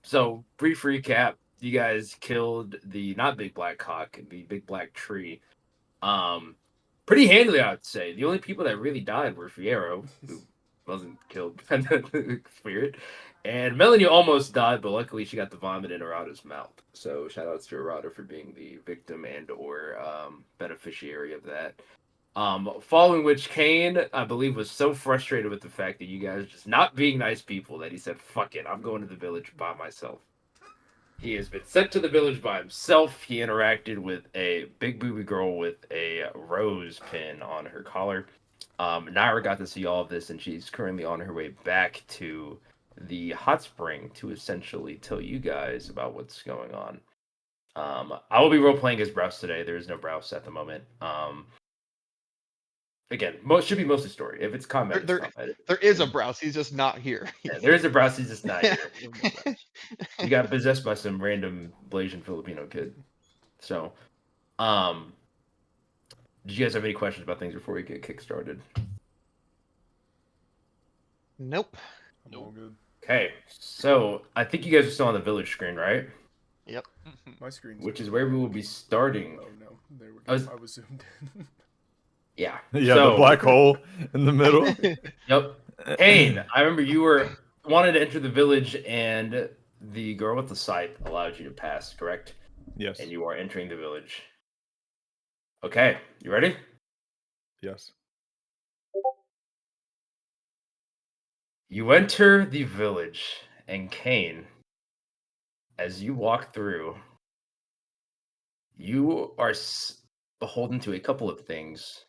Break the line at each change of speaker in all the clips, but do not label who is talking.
So brief recap: you guys killed the not big black cock, the big black tree. Um, Pretty handily, I would say. The only people that really died were Fiero, who wasn't killed by the spirit, and Melanie almost died, but luckily she got the vomit in Arata's mouth. So shout outs to Arata for being the victim and or beneficiary of that. Following which Kane, I believe, was so frustrated with the fact that you guys just not being nice people that he said, "Fuck it, I'm going to the village by myself." He has been sent to the village by himself. He interacted with a big booby girl with a rose pin on her collar. Naira got to see all of this, and she's currently on her way back to the hot spring to essentially tell you guys about what's going on. I will be role playing as Browse today. There is no Browse at the moment. Again, should be mostly story. If it's combat, it's combat.
There is a Browse. He's just not here.
Yeah, there is a Browse. He's just not here. He got possessed by some random Blasian Filipino kid. So, did you guys have any questions about things before we get kick-started?
Nope.
I'm all good.
Okay, so I think you guys are still on the village screen, right?
Yep.
My screen's
Which is where we will be starting.
Oh no, there we go. I was zoomed in.
Yeah.
Yeah,
so,
the black hole in the middle.
Yep. Kane, I remember you wanted to enter the village, and the girl with the scythe allowed you to pass, correct?
Yes.
And you are entering the village. Okay, you ready?
Yes.
You enter the village, and Kane, as you walk through, you are beholden to a couple of things.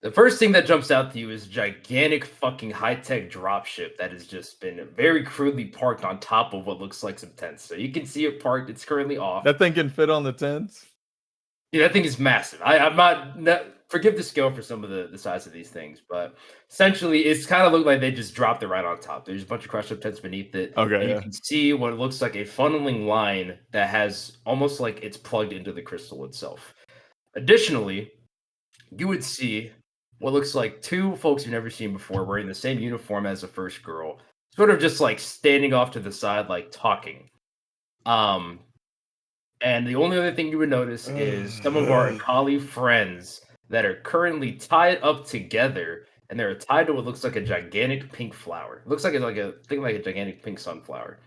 The first thing that jumps out to you is a gigantic fucking high-tech dropship that has just been very crudely parked on top of what looks like some tents. So you can see it parked. It's currently off.
That thing can fit on the tents?
Dude, that thing is massive. I'm not forgive the scale for some of the size of these things, but essentially it's kind of looked like they just dropped it right on top. There's a bunch of crushed up tents beneath it.
Okay,
and
yeah.
You can see what looks like a funneling line that has almost like it's plugged into the crystal itself. Additionally, you would see what looks like two folks you've never seen before wearing the same uniform as the first girl, sort of just like standing off to the side, like talking. And the only other thing you would notice is some of our Akali friends that are currently tied up together, and they're tied to what looks like a gigantic pink flower. It looks like it's like a gigantic pink sunflower.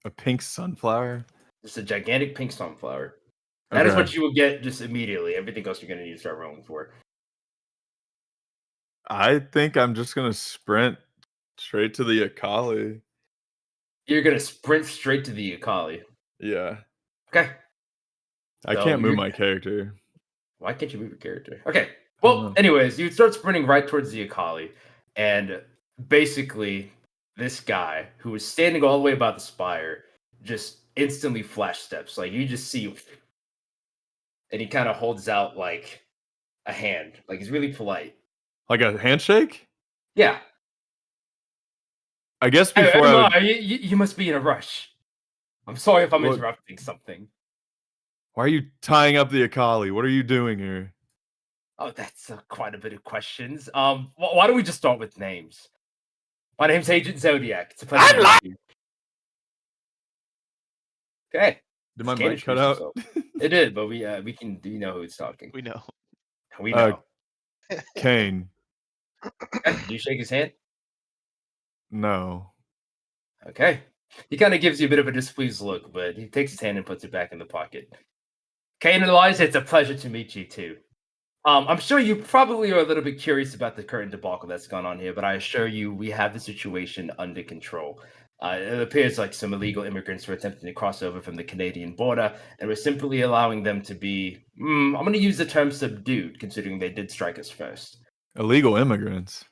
A pink sunflower?
Just a gigantic pink sunflower. That is what you will get just immediately. Everything else you're going to need to start rolling for.
I think I'm just going to sprint straight to the Akali.
You're going to sprint straight to the Akali.
Yeah.
Okay.
I can't move my character.
Why can't you move your character? Okay. Well, anyways, you start sprinting right towards the Akali, and basically this guy who was standing all the way about the spire just instantly flash steps. Like you just see, and he kind of holds out like a hand. Like he's really polite.
Like a handshake?
Yeah.
I guess before
you must be in a rush. I'm sorry if I'm interrupting something.
Why are you tying up the Akali? What are you doing here?
Oh, that's quite a bit of questions. Why don't we just start with names? My name's Agent Zodiac. It's a pleasure to meet you. Okay.
Did my mic cut out?
It did, but we can. Do you know who's talking?
We know.
We know.
Kane.
Did you shake his hand?
No.
Okay. He kind of gives you a bit of a displeased look, but he takes his hand and puts it back in the pocket. Kane and Eliza, it's a pleasure to meet you too. I'm sure you probably are a little bit curious about the current debacle that's gone on here, but I assure you we have the situation under control. It appears like some illegal immigrants were attempting to cross over from the Canadian border, and we're simply allowing them to be, I'm going to use the term subdued, considering they did strike us first.
Illegal immigrants?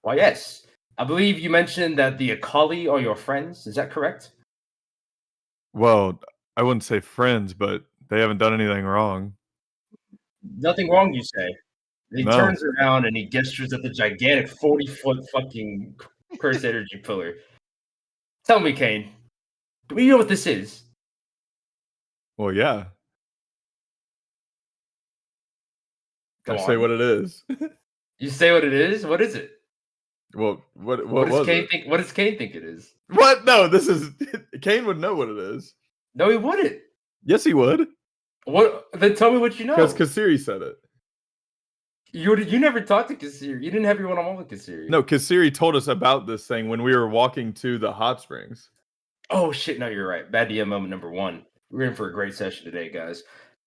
Why, yes. I believe you mentioned that the Akali are your friends. Is that correct?
Well, I wouldn't say friends, but they haven't done anything wrong.
Nothing wrong, you say. And he turns around and he gestures at the gigantic 40-foot fucking cursed energy pillar. Tell me, Kane, do we know what this is?
Well, yeah.
Go
I say what it is.
You say what it is? What is it?
Well, what
What does
was
Kane
it?
think? What does Kane think it is?
What? No, this is Kane would know what it is.
No, he wouldn't.
Yes, he would.
What? Then tell me what you know.
Because Kasiri said it.
You never talked to Kasiri. You didn't have your one-on-one with Kasiri.
No, Kasiri told us about this thing when we were walking to the hot springs.
Oh shit! No, you're right. Bad DM moment number 1. We're in for a great session today, guys.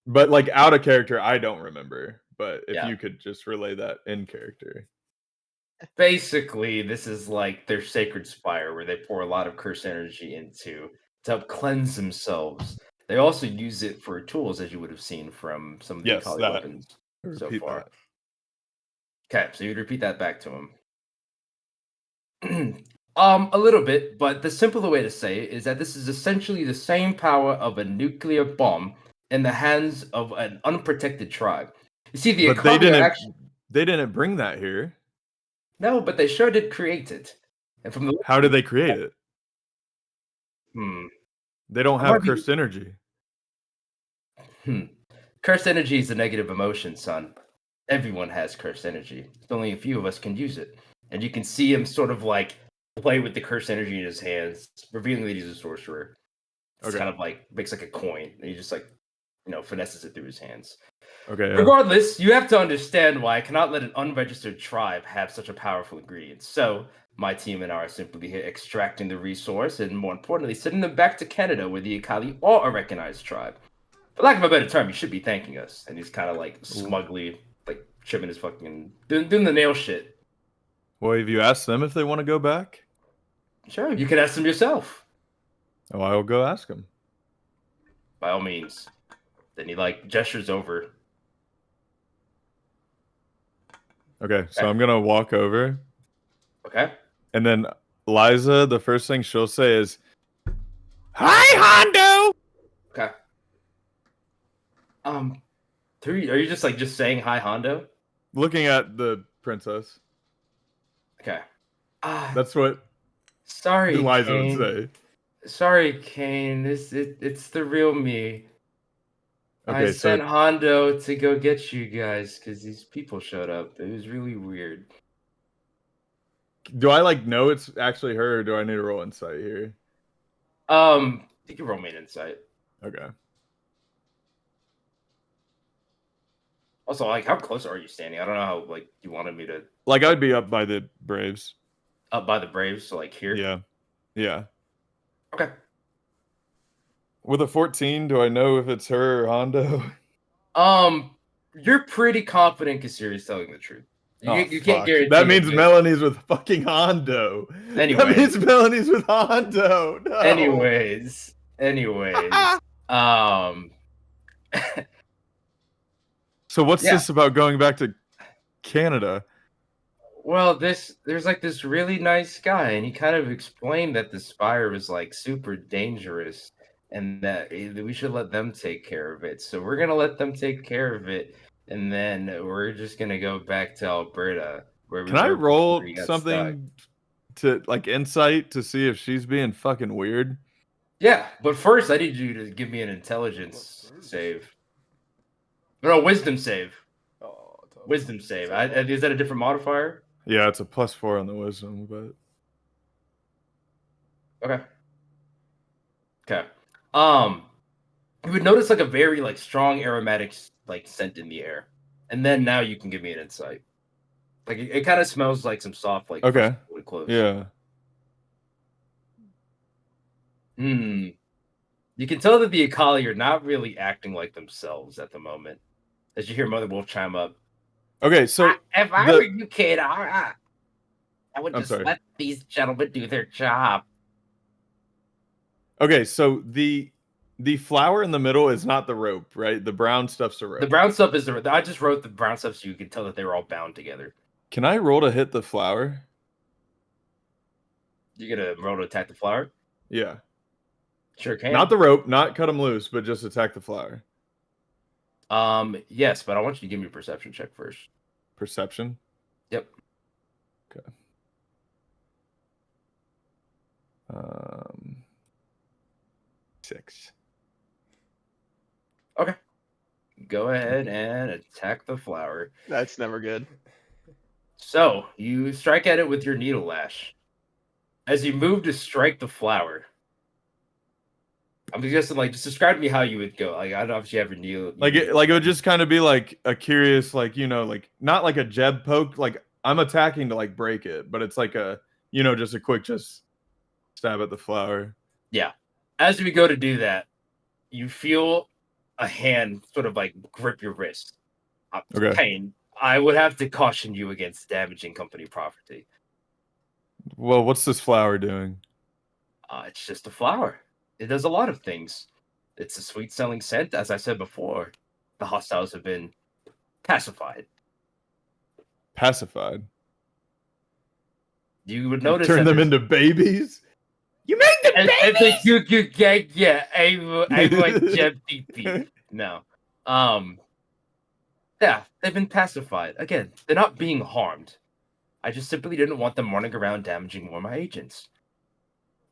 But like out of character, I don't remember. But if
Yeah.
you could just relay that in character.
Basically, this is like their sacred spire where they pour a lot of curse energy into to help cleanse themselves. They also use it for tools, as you would have seen from some of the
Yes,
Akali
that.
weapons so
Repeat
far.
that.
Okay, so you'd repeat that back to him. A little bit, but the simpler way to say it is that this is essentially the same power of a nuclear bomb in the hands of an unprotected tribe. You see, the
But they
Akali
didn't.
actually
They didn't bring that here.
no, but they sure did create it. And from the
How did they create it? They don't
I
have
might be-
cursed energy.
Cursed energy is a negative emotion, son. Everyone has cursed energy. Only a few of us can use it. And you can see him sort of like play with the cursed energy in his hands, revealing that he's a sorcerer. It's
Okay.
kind of like makes like a coin. And he just like, finesses it through his hands.
Okay. Yeah.
Regardless, you have to understand why I cannot let an unregistered tribe have such a powerful ingredient. So my team and I are simply here extracting the resource and, more importantly, sending them back to Canada, where the Akali are a recognized tribe. For lack of a better term, you should be thanking us. And he's kind of like smugly like trimming his fucking doing the nail shit.
Well, have you asked them if they want to go back?
Sure, you can ask them yourself.
Oh, I'll go ask them.
By all means. Then he like gestures over.
Okay, so I'm gonna walk over,
Okay.
and then Liza, the first thing she'll say is, "Hi, Hondo."
Okay. Are you just saying hi, Hondo?
Looking at the princess.
Okay.
That's what
Sorry,
Liza
Kane.
would say.
Sorry, Kane. It's the real me.
Okay,
I sent Hondo to go get you guys because these people showed up. It was really weird.
Do I like know it's actually her, or do I need to roll insight here?
You can roll me an insight.
Okay.
Also, like, how close are you standing? I don't know how you wanted me to
Like I'd be up by the Braves.
up by the Braves, so like here.
Yeah. Yeah.
Okay.
With a 14, do I know if it's her or Hondo?
You're pretty confident Kasiri's telling the truth. You can't guarantee.
That means Melanie's with fucking Hondo.
Anyway.
That means Melanie's with Hondo. No.
Anyways.
So what's this about going back to Canada?
Well, there's like this really nice guy, and he kind of explained that the spire was like super dangerous, and that we should let them take care of it. So we're gonna let them take care of it, and then we're just gonna go back to Alberta, where we
Can I
were
roll
before we got
something to like insight to see if she's being fucking weird?
Yeah, but first I need you to give me an intelligence save. No, wisdom save.
Oh, tough.
Wisdom save. Is that a different modifier?
Yeah, it's a +4 on the wisdom, but
Okay. You would notice like a very like strong aromatic like scent in the air, and then now you can give me an insight. Like it kind of smells like some soft like
okay.
wood clothes.
Yeah.
You can tell that the Akali are not really acting like themselves at the moment. As you hear Mother Wolf chime up.
Okay, so
if I were you, kid, I would
I'm
just
sorry.
let these gentlemen do their job.
Okay, so the flower in the middle is not the rope, right? The brown stuff's the rope.
The brown stuff is the. I just wrote the brown stuff so you can tell that they were all bound together.
Can I roll to hit the flower?
You gonna roll to attack the flower?
Yeah.
Sure can.
Not the rope, not cut them loose, but just attack the flower.
Yes, but I want you to give me a perception check first.
Perception?
Yep.
Okay. 6.
Okay. Go ahead and attack the flower.
That's never good.
So you strike at it with your needle lash. As you move to strike the flower, I'm just describe to me how you would go. Like, I don't know if you have your needle.
Like it would just kind of be like a curious, like, like not like a jab poke. Like I'm attacking to like break it, but it's like a, just a quick stab at the flower.
Yeah. As we go to do that, you feel a hand sort of like grip your wrist.
Okay.
Kane, I would have to caution you against damaging company property.
Well, what's this flower doing?
It's just a flower. It does a lot of things. It's a sweet-selling scent, as I said before. The hostiles have been pacified.
Pacified.
You would notice
Turn them into babies. You made the babies.
Yeah, I want Jeb PP. No. Yeah, they've been pacified. Again, they're not being harmed. I just simply didn't want them running around damaging more of my agents.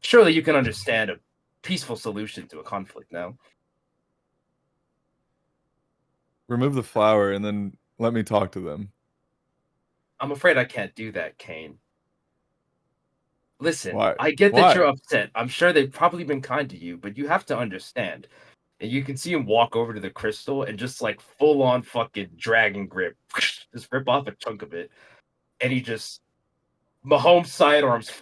Surely you can understand a peaceful solution to a conflict now.
Remove the flower and then let me talk to them.
I'm afraid I can't do that, Kane. Listen,
Why?
I get that you're upset. I'm sure they've probably been kind to you, but you have to understand. And you can see him walk over to the crystal and just like full on fucking dragon grip, just rip off a chunk of it. And he just Mahomes sidearms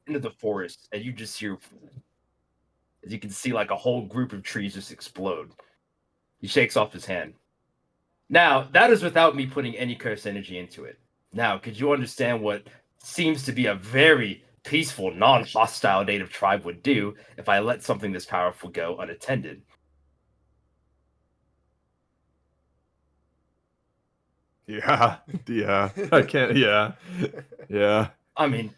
into the forest, and you just hear, as you can see, like a whole group of trees just explode. He shakes off his hand. Now, that is without me putting any curse energy into it. Now, could you understand what seems to be a very peaceful, non-hostile native tribe would do if I let something this powerful go unattended?
Yeah. I can't. Yeah.
I mean,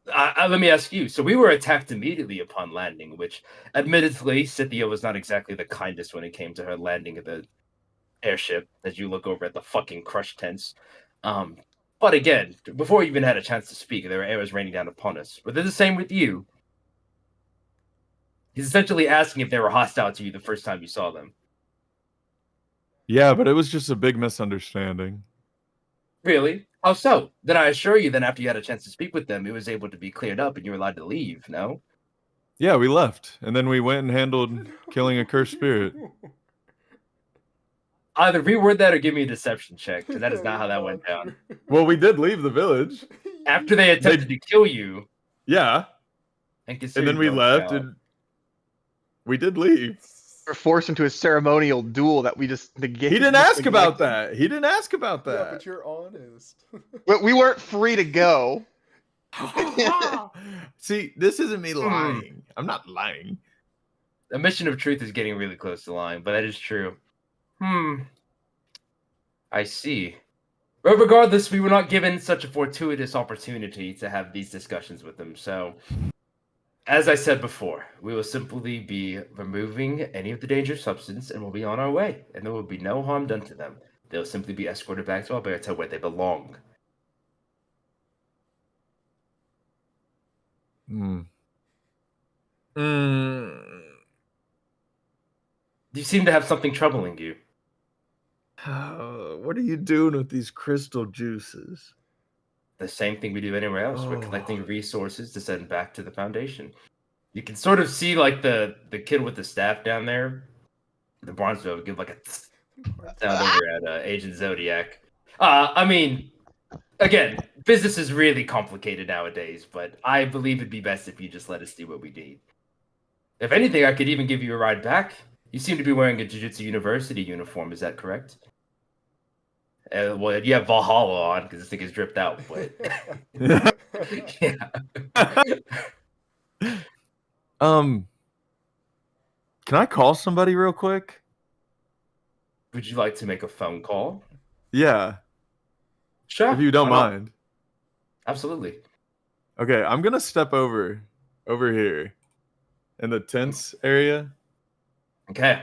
let me ask you. So we were attacked immediately upon landing, which, admittedly, Scythia was not exactly the kindest when it came to her landing at the airship. As you look over at the fucking crush tents. But again, before you even had a chance to speak, there were arrows raining down upon us. But they're the same with you. He's essentially asking if they were hostile to you the first time you saw them.
Yeah, but it was just a big misunderstanding.
Really? How so? Then I assure you, then after you had a chance to speak with them, it was able to be cleared up and you were allowed to leave, no?
Yeah, we left. And then we went and handled killing a cursed spirit.
Either reword that or give me a deception check, because that is not how that went down.
Well, we did leave the village.
After they attempted to kill you.
Yeah.
And
then we left and we did leave.
We're forced into a ceremonial duel that we just negated.
He didn't ask about that.
Yeah, but you're honest.
But we weren't free to go.
See, this isn't me lying. I'm not lying.
The mission of truth is getting really close to lying, but that is true. I see. But regardless, we were not given such a fortuitous opportunity to have these discussions with them, so as I said before, we will simply be removing any of the dangerous substance and we'll be on our way, and there will be no harm done to them. They'll simply be escorted back to Alberta where they belong. You seem to have something troubling you.
What are you doing with these crystal juices?
The same thing we do anywhere else. We're collecting resources to send back to the Foundation. You can sort of see like the kid with the staff down there. The Bronzeville give like a sound over at Agent Zodiac. I mean, again, business is really complicated nowadays, but I believe it'd be best if you just let us do what we need. If anything, I could even give you a ride back. You seem to be wearing a Jiu-Jitsu University uniform, is that correct? Well, you have Valhalla on because this thing is dripped out, but
yeah. Can I call somebody real quick?
Would you like to make a phone call?
Yeah.
Sure.
If you don't mind.
Absolutely.
Okay, I'm gonna step over here in the tents area.
Okay.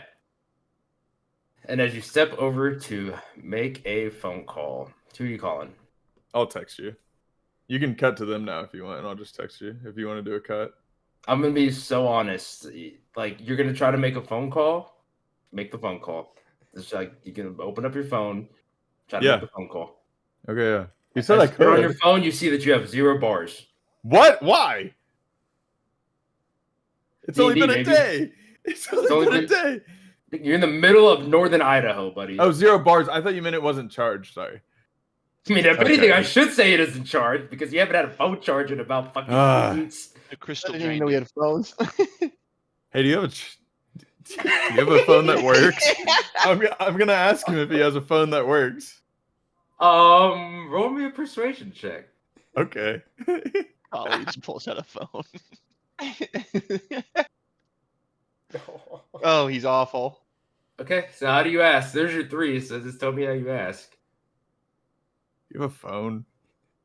And as you step over to make a phone call, who are you calling?
I'll text you. You can cut to them now if you want, and I'll just text you if you want to do a cut.
I'm going to be so honest. Like, you're going to try to make a phone call, make the phone call. It's like, you can open up your phone, try to make the phone call.
Okay, yeah. You said I
You're on your
could.
phone, you see that you have 0 bars.
What? Why? It's only
D&D,
been a
baby.
day. It's only been a day.
You're in the middle of northern Idaho, buddy.
Oh, 0 bars. I thought you meant it wasn't charged. Sorry.
I mean, if anything,
Okay.
I should say it isn't charged because you haven't had a phone charge in about fucking 2 weeks.
The
I
crystal
didn't even
drained
know we
it.
had phones.
Hey, do you have a phone that works? I'm gonna ask him if he has a phone that works.
Roll me a persuasion check.
Okay.
Oh, he just pulls out a phone.
Oh, he's awful.
Okay, so how do you ask? There's your 3, so just tell me how you ask.
You have a phone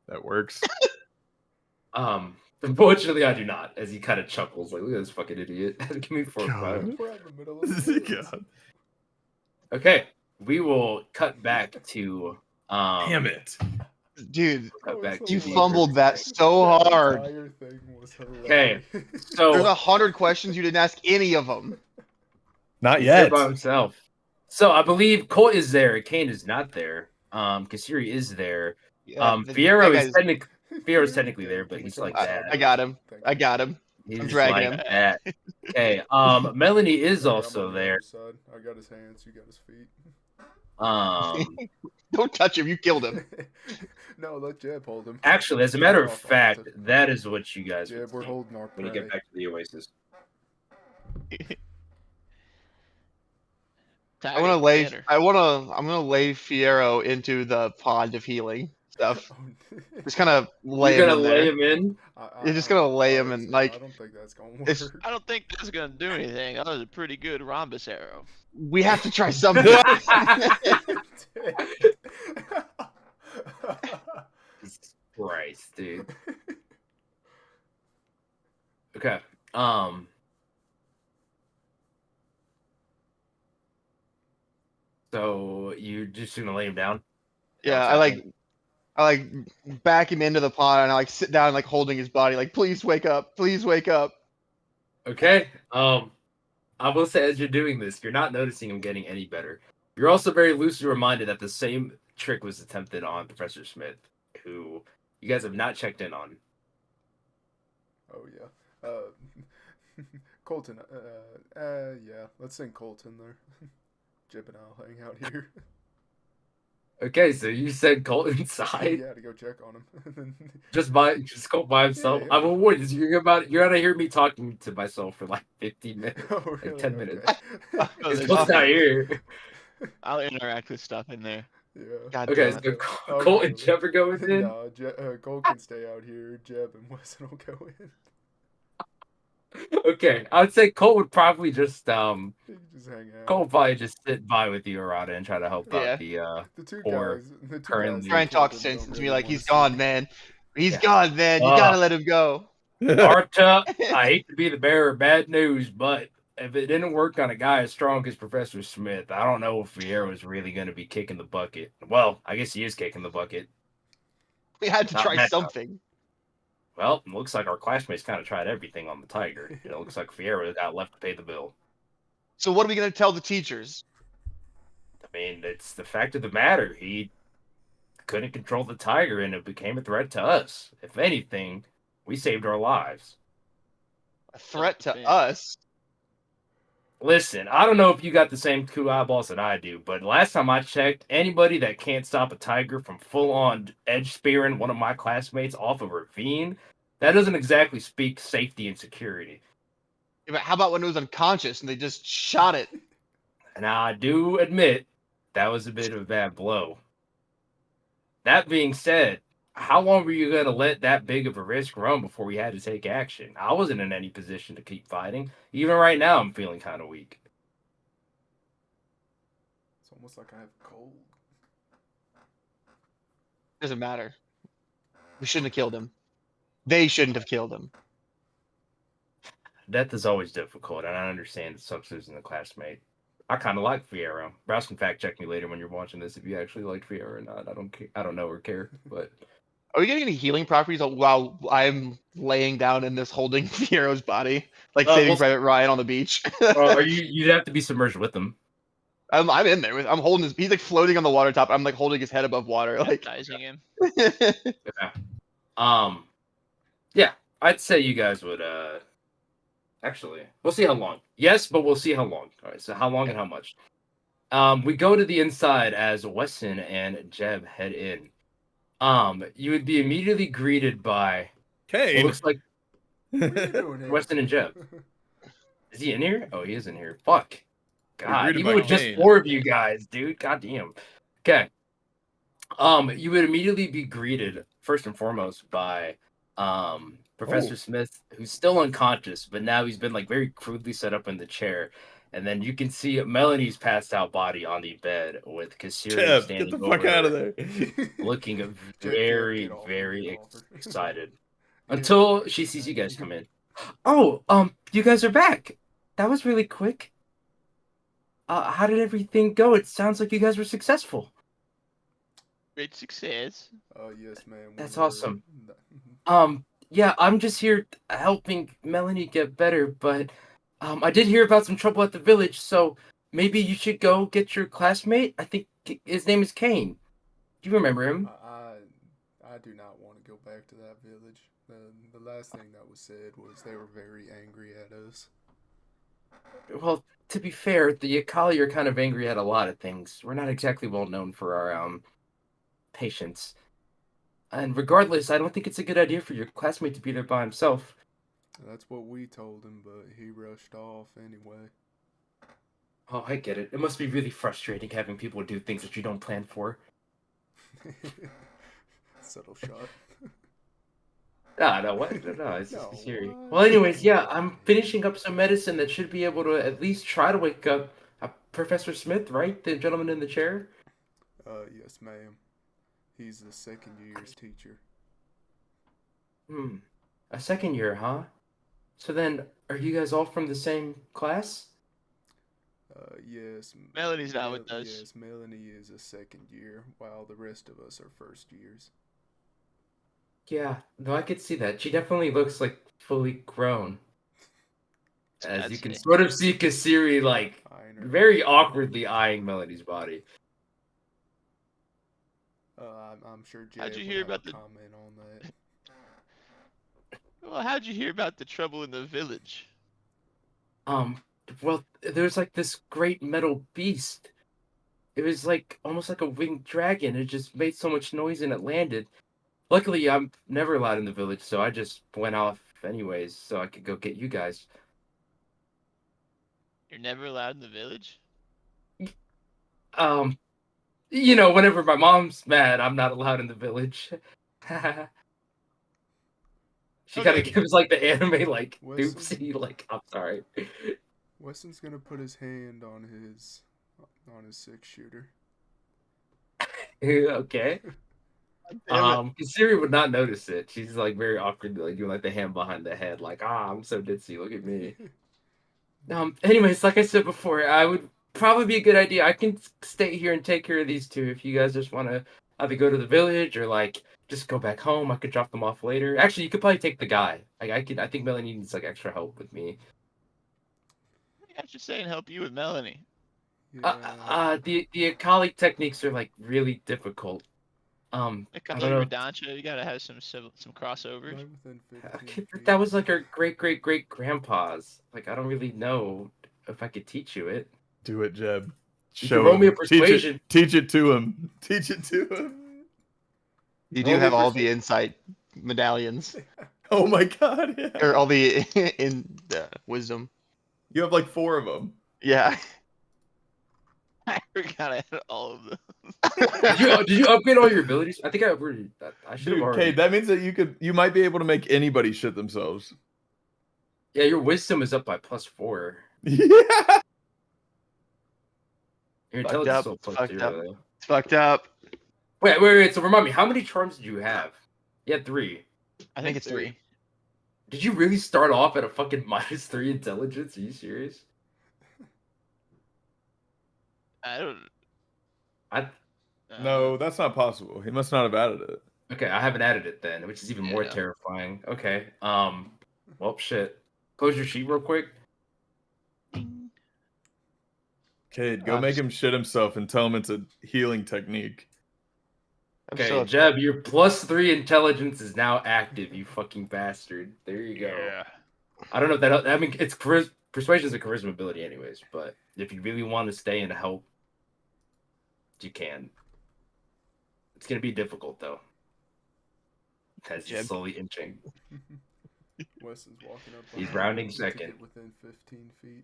that works?
Unfortunately, I do not. As he kind of chuckles, like, look at this fucking idiot. Give me 4
God.
five.
We're in the middle of the
God.
Okay, we will cut back to.
Damn it.
Dude,
Cut back
you
to the-
fumbled that so hard.
entire thing was
Okay,
hilarious.
so
There's 100 questions. You didn't ask any of them.
Not
he's there
yet.
by himself. So I believe Colt is there. Kane is not there. Kasiri is there. Fierro is technically there, but he's like that.
I got him. I got him.
He's
I'm
just
dragging
like
him.
that. Okay. Melanie is
I'm
also
on the
there.
other side. I got his hands, you got his feet.
Don't touch him. You killed him.
No, let Jeb hold him.
Actually, as a matter of
Off,
fact, that is what you guys
Jeb,
would
we're
see
holding our
when you
prey.
get back to the Oasis.
I'm gonna lay Fierro into the pond of healing stuff. Just kind of lay
You're
him
gonna
in
lay
there.
him in?
You're just gonna lay him in, like,
I don't think that's gonna
it's-
work.
I don't think that's gonna do anything. That was a pretty good rhombus arrow.
We have to try something.
Jesus Christ, dude. Okay. So you're just gonna lay him down?
Yeah, I like back him into the pond and I like sit down like holding his body, like, please wake up, please wake up.
Okay. I will say as you're doing this, you're not noticing him getting any better. You're also very loosely reminded that the same trick was attempted on Professor Smith, who you guys have not checked in on.
Oh yeah. Colton. Yeah. Let's send Colton there. Jeb and I'll hang out here.
Okay, so you said Colt inside,
Yeah, to go check on him.
just Colt by himself.
Yeah.
I will warn you, you're gonna hear me talking to myself for like 15 minutes,
Oh,
like
really?
10 minutes.
Oh,
It's
there's
Colt's not here.
I'll interact with stuff in there.
Yeah.
God
Okay,
damn it.
so
Oh,
Colt
no.
and Jeb are going in.
No, Cole can stay out here. Jeb and Wesson will go in.
Okay, I would say Colt would probably just
They can just hang out.
Colt would probably just sit by with you, Arata, and try to help
Yeah.
out the
The two
or
guys. The two
currently-
guys
Try and
that
talk
killed him
sense
don't
to me,
really
like,
wanna
he's
see
gone,
him.
man. He's
Yeah.
gone, man. You gotta let him go.
Arta. I hate to be the bearer of bad news, but if it didn't work on a guy as strong as Professor Smith, I don't know if Fierro is really going to be kicking the bucket. Well, I guess he is kicking the bucket.
We had to
Not
try
messed up.
something.
Well, it looks like our classmates kind of tried everything on the Tiger. It looks like Fierro got left to pay the bill.
So what are we gonna tell the teachers?
I mean, it's the fact of the matter. He couldn't control the Tiger, and it became a threat to us. If anything, we saved our lives.
A threat to
Man.
us?
Listen, I don't know if you got the same 2 eyeballs that I do, but last time I checked, anybody that can't stop a tiger from full-on edge spearing one of my classmates off a ravine, that doesn't exactly speak safety and security.
Yeah, but how about when it was unconscious and they just shot it?
And I do admit that was a bit of a bad blow. That being said, how long were you going to let that big of a risk run before we had to take action? I wasn't in any position to keep fighting. Even right now, I'm feeling kind of weak.
It's almost like I have a cold.
Doesn't matter. We shouldn't have killed him. They shouldn't have killed him.
Death is always difficult, and I understand that some losing a classmate. I kind of like Fierro. Browse can fact check me later when you're watching this if you actually liked Fierro or not. I don't know or care, but
Are we getting any healing properties while I'm laying down in this holding Fierro's body? Like Saving
well-
Private Ryan on the beach?
or you'd have to be submerged with them.
I'm in there with. I'm holding his. He's like floating on the water top. I'm like holding his head above water. Like.
Baptizing him.
Yeah. Yeah, I'd say you guys would. Actually, we'll see how long. Yes, but we'll see how long. All right. So how long and how much? We go to the inside as Weston and Jeb head in. You would be immediately greeted by what
Kane.
looks like
What are you doing here?
Weston and Jeb. Is he in here? Oh, he is in here. Fuck. God,
greeted
even
by
with just
Kane.
4 of you guys, dude. God damn. Okay. You would immediately be greeted first and foremost by Professor
Oh.
Smith, who's still unconscious, but now he's been like very crudely set up in the chair. And then you can see Melanie's passed out body on the bed with Kasiri
Jeb,
standing
get the
over
fuck out of
her,
there.
looking
Jeb,
very,
get off,
very
get off her.
excited.
Yeah,
Until she sees you guys come in. Oh, you guys are back. That was really quick. How did everything go? It sounds like you guys were successful.
Great success.
Yes, ma'am.
That's awesome. Yeah, I'm just here helping Melanie get better, but I did hear about some trouble at the village, so maybe you should go get your classmate. I think his name is Kane. Do you remember him?
I do not want to go back to that village. The last thing that was said was they were very angry at us.
Well, to be fair, the Akali are kind of angry at a lot of things. We're not exactly well known for our patience. And regardless, I don't think it's a good idea for your classmate to be there by himself.
That's what we told him, but he rushed off anyway.
Oh, I get it. It must be really frustrating having people do things that you don't plan for.
Subtle shot.
No, what? No, it's
No,
just serious.
what?
Well, anyways, yeah, I'm finishing up some medicine that should be able to at least try to wake up Professor Smith, right? The gentleman in the chair?
Yes, ma'am. He's the second year's teacher.
A second year, huh? So then, are you guys all from the same class?
Yes.
Melanie's not with us.
Yes, Melanie is a second year, while the rest of us are first years.
Yeah, no, I could see that. She definitely looks like fully grown. As you can sort of see Kasiri like very awkwardly eyeing Melanie's body.
I'm sure Jay
How'd you
would
hear
have
about
a comment on that.
Well, how'd you hear about the trouble in the village?
Well, there's like this great metal beast. It was like almost like a winged dragon. It just made so much noise and it landed. Luckily, I'm never allowed in the village, so I just went off anyways, so I could go get you guys.
You're never allowed in the village?
You know, whenever my mom's mad, I'm not allowed in the village. She kind of gives like the anime like oopsie, like I'm sorry.
Weston's gonna put his hand on his 6-shooter.
Okay. Kasiri would not notice it. She's like very awkwardly like doing like the hand behind the head, like I'm so ditzy. Look at me. Anyways, like I said before, I would probably be a good idea. I can stay here and take care of these two if you guys just want to either go to the village or like just go back home. I could drop them off later. Actually, you could probably take the guy. Like I think Melanie needs like extra help with me.
I should say and help you with Melanie.
Yeah.
The Akali techniques are like really difficult.
Akali Radancha, you gotta have some crossovers.
Right within 15
Okay, but
feet.
that was like our great grandpa's. Like I don't really know if I could teach you it.
Do it, Jeb.
You can roll me a persuasion.
Teach it to him. Teach it to him.
You do have all the insight medallions,
Oh my god, yeah.
or all the wisdom.
You have like 4 of them.
Yeah.
I forgot I had all of them.
Did you upgrade all your abilities? I think I upgraded that. I should have
Dude,
already.
Cade, that means that you might be able to make anybody shit themselves.
Yeah, your wisdom is up by +4.
Yeah.
Your
Fucked
intelligence
up.
is still
Fucked
+0
up.
though.
It's fucked up.
Wait. So remind me, how many charms did you have? You had 3.
I think it's 3.
Did you really start off at a fucking -3 intelligence? Are you serious?
I don't.
No, that's not possible. He must not have added it.
Okay, I haven't added it then, which is even more terrifying. Okay. Well, shit. Close your sheet real quick.
Cade, go make him shit himself and tell him it's a healing technique.
Okay, Jeb, your +3 intelligence is now active, you fucking bastard. There you go.
Yeah.
I don't know if that. I mean, it's persuasion is a charisma ability, anyways. But if you really want to stay and help, you can. It's gonna be difficult though, because he's slowly inching.
Wes is walking up.
He's
behind
rounding
him to
second.
get within 15 feet.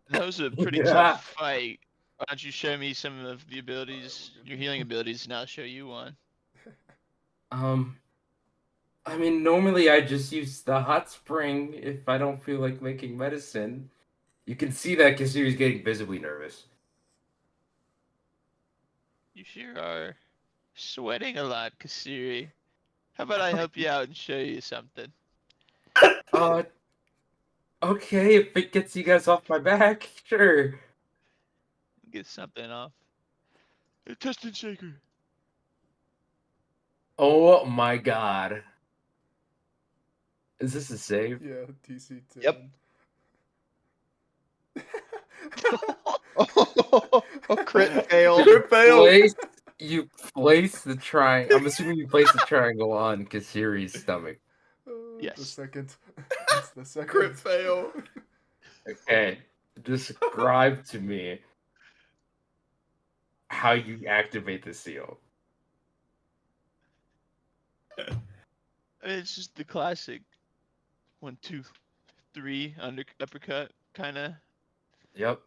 That was a pretty tough fight. Why don't you show me some of the abilities, your healing abilities, and I'll show you one.
I mean, normally I just use the hot spring if I don't feel like making medicine. You can see that Kasiri's getting visibly nervous.
You sure are sweating a lot, Kasiri. How about I help you out and show you something?
Okay, if it gets you guys off my back, sure.
Get something off. A testing shaker.
Oh my god. Is this a save?
Yeah, TC 10.
Yep. Oh, crit fail.
Crit fail.
You place the triangle. I'm assuming you place the triangle on Kasiri's stomach.
Yes.
The second. It's the second.
Crit fail.
Okay. Describe to me how you activate the seal.
I mean, it's just the classic 1, 2, 3 uppercut kind of.
Yep.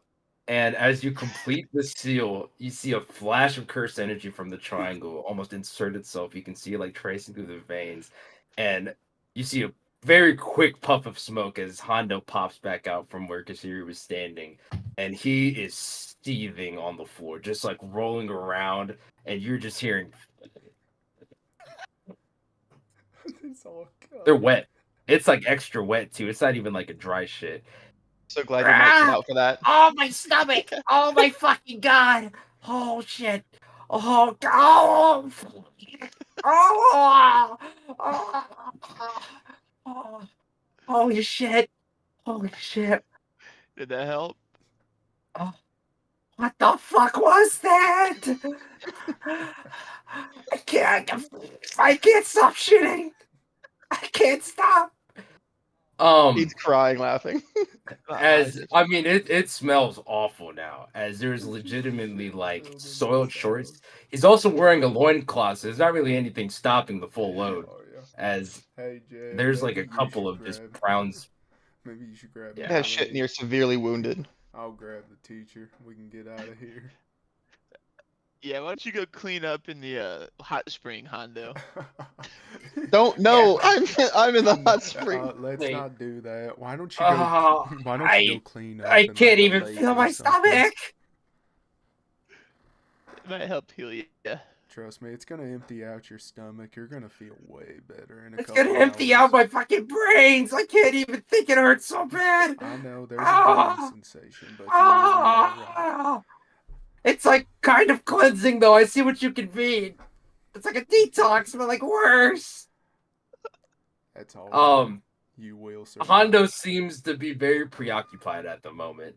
And as you complete the seal, you see a flash of cursed energy from the triangle almost insert itself. You can see it like tracing through the veins. And you see a very quick puff of smoke as Hondo pops back out from where Kasiri was standing. And he is seething on the floor, just like rolling around. And you're just hearing.
It's all cut.
They're wet. It's like extra wet too. It's not even like a dry shit.
So glad you're matching out for that.
Oh, my stomach! Oh, my fucking god! Oh, shit! Oh, oh! Oh! Oh! Holy shit! Holy shit!
Did that help?
Oh, what the fuck was that? I can't stop shitting! I can't stop!
He's crying, laughing.
I mean, it smells awful now, as there's legitimately like soiled shorts. He's also wearing a loincloth, so there's not really anything stopping the full load.
Oh, yeah.
As
Hey, Jay,
there's like
maybe
a
you
couple
should
of just
grab-
browns.
Maybe you should grab.
Yeah.
He has shit and you're severely wounded.
I'll grab the teacher. We can get out of here.
Yeah, why don't you go clean up in the hot spring, Hondo?
Don't know. I'm in the hot spring.
Let's
Wait.
not do that. Why don't you go? Why don't you go clean up?
I
in,
can't
like, a
even
lake
feel
or
my
something?
stomach.
It might help heal you. Yeah.
Trust me, it's gonna empty out your stomach. You're gonna feel way better in a
It's
couple
gonna empty
hours.
out my fucking brains. I can't even think. It hurts so bad.
I know there's a burning sensation, but you'll be alright.
Ah! It's like kind of cleansing, though. I see what you can mean. It's like a detox, but like worse.
That's all. You will survive.
Hondo seems to be very preoccupied at the moment,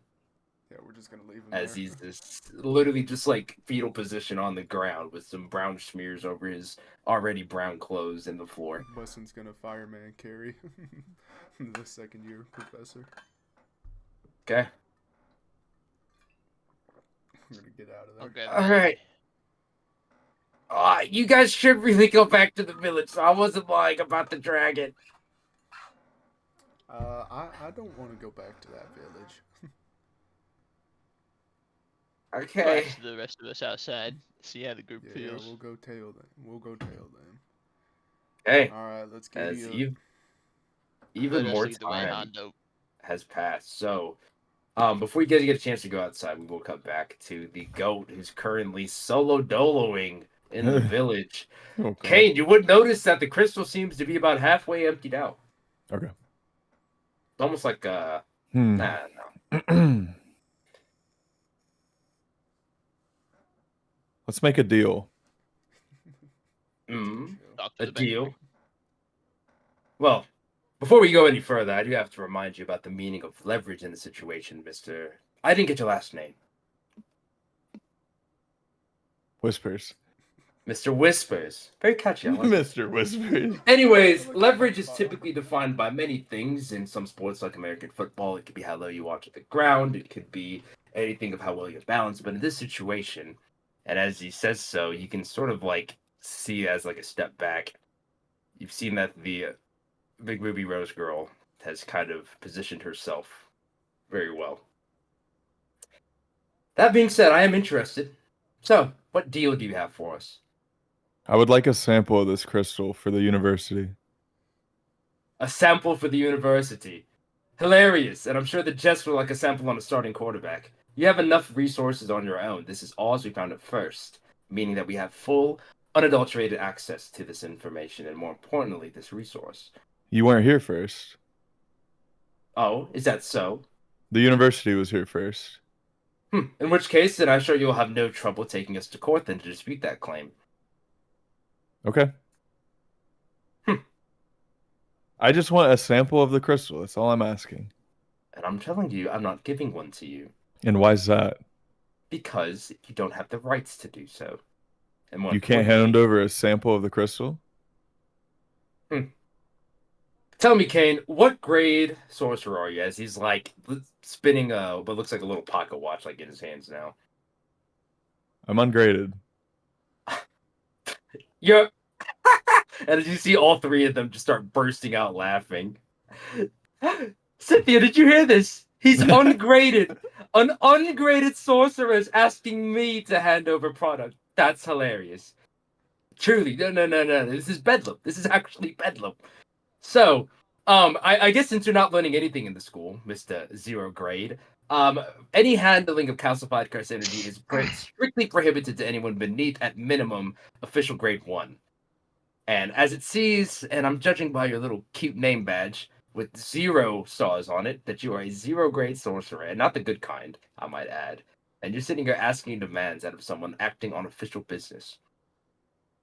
Yeah, we're just gonna leave him
as
there.
he's just literally just like fetal position on the ground with some brown smears over his already brown clothes in the floor.
Bustin's gonna fireman carry the second year professor.
Okay.
We're gonna get out of there.
Okay.
All right. You guys should really go back to the village. So I wasn't lying about the dragon.
I don't want to go back to that village.
Okay.
The rest of us outside. See how the group
Yeah,
feels.
we'll go tail them. We'll go tail them.
Hey,
All right, let's give
as
you.
even
Let us
more
lead the way,
time
Hondo.
has passed. So, before you guys get a chance to go outside, we will cut back to the goat who's currently solo doloing in the village.
Okay.
Kane, you would notice that the crystal seems to be about halfway emptied out.
Okay.
It's almost like no.
Let's make a deal.
Talk to
A
the bank.
deal. Well, before we go any further, I do have to remind you about the meaning of leverage in the situation, Mr. I didn't get your last name.
Whispers.
Mr. Whispers. Very catchy. I like it.
Mr. Whispers.
Anyways, leverage is typically defined by many things. In some sports like American football, it could be how low you watch at the ground. It could be anything of how well you're balanced. But in this situation, and as he says so, you can sort of like see as like a step back. You've seen that the Big Ruby Rose girl has kind of positioned herself very well. That being said, I am interested. So, what deal do you have for us?
I would like a sample of this crystal for the university.
A sample for the university. Hilarious, and I'm sure the Jets would like a sample on a starting quarterback. You have enough resources on your own. This is all as we found it first, meaning that we have full, unadulterated access to this information, and more importantly, this resource.
You weren't here first.
Oh, is that so?
The university was here first.
In which case, then I'm sure you'll have no trouble taking us to court then to dispute that claim.
Okay. I just want a sample of the crystal. That's all I'm asking.
And I'm telling you, I'm not giving one to you.
And why's that?
Because you don't have the rights to do so. And more
You can't
importantly-
hand over a sample of the crystal?
Tell me, Kane, what grade sorcerer are you? As he's like spinning what looks like a little pocket watch like in his hands now.
I'm ungraded.
You're and as you see all three of them just start bursting out laughing. Cynthia, did you hear this? He's ungraded. An ungraded sorcerer is asking me to hand over product. That's hilarious. Truly, no. This is bedlam. This is actually bedlam. So, I guess since you're not learning anything in the school, Mr. Zero Grade, any handling of calcified curse energy is strictly prohibited to anyone beneath, at minimum, official grade 1. And as it sees, and I'm judging by your little cute name badge with 0 stars on it, that you are a 0 grade sorcerer, and not the good kind, I might add. And you're sitting here asking demands out of someone acting on official business.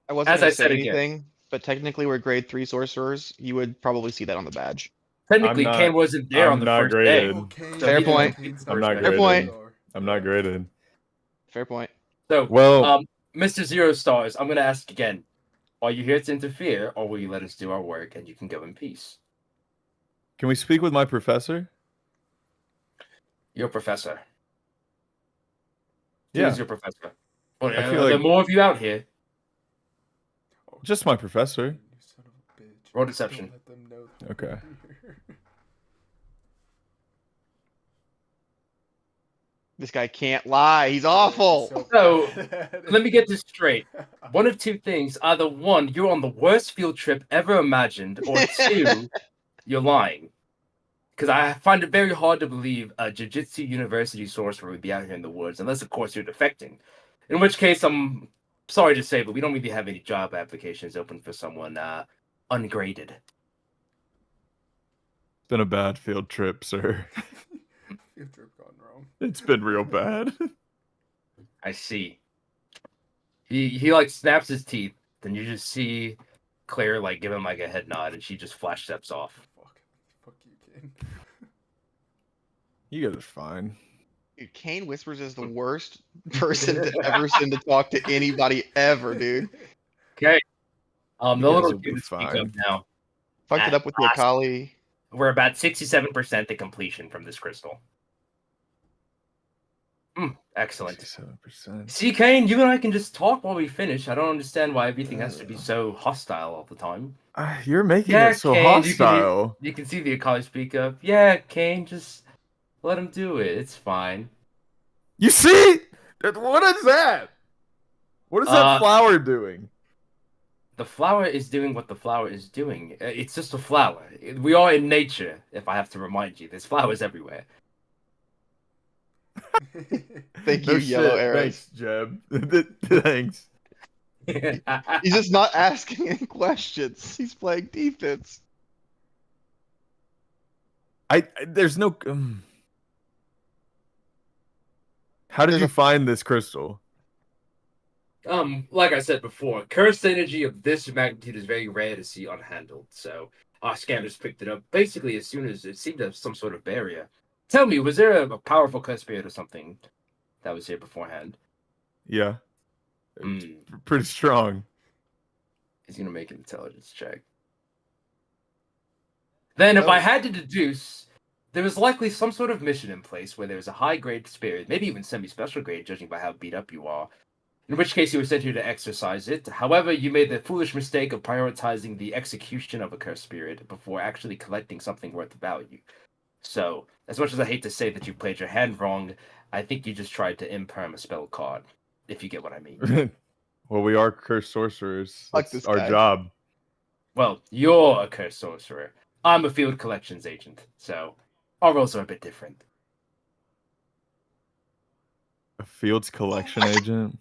I wasn't
As
gonna
I
say
said again.
anything, but technically we're grade 3 sorcerers. You would probably see that on the badge.
Technically,
I'm not-
Kane wasn't there
I'm
on the
not
first
graded.
day.
Okay.
So
Fair
he didn't
point.
complete the
I'm
first
not
day.
Fair
graded.
point.
I'm not graded.
Fair point.
So,
Well,
Mr. Zero Stars, I'm going to ask again. Are you here to interfere, or will you let us do our work and you can go in peace?
can we speak with my professor?
Your professor.
Yeah.
Who's your professor? Well,
I feel
are there
like-
more of you out here?
Just my professor.
You son of a bitch.
Roll deception.
Don't let them know that
Okay.
we're here.
This guy can't lie. He's awful.
So,
bad.
Let me get this straight. One of two things. Either one, you're on the worst field trip ever imagined, or two, you're lying. Because I find it very hard to believe a Jiu-Jitsu University sorcerer would be out here in the woods, unless, of course, you're defecting. In which case, I'm sorry to say, but we don't really have any job applications open for someone ungraded.
It's been a bad field trip, sir.
Field trip gone wrong.
It's been real bad.
I see. He like snaps his teeth, then you just see Claire like give him like a head nod, and she just flash steps off.
Fuck you, Kane.
You guys are fine.
Dude, Kane Whispers is the worst person to ever send to talk to anybody ever, dude.
Okay. The
You guys
little
will be
dude speak up
fine.
now.
Fucked it up with the
Last-
Akali.
We're about 67% to completion from this crystal. Excellent.
67%.
See, Kane, you and I can just talk while we finish. I don't understand why everything has to be so hostile all the time.
You're making
Yeah,
it so
Kane, you can-
hostile.
You can see the Akali speak up. Yeah, Kane, just let him do it. It's fine.
You see? What is that? What is that
Uh,
flower doing?
The flower is doing what the flower is doing. It's just a flower. We are in nature, if I have to remind you. There's flowers everywhere.
Thank
No
you, Yellow
shit.
Arrows.
Thanks, Jeb. Thanks.
He's just not asking any questions. He's playing defense.
There's no. How did
There's
you
a-
find this crystal?
Like I said before, cursed energy of this magnitude is very rare to see unhandled. So our scanners picked it up basically as soon as it seemed to have some sort of barrier. Tell me, was there a powerful curse spirit or something that was here beforehand?
Yeah,
Mm,
pretty strong.
he's gonna make an intelligence check. Then, if I had to deduce, there was likely some sort of mission in place where there was a high-grade spirit, maybe even semi-special grade, judging by how beat up you are. In which case, you were sent here to exercise it. However, you made the foolish mistake of prioritizing the execution of a cursed spirit before actually collecting something worth value. So, as much as I hate to say that you played your hand wrong, I think you just tried to imperm a spell card, if you get what I mean.
Well, we are cursed sorcerers.
Fuck
That's
this
our
guy.
job.
Well, you're a cursed sorcerer. I'm a field collections agent, so our roles are a bit different.
A Fields collection agent.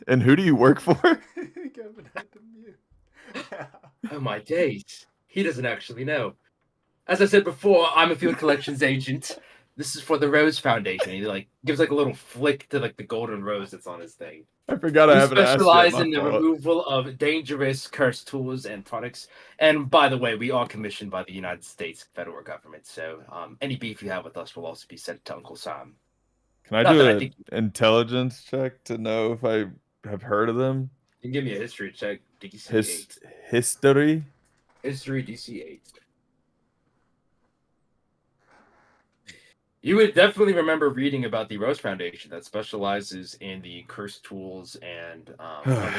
And who do you work for?
Kevin had to mute.
Oh my days. He doesn't actually know. As I said before, I'm a field collections agent. This is for the Rose Foundation. He gives a little flick to the golden rose that's on his thing.
I forgot I
We
haven't asked yet.
specialize
My
in the
fault.
removal of dangerous cursed tools and products. And by the way, we are commissioned by the United States federal government. So any beef you have with us will also be sent to Uncle Sam.
Can I
Not
do
that I
an
think-
intelligence check to know if I have heard of them?
You can give me a history check. DC 8.
History?
History DC 8. You would definitely remember reading about the Rose Foundation that specializes in the cursed tools and other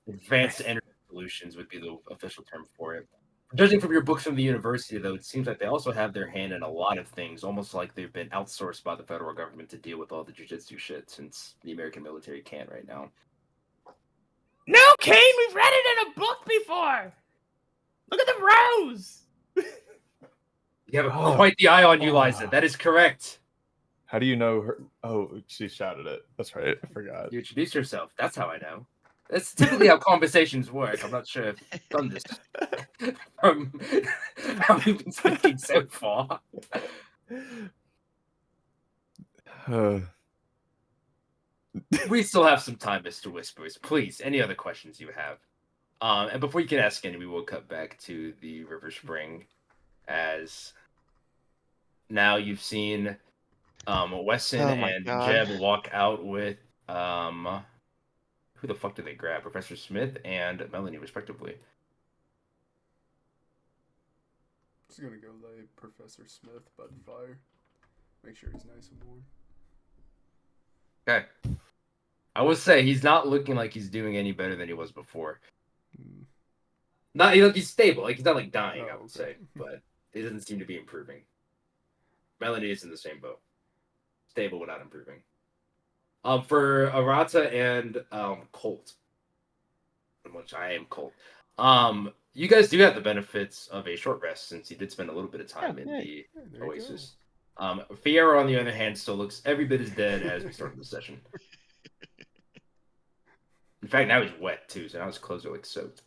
advanced energy solutions would be the official term for it. Judging from your books from the university, though, it seems like they also have their hand in a lot of things, almost like they've been outsourced by the federal government to deal with all the jujitsu shit, since the American military can't right now.
No, Kane, we've read it in a book before. Look at the rose.
You have quite the eye on you, Liza. That is correct.
How do you know her? Oh, she shouted it. That's right. I forgot.
You introduced yourself. That's how I know. That's typically how conversations work. I'm not sure if you've done this from how we've been speaking so far. We still have some time, Mr. Whispers. Please, any other questions you have? And before you can ask any, we will cut back to the River Spring, as now you've seen Wesson and Jeb walk out with who the fuck did they grab? Professor Smith and Melanie, respectively.
Just gonna go lay Professor Smith by the fire. Make sure he's nice and warm.
Okay. I will say he's not looking like he's doing any better than he was before. Not he's stable, he's not dying, I would say, but it doesn't seem to be improving. Melanie is in the same boat. Stable without improving. For Arata and Colt, which I am Colt, you guys do have the benefits of a short rest since you did spend a little bit of time in the Oasis. Fierro, on the other hand, still looks every bit as dead as we started the session. In fact, now he's wet too, so now his clothes are soaked.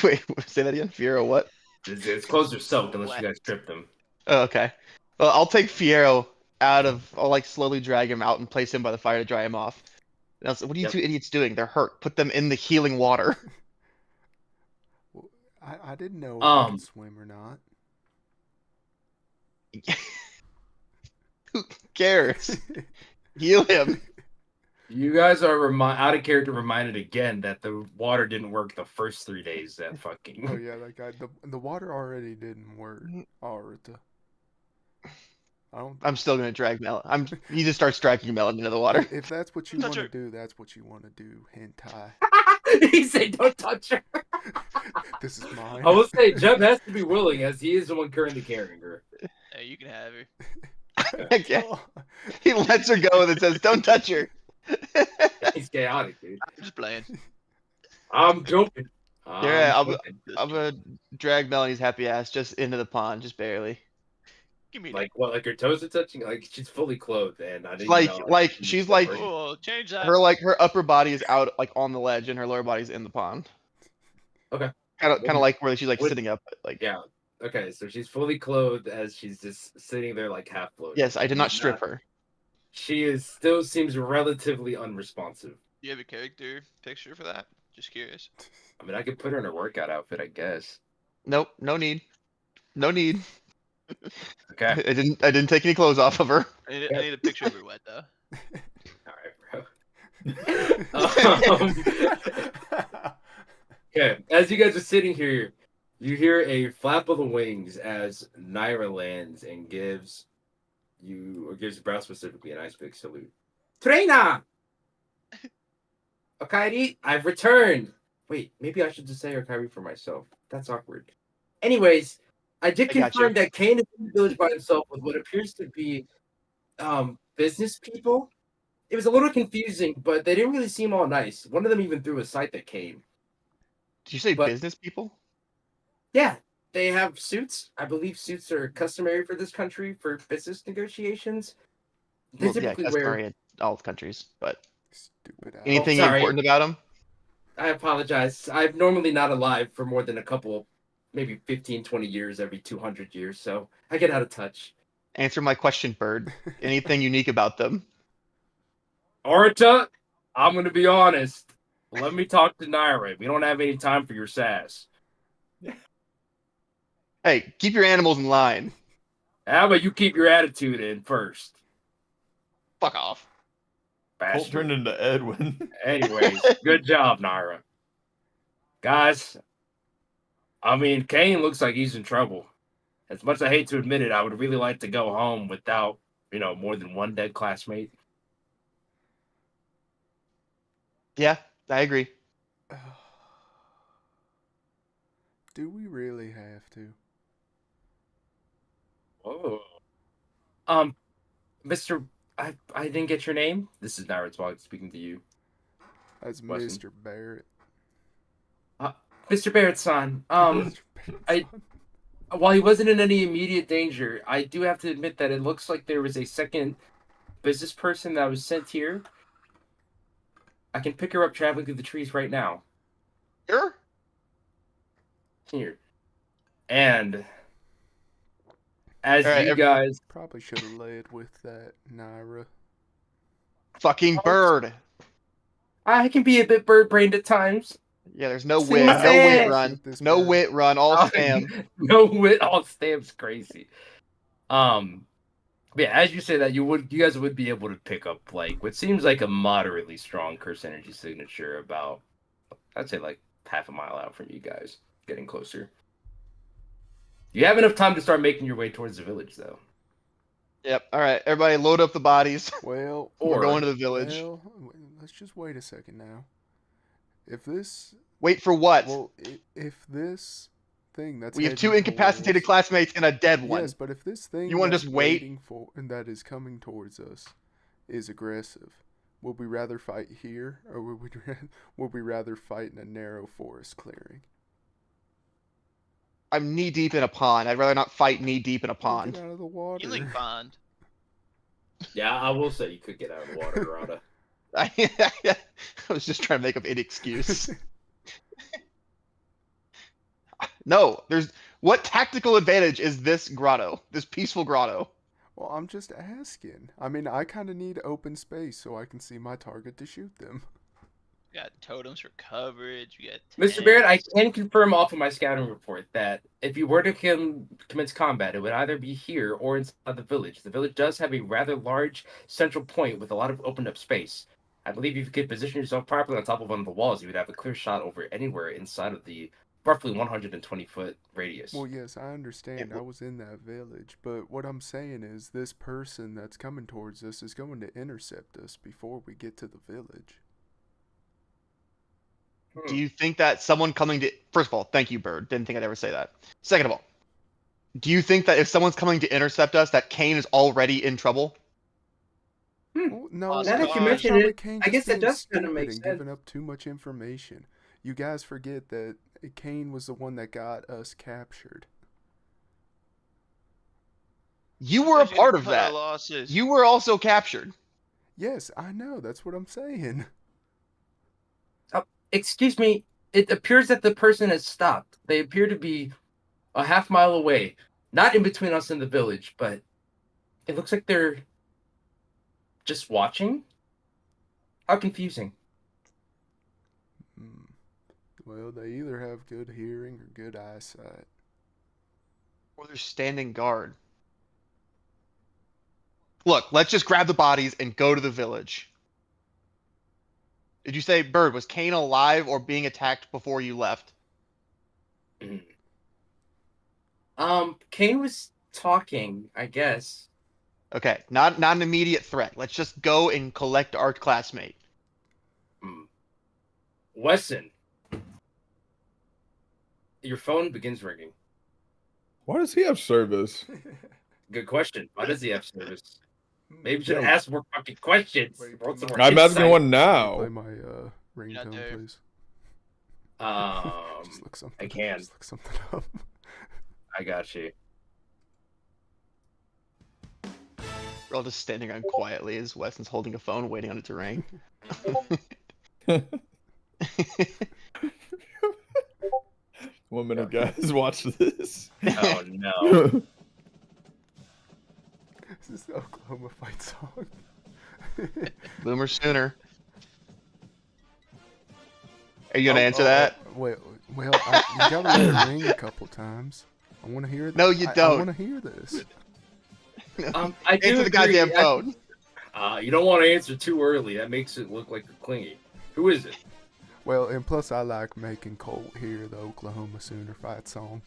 Wait, say that again. Fiero, what?
His clothes are soaked unless you guys stripped them.
Oh, okay. Well, I'll take Fiero out of. I'll slowly drag him out and place him by the fire to dry him off. Now, what are you two idiots doing? They're hurt. Put them in the healing water.
Well, I didn't know if I could swim or not.
Who cares? Heal him.
You guys are out of character reminded again that the water didn't work the first 3 days. That fucking.
Oh yeah, that guy. The water already didn't work. Arata.
I'm still gonna drag Melon. He just starts dragging Melon into the water.
If that's what you want to do, that's what you want to do. Hentai.
He said, "Don't touch her."
This is mine.
I will say, Jeb has to be willing, as he is the one currently carrying her.
Hey, you can have her.
Okay. He lets her go and then says, "Don't touch her."
He's chaotic, dude.
I'm just playing.
I'm joking.
Yeah, I'm gonna drag Melanie's happy ass just into the pond, just barely.
Give me
what? Her toes are touching? She's fully clothed, and I didn't
she's
oh, change that.
her upper body is out on the ledge, and her lower body's in the pond.
Okay.
Kind of like where she's sitting up,
Yeah. Okay, so she's fully clothed as she's just sitting there half floating.
Yes, I did not strip her.
She still seems relatively unresponsive.
Do you have a character picture for that? Just curious.
I mean, I could put her in her workout outfit, I guess.
Nope, no need. No need.
Okay.
I didn't take any clothes off of her.
I need a picture of her wet though.
All right, bro. Okay, as you guys are sitting here, you hear a flap of the wings as Naira lands and gives Brow specifically a nice big salute. Trainer! Okairi, I've returned! Wait, maybe I should just say Okairi for myself. That's awkward. Anyways, I did
I got
confirm
you.
that Kane is in the village by himself with what appears to be business people. It was a little confusing, but they didn't really seem all nice. One of them even threw a sight that came.
Did you say
But-
business people?
Yeah, they have suits. I believe suits are customary for this country for business negotiations. They
Well, yeah,
typically
customary
wear.
in all countries. But
Stupid ass.
anything
sorry.
important about them?
I apologize. I'm normally not alive for more than a couple, maybe 15, 20 years every 200 years, so I get out of touch.
Answer my question, Bird. Anything unique about them?
Arita, I'm going to be honest. Let me talk to Naira. We don't have any time for your sass.
Hey, keep your animals in line.
How about you keep your attitude in first?
Fuck off.
Colt
Bastard.
turned into Edwin.
Anyways, good job, Naira. Guys, I mean, Kane looks like he's in trouble. As much as I hate to admit it, I would really like to go home without, more than one dead classmate.
Yeah, I agree.
Do we really have to?
Oh. Mr. I didn't get your name. This is Naira speaking to you.
That's
Weston.
Mr. Barrett.
Mr. Barrett-san,
Mr. Barrett's son.
while he wasn't in any immediate danger, I do have to admit that it looks like there was a second business person that was sent here. I can pick her up traveling through the trees right now.
Sure.
Here. And as
All right,
you guys...
Probably should have led with that, Naira.
Fucking Bird.
I can be a bit bird-brained at times.
Yeah, there's no
See
wit.
my
No wit
ass.
run.
This
No
bird.
wit run. All spam.
No wit, all stamps, crazy. But yeah, as you say that, you guys would be able to pick up like what seems like a moderately strong curse energy signature about, I'd say like half a mile out from you guys, getting closer. You have enough time to start making your way towards the village, though.
Yep. All right, everybody, load up the bodies.
Well,
We're going to the village.
well, let's just wait a second now. If this,
Wait for what?
well, if this thing that's
We have two
heading
incapacitated
towards-
classmates and a dead one.
Yes, but if this thing
You wanna
that's
just wait?
waiting for and that is coming towards us is aggressive, would we rather fight here or would we rather fight in a narrow forest clearing?
I'm knee deep in a pond. I'd rather not fight knee deep in a
Well,
pond.
Get out of the water.
Healing pond.
Yeah, I will say you could get out of the water, Rada.
I was just trying to make up an excuse. No, there's what tactical advantage is this grotto? This peaceful grotto?
Well, I'm just asking. I mean, I kind of need open space so I can see my target to shoot them.
We got totems for coverage. We got
Mr. Barrett, I
tents.
can confirm off of my scouting report that if you were to commence combat, it would either be here or inside the village. The village does have a rather large central point with a lot of opened up space. I believe if you could position yourself properly on top of one of the walls, you would have a clear shot over anywhere inside of the roughly 120-foot radius.
Well, yes, I understand.
Yeah,
I was in that village, but what I'm saying is this person that's coming towards us is going to intercept us before we get to the village.
Do you think that someone coming to first of all, thank you, Bird. Didn't think I'd ever say that. Second of all, do you think that if someone's coming to intercept us, that Kane is already in trouble?
Well, no,
Now
that you
that's
mention
probably
it,
Kane
I
just
guess that
being
does kinda
stupid
make
and
sense.
giving up too much information. You guys forget that Kane was the one that got us captured.
You were a
Because
part
gotta
of
cut our
that.
losses.
You were also captured.
Yes, I know. That's what I'm saying.
Excuse me, it appears that the person has stopped. They appear to be a half mile away. Not in between us and the village, but it looks like they're just watching. How confusing.
Hmm. Well, they either have good hearing or good eyesight.
Or they're standing guard. Look, let's just grab the bodies and go to the village. Did you say, Bird, was Kane alive or being attacked before you left?
Kane was talking, I guess.
Okay, not an immediate threat. Let's just go and collect our classmate.
Wesson, your phone begins ringing.
Why does he have service?
Good question. Why does he have service? Maybe you should ask more fucking questions.
Wait,
Want some more
I'm asking
insight.
one
Play
now.
my ringtone,
there.
please. Just look something.
I can.
Just look something up.
I got you.
We're all just standing around quietly as Weston's holding a phone, waiting on it to ring.
1 minute, guys. Watch this.
Oh no.
This is the Oklahoma fight song.
Boomer sooner. Are you gonna answer that?
Wait, well, you gotta let it ring a couple times. I want to hear it.
No, you
I
don't.
want to hear this.
I do
Answer the goddamn
agree.
phone.
You don't want to answer too early. That makes it look like you're clingy. Who is it?
Well, and plus I like making Colt hear the Oklahoma Sooner fight song.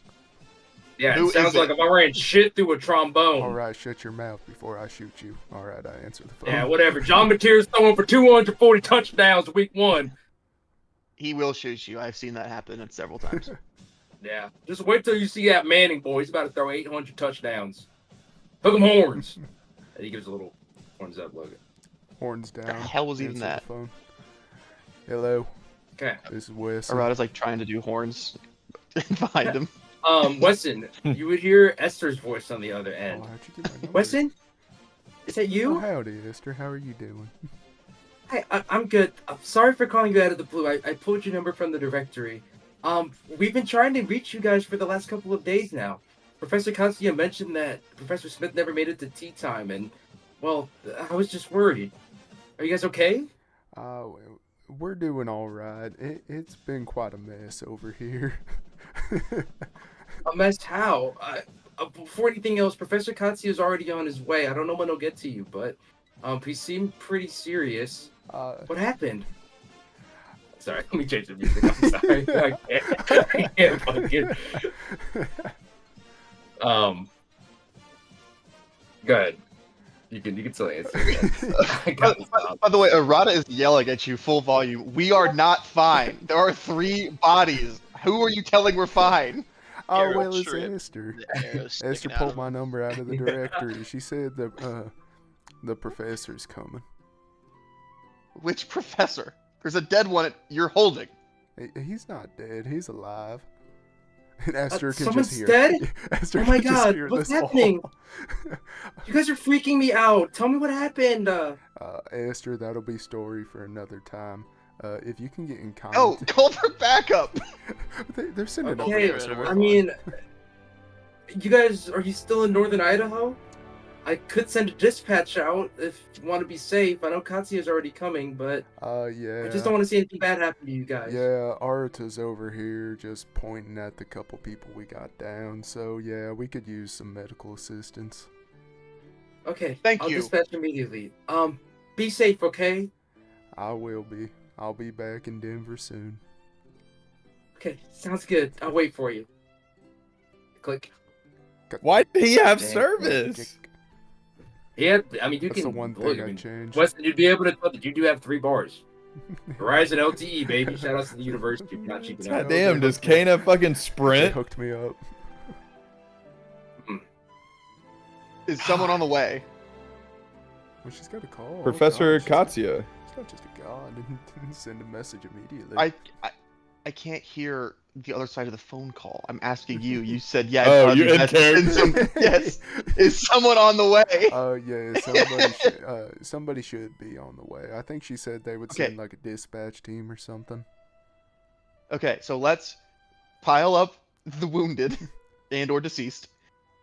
Yeah,
Who
it sounds
is it?
like if I ran shit through a trombone.
All right, shut your mouth before I shoot you. All right, I answer the phone.
Yeah, whatever. John Mateer's throwing for 240 touchdowns week 1.
He will shoot you. I've seen that happen several times.
Yeah, just wait till you see that Manning boy. He's about to throw 800 touchdowns. Hook 'em horns. And he gives a little horns up logo.
Horns down.
The hell was even
answer the
that?
phone. Hello,
Okay.
this is Wes.
Arata's like trying to do horns behind him.
Weston, you would hear Esther's voice on the other
Oh,
end.
how'd you get my number?
Weston? Is that
Oh,
you?
howdy, Esther. How are you doing?
Hi, I'm good. I'm sorry for calling you out of the blue. I pulled your number from the directory. We've been trying to reach you guys for the last couple of days now. Professor Katsuya mentioned that Professor Smith never made it to tea time, and, well, I was just worried. Are you guys okay?
We're doing all right. It's been quite a mess over here.
A mess how? Before anything else, Professor Katsuya is already on his way. I don't know when he'll get to you, but he seemed pretty serious. What happened? Sorry, let me change the music. I'm sorry. I can't fucking. Go ahead. You can still answer.
By the way, Arata is yelling at you full volume. We are not fine. There are 3 bodies. Who are you telling we're fine?
Oh,
Arrow
well, it's
strip.
Esther.
The arrow's
Esther
sticking out
pulled
of
my number out of the directory. She said the professor's coming.
Which professor? There's a dead one you're holding.
He's not dead. He's alive. And Esther can
someone's
just hear.
dead?
Esther
Oh my
can just
God,
hear
what's
this all.
happening? You guys are freaking me out. Tell me what happened.
Esther, that'll be story for another time. If you can get in contact.
Oh, call for backup.
They're sending
Okay,
over Professor.
I mean, you guys, are you still in northern Idaho? I could send a dispatch out if you want to be safe. I know Katsuya's already coming, but
yeah.
I just don't want to see anything bad happen to you guys.
Yeah, Arata's over here just pointing at the couple people we got down. So yeah, we could use some medical assistance.
Okay,
Thank
I'll
you.
dispatch immediately. Be safe, okay?
I will be. I'll be back in Denver soon.
Okay, sounds good. I'll wait for you. Click.
Why did he have
Dang.
service?
Yeah, I mean, you
That's
can
the one
look,
thing
I
I
mean,
changed.
Weston, you'd be able to tell that you do have 3 bars. Verizon LTE, baby. Shout out to the university for not cheap enough.
God damn, does Kane have fucking
They
sprint?
hooked me up.
Is someone on the way?
Well, she's got a call.
Professor
God,
Katsuya.
She's not just a god. Didn't send a message immediately.
I can't hear the other side of the phone call. I'm asking you. You said yeah.
Oh,
I'd
you
probably
in
have to send
character.
yes. Is someone on the way?
Yeah, somebody should be on the way. I think she said they would
Okay.
send like a dispatch team or something.
Okay, so let's pile up the wounded and or deceased.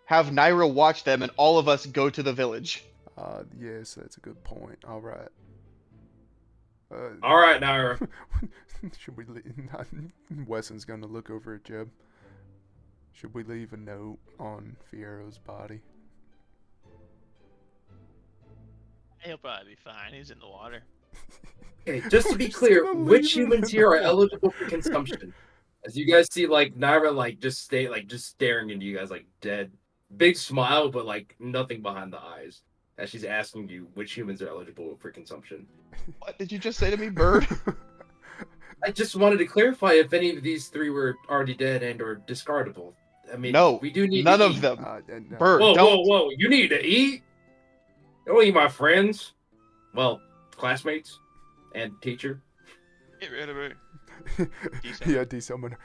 Have Naira watch them, and all of us go to the village.
Yes, that's a good point. All right.
All right, Naira.
Should we leave? Wesson's gonna look over at Jeb. Should we leave a note on Fiero's body?
He'll probably be fine. He's in the water.
Okay, just to
We're
be
just
clear,
gonna
which
leave it
humans
in
here
the
are
water.
eligible for consumption? As you guys see, like Naira, like just staring into you guys, like dead, big smile, but like nothing behind the eyes. As she's asking you which humans are eligible for consumption.
What did you just say to me, bird?
I just wanted to clarify if any of these three were already dead and or discardable. I mean,
No,
we do need
none
to
of
eat.
them.
No.
Bird,
Whoa,
don't.
whoa! You need to eat. Don't eat my friends. Well, classmates and teacher.
Get rid of her.
Yeah, desummon.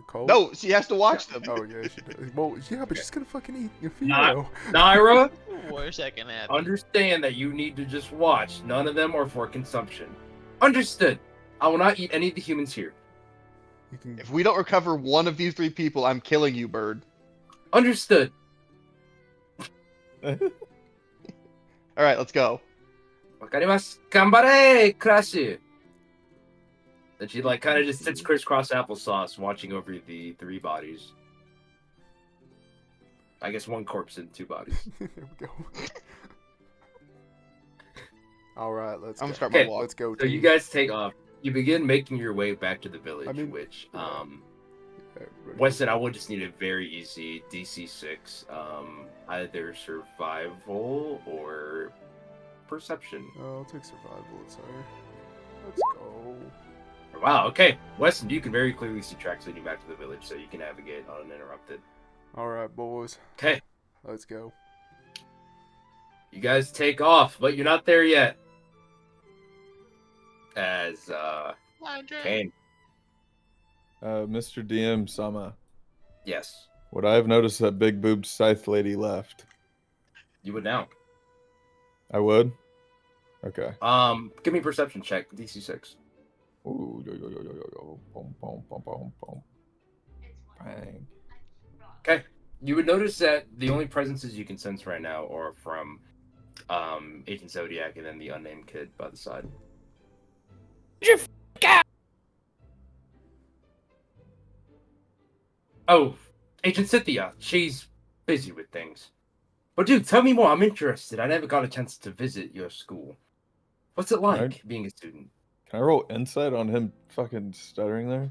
Cole?
No, she has to watch them.
Oh yeah, she does. Well, yeah, but she's gonna fucking eat
Not-
Fiero.
Naira,
Worst that can happen.
understand that you need to just watch. None of them are for consumption. Understood. I will not eat any of the humans here.
You can.
If we don't recover one of these 3 people, I'm killing you, bird.
Understood.
All right, let's go.
Wakarimasu. Gambare, Krashi. Then she like kind of just sits crisscross applesauce, watching over the 3 bodies. I guess 1 corpse and 2 bodies.
There we go. All right, let's.
I'm
go.
gonna start my
Okay,
walk.
Let's go.
So you
team.
guys take off. You begin making your way back to the village, which
Everybody-
Weston, I would just need a very easy DC 6, either survival or perception.
I'll take survival, sir. Let's go.
Wow, okay. Weston, you can very clearly see tracks leading back to the village, so you can navigate uninterrupted.
All right, boys.
Okay,
Let's go.
you guys take off, but you're not there yet. As, Kane.
Mr. DM Sama,
Yes,
would I have noticed that big boobed scythe lady left?
you would now.
I would. Okay.
Give me a perception check, DC 6.
Ooh, yo, yo, yo, yo, yo, yo. Boom, boom, boom, boom, boom. Bang.
Okay. You would notice that the only presences you can sense right now are from Agent Zodiac and then the unnamed kid by the side. Oh, Agent Cynthia. She's busy with things. But dude, tell me more. I'm interested. I never got a chance to visit your school. What's it like
Right.
being a student?
Can I roll insight on him fucking stuttering there?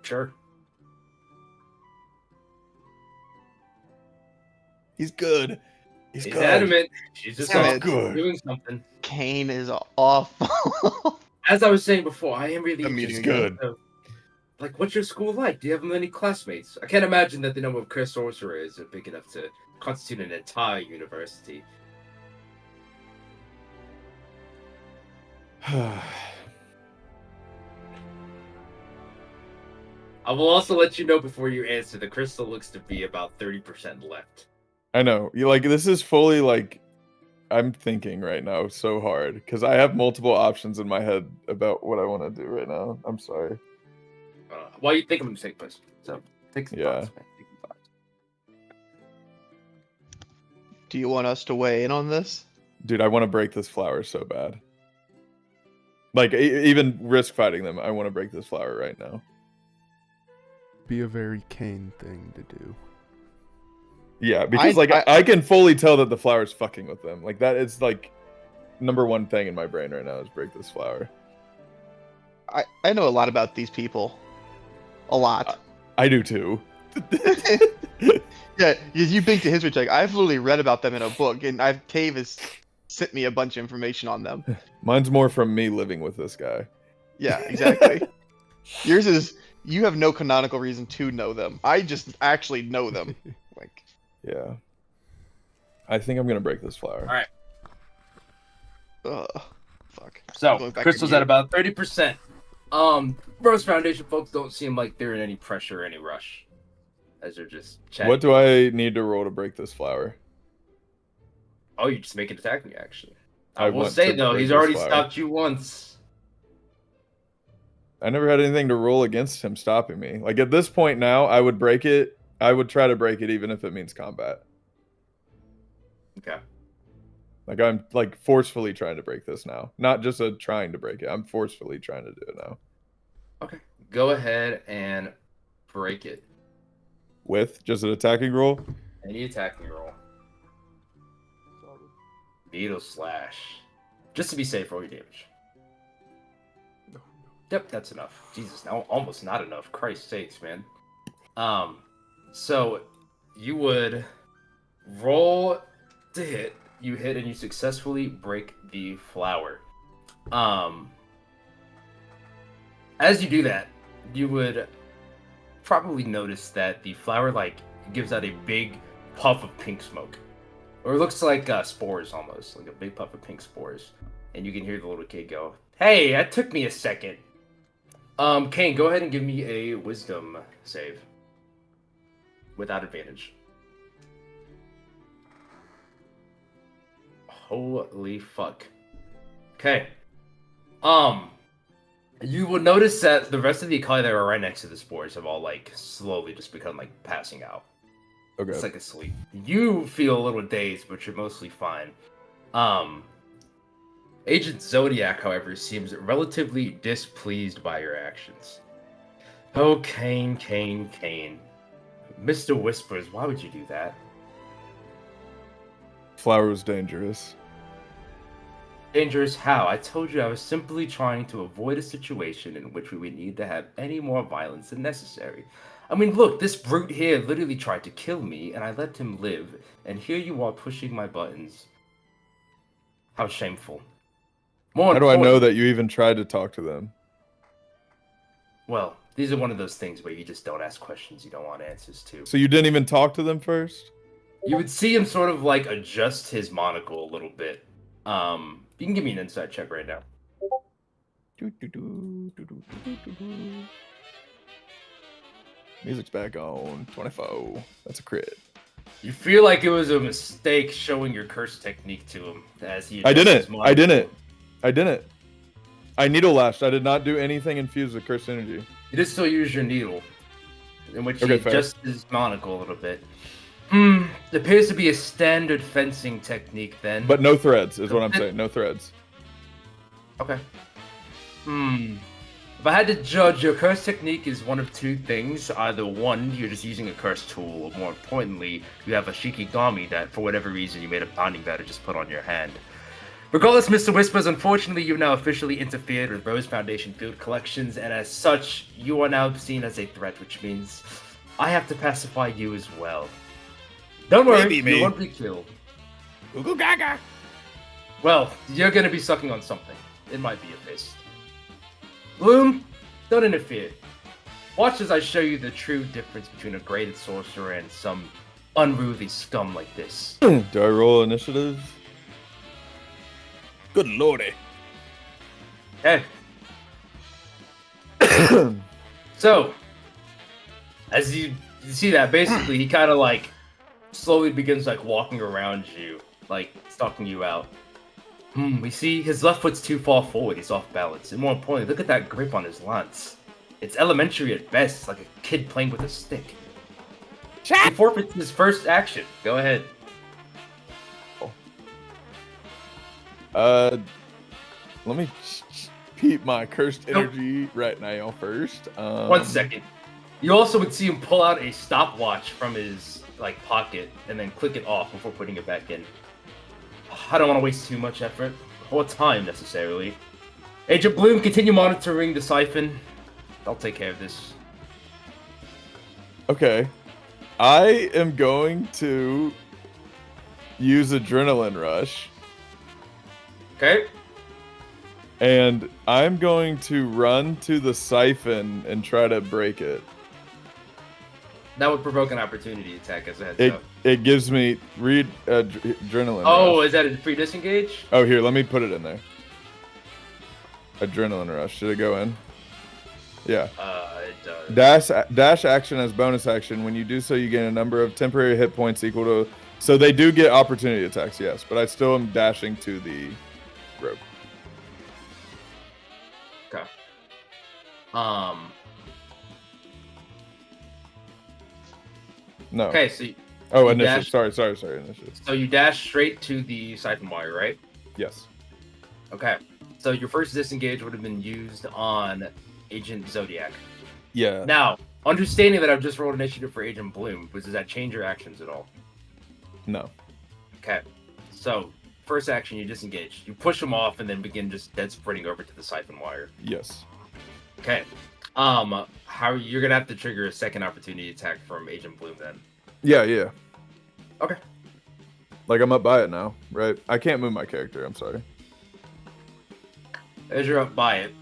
Sure.
He's good. He's
He's
good.
adamant. She's just
Damn
off
it.
Good.
doing something.
Kane is awful.
As I was saying before, I am really
The meeting
interested.
again.
So, like, what's your school like? Do you have many classmates? I can't imagine that the number of Chris sorcerers are big enough to constitute an entire university. I will also let you know before you answer, the crystal looks to be about 30% left.
I know. You like this is fully like I'm thinking right now so hard because I have multiple options in my head about what I want to do right now. I'm sorry.
Well, you think I'm gonna take place. So take some
Yeah.
thoughts, man. Take some thoughts.
Do you want us to weigh in on this?
Dude, I want to break this flower so bad. Like even risk fighting them, I want to break this flower right now.
Be a very Kane thing to do.
Yeah, because I can fully tell that the flower's fucking with them. Like that is like #1 thing in my brain right now is break this flower.
I know a lot about these people. A lot.
I do too.
Yeah, you big to history check. I've literally read about them in a book, and Cave has sent me a bunch of information on them.
Mine's more from me living with this guy.
Yeah, exactly. Yours is you have no canonical reason to know them. I just actually know them. Like,
Yeah. I think I'm gonna break this flower.
All right.
fuck.
So
Going back
crystal's
to
at
you.
about 30%. Rose Foundation folks don't seem like they're in any pressure or any rush, as they're just chatting.
What do I need to roll to break this flower?
Oh, you just make an attack me, actually.
I
I will
want
say
to
though,
break
he's
this
already
flower.
stopped you once.
I never had anything to roll against him stopping me. Like at this point now, I would break it. I would try to break it even if it means combat.
Okay.
Like I'm like forcefully trying to break this now. Not just a trying to break it. I'm forcefully trying to do it now.
Okay. go ahead and break it.
With just an attacking roll.
Any attacking roll. Beetle slash. Just to be safe, roll your damage.
No.
Yep, that's enough. Jesus, now almost not enough. Christ's sakes, man. So you would roll to hit. You hit and you successfully break the flower. As you do that, you would probably notice that the flower gives out a big puff of pink smoke. Or it looks like spores almost, like a big puff of pink spores. And you can hear the little kid go, "Hey, that took me a second." Kane, go ahead and give me a wisdom save. Without advantage. Holy fuck. Okay. You will notice that the rest of the Akali that are right next to the spores have all slowly just become passing out.
Okay.
It's like asleep. You feel a little dazed, but you're mostly fine. Agent Zodiac, however, seems relatively displeased by your actions. Oh, Kane. Mr. Whispers, why would you do that?
Flower was dangerous.
Dangerous how? I told you I was simply trying to avoid a situation in which we would need to have any more violence than necessary. I mean, look, this brute here literally tried to kill me, and I let him live, and here you are pushing my buttons. How shameful. More
How do I know
important-
that you even tried to talk to them?
Well, these are one of those things where you just don't ask questions you don't want answers to.
So you didn't even talk to them first?
You would see him sort of adjust his monocle a little bit. You can give me an insight check right now.
Music's back on. 24. That's a crit.
You feel like it was a mistake showing your curse technique to him as he.
I
adjusts his
didn't.
monocle.
I didn't. I needle lashed. I did not do anything infused with curse energy.
You did still use your needle, in which
Okay,
he
fair.
adjusts his monocle a little bit. It appears to be a standard fencing technique then.
But no threads is what I'm
Okay.
saying. No threads.
Okay. If I had to judge, your curse technique is one of two things. Either one, you're just using a curse tool, or more importantly, you have a Shikigami that, for whatever reason, you made a binding batter just put on your hand. Regardless, Mr. Whispers, unfortunately, you've now officially interfered with Rose Foundation field collections, and as such, you are now seen as a threat, which means I have to pacify you as well. Don't worry,
Maybe me.
you won't be killed.
Goo gaga.
Well, you're gonna be sucking on something. It might be a fist. Bloom, don't interfere. Watch as I show you the true difference between a graded sorcerer and some unruly scum like this.
Do I roll initiative? Good lordy.
Okay. So, as you see that, basically, he kind of slowly begins walking around you, stalking you out. We see his left foot's too far forward, he's off balance. And more importantly, look at that grip on his lance. It's elementary at best, like a kid playing with a stick. He forfeits his first action. Go ahead.
Let me peep my cursed energy right now first.
1 second. You also would see him pull out a stopwatch from his pocket and then click it off before putting it back in. I don't want to waste too much effort or time necessarily. Agent Bloom, continue monitoring the siphon. I'll take care of this.
Okay. I am going to use Adrenaline Rush.
Okay?
And I'm going to run to the siphon and try to break it.
That would provoke an opportunity attack as a heads up.
It gives me Adrenaline
Oh,
Rush.
is that a free disengage?
Oh, here, let me put it in there. Adrenaline Rush. Should it go in? Yeah.
It does.
Dash action as bonus action. When you do so, you gain a number of temporary hit points equal to... So they do get opportunity attacks, yes. But I still am dashing to the rope.
Okay.
No.
Okay, so
Oh,
you
initiative.
dash-
Sorry, initiative.
so you dash straight to the siphon wire, right?
Yes.
Okay. So your first disengage would have been used on Agent Zodiac.
Yeah.
Now, understanding that I've just rolled initiative for Agent Bloom, does that change your actions at all?
No.
Okay. So, first action, you disengage. You push him off and then begin just dead sprinting over to the siphon wire.
Yes.
Okay. How you're gonna have to trigger a second opportunity attack from Agent Bloom then.
Yeah.
Okay.
Like I'm up by it now, right? I can't move my character. I'm sorry.
As you're up by it,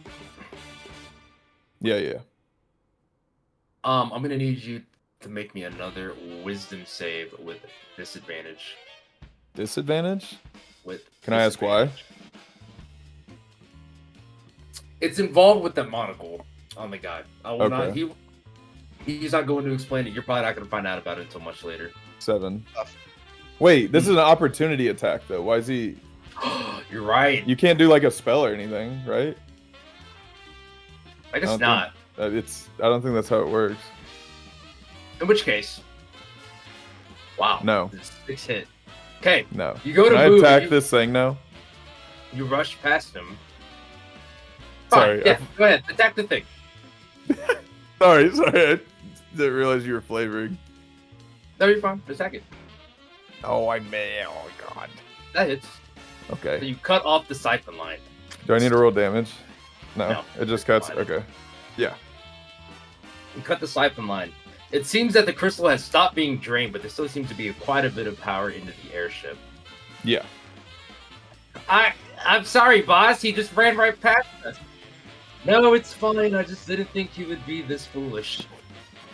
Yeah.
I'm gonna need you to make me another Wisdom save with disadvantage.
Disadvantage?
With
Can I ask why?
disadvantage. It's involved with the monocle on the guy. I will not. He's not going to explain it. You're probably not going to find out about it until much later.
7. Wait, this is an opportunity attack though. Why is he?
You're right.
You can't do like a spell or anything, right?
I guess not.
I don't think that's how it works.
In which case, wow.
No.
6 hit. Okay.
No.
You go to
Can
move.
I attack this thing now?
You rush past him.
Sorry.
Fine, yeah, go ahead. Attack the thing.
Sorry. I didn't realize you were flavoring.
No, you're fine. Attack it.
Oh, I may. Oh, God.
That hits.
Okay.
So you cut off the siphon line.
Do I need to roll damage? No.
No.
It just cuts.
Fine.
Okay. Yeah.
You cut the siphon line. It seems that the crystal has stopped being drained, but there still seems to be quite a bit of power into the airship.
Yeah.
I'm sorry, boss. He just ran right past us. No, it's fine. I just didn't think he would be this foolish.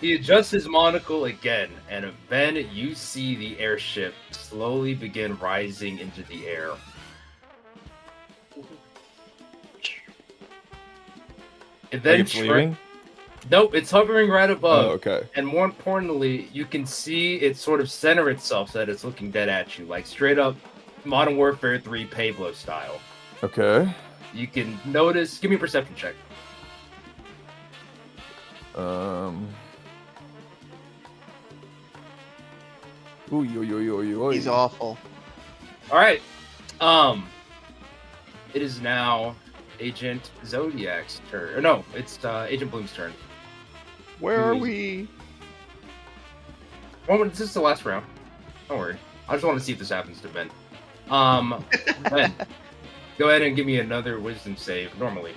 He adjusts his monocle again, and then you see the airship slowly begin rising into the air. And then
It's leaving?
Nope, it's hovering right above.
Oh, okay.
And more importantly, you can see it sort of center itself so that it's looking dead at you, like straight up Modern Warfare 3 Pablo style.
Okay.
You can notice. Give me a perception check.
Ooh.
He's awful.
All right. It is now Agent Zodiac's turn. Or no, it's Agent Bloom's turn.
Where are we?
Well, this is the last round. Don't worry. I just want to see if this happens to Ben. Ben, go ahead and give me another Wisdom save. Normally.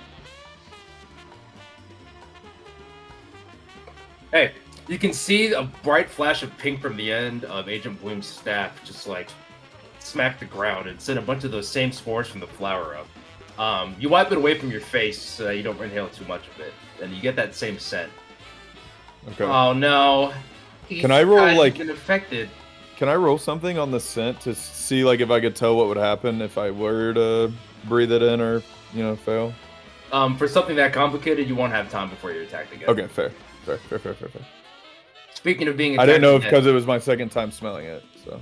Hey, you can see a bright flash of pink from the end of Agent Bloom's staff, just like smack the ground and send a bunch of those same spores from the flower up. You wipe it away from your face so you don't inhale too much of it, and you get that same scent.
Okay.
Oh no!
Can I roll, like-
been affected?
Can I roll something on the scent to see like if I could tell what would happen if I were to breathe it in or fail?
For something that complicated, you won't have time before you're attacked again.
Okay, fair.
Speaking of being
I
attacked
didn't know
again,
because it was my second time smelling it. So.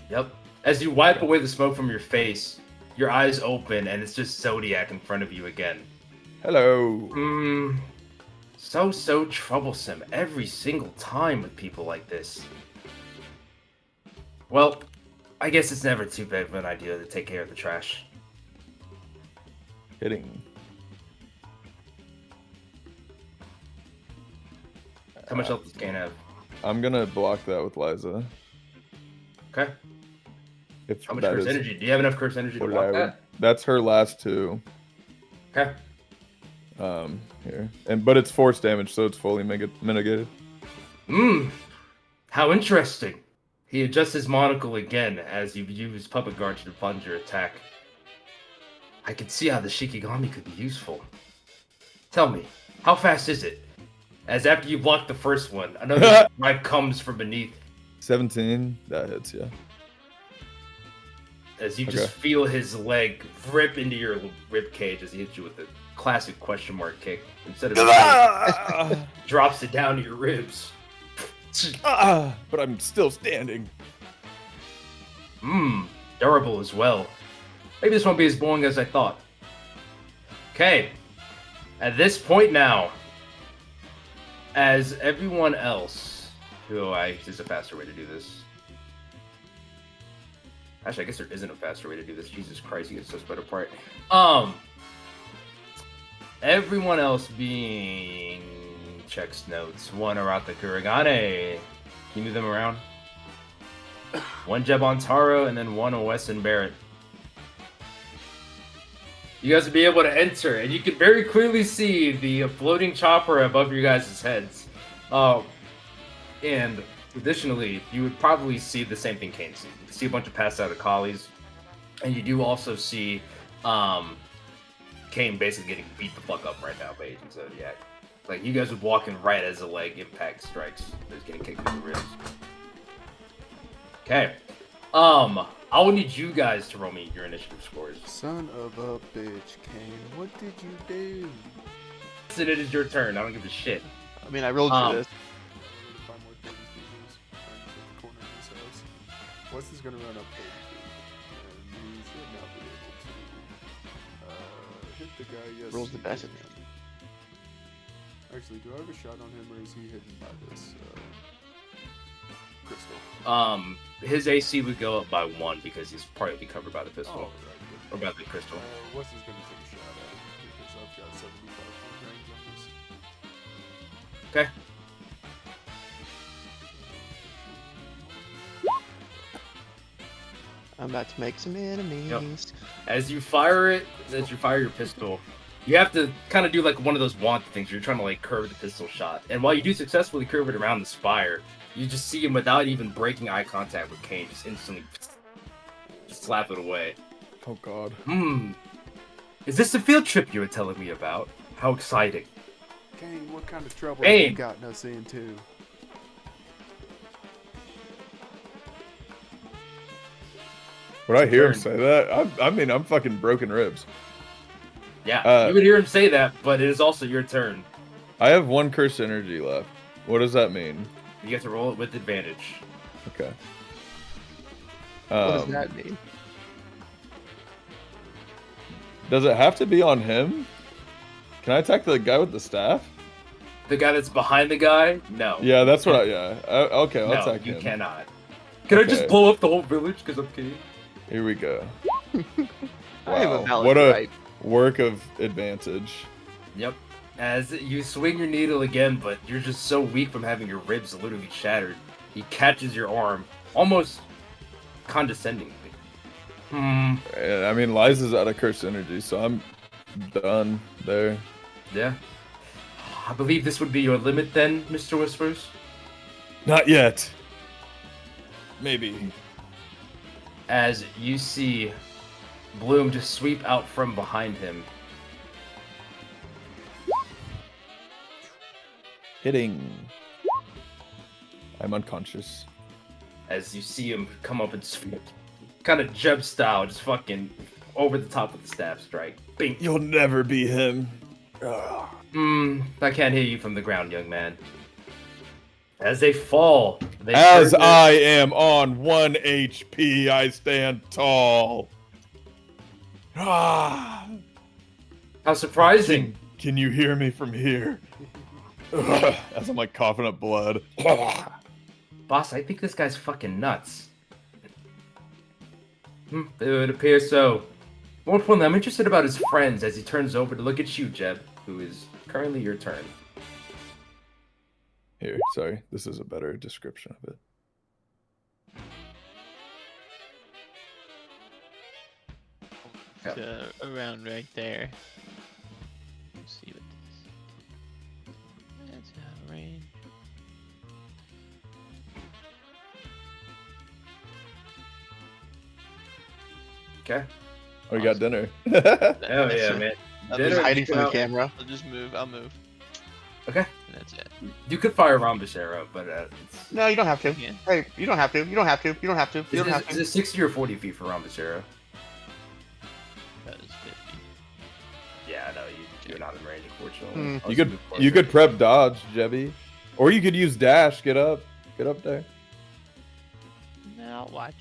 Yep. As you wipe away the smoke from your face, your eyes open and it's just Zodiac in front of you again.
Hello.
So troublesome every single time with people like this. Well, I guess it's never too bad of an idea to take care of the trash.
Hitting.
How much health does Kane have?
I'm gonna block that with Liza.
Okay.
If
How much
that
curse
is
energy? Do you have enough curse energy to block that?
That's her last 2.
Okay.
Here. But it's force damage, so it's fully mitigated.
How interesting. He adjusts his monocle again as you use Puppet Guard to plunge your attack. I can see how the Shikigami could be useful. Tell me, how fast is it? As after you block the first one, another strike comes from beneath.
17. That hits, yeah.
As you just feel his leg rip into your rib cage as he hits you with the classic question mark kick. Instead of drops it down to your ribs.
But I'm still standing.
Durable as well. Maybe this won't be as boring as I thought. Okay. At this point now, as everyone else, there's a faster way to do this. Actually, I guess there isn't a faster way to do this. Jesus Christ, you get so split apart. Everyone else being checks notes. 1 Arata Kuragane. Can you move them around? 1 Jeb on Taro, and then 1 Wesson Barrett. You guys will be able to enter, and you can very clearly see the floating chopper above your guys' heads. And additionally, you would probably see the same thing Kane sees. You see a bunch of passed out Akalis, and you do also see Kane basically getting beat the fuck up right now by Agent Zodiac. Like, you guys would walk in right as a leg impact strikes. He's getting kicked in the ribs. Okay. I will need you guys to roll me your initiative scores.
Son of a bitch, Kane. What did you do?
Listen, it is your turn. I don't give a shit.
I mean, I rolled for this.
Find more things people's trying to get the corner of his house. Wes is gonna run up 30 feet, and he should not be able to hit the guy. Yes.
Rolls the
he
best.
can. Actually, do I have a shot on him, or is he hidden by this crystal?
His AC would go up by 1 because he's partly covered by the pistol.
Oh, right,
Or by the crystal.
Wes is gonna take a shot at him because I've got 75 foot range on this.
Okay.
I'm about to make some enemies.
As you fire your pistol, you have to kind of do like one of those want things where you're trying to like curve the pistol shot. And while you do successfully curve it around the spire, you just see him without even breaking eye contact with Kane, just instantly just slap it away.
Oh god.
Is this the field trip you were telling me about? How exciting.
Kane, what kind of trouble
Kane.
have you gotten us into?
Would I hear him
Turn.
say that? I mean, I'm fucking broken ribs.
Yeah, you would hear him say that, but it is also your turn.
I have 1 cursed energy left. What does that mean?
You get to roll it with advantage.
Okay.
What does that mean?
Does it have to be on him? Can I attack the guy with the staff?
The guy that's behind the guy? No.
Yeah, that's what okay, I'll
No,
attack
you
him.
cannot. Can I just
Okay.
blow up the whole village because I'm kidding?
Here we go.
I have a
Wow,
valid
what a
right.
work of advantage.
Yep. As you swing your needle again, but you're just so weak from having your ribs literally shattered, he catches your arm, almost condescendingly.
And, I mean, Liza's out of cursed energy, so I'm done there.
Yeah. I believe this would be your limit then, Mr. Whispers?
Not yet. Maybe.
As you see Bloom just sweep out from behind him.
Hitting. I'm unconscious.
As you see him come up and sweep, kind of Jeb style, just fucking over the top of the staff strike. Bing.
You'll never be him. Ugh.
I can't hear you from the ground, young man. As they fall, they
As
turn their-
I am on 1 HP, I stand tall. Ah.
How surprising!
Can you hear me from here? Ugh. As I'm like coughing up blood.
Boss, I think this guy's fucking nuts. It would appear so. More importantly, I'm interested about his friends as he turns over to look at you, Jeb, who is currently your turn.
Here, sorry. This is a better description of it.
Yep.
So, around right there. Let's see what this. That's out of range.
Okay.
Oh, you got dinner.
Hell yeah, man.
I'll
Dinner-
just,
Hiding from the
Well-
camera.
I'll just move. I'll move.
Okay.
And that's it.
You could fire Rhombus arrow, but it's...
No, you don't have to.
Yeah.
Hey, you don't have to. You don't have to. You don't have to. You don't have
Is
to.
it 60 or 40 feet for Rhombus arrow?
That was 50.
Yeah, no, you're not in range, unfortunately.
Hmm.
I'll
You
just
could
move closer.
you could prep dodge, Jebby. Or you could use dash. Get up there.
No, I'll watch.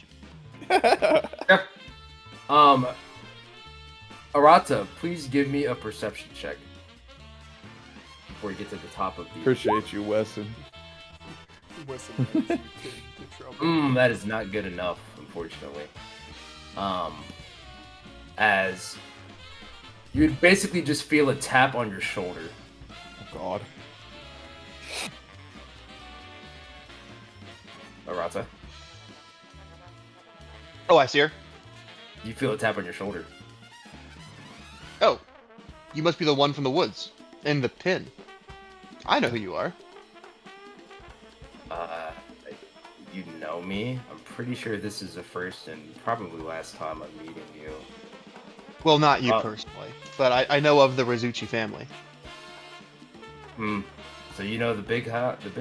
Arata, please give me a perception check before you get to the top of the...
Appreciate you, Wesson.
Wesson knows you get into trouble.
That is not good enough, unfortunately. As you would basically just feel a tap on your shoulder.
Oh God.
Oh, I see her.
You feel a tap on your shoulder.
Oh, you must be the one from the woods. In the pin. I know who you are.
You know me? I'm pretty sure this is the first and probably last time I'm meeting you.
Well, not you
Oh.
personally, but I know of the Rizuchi family.
So you know the big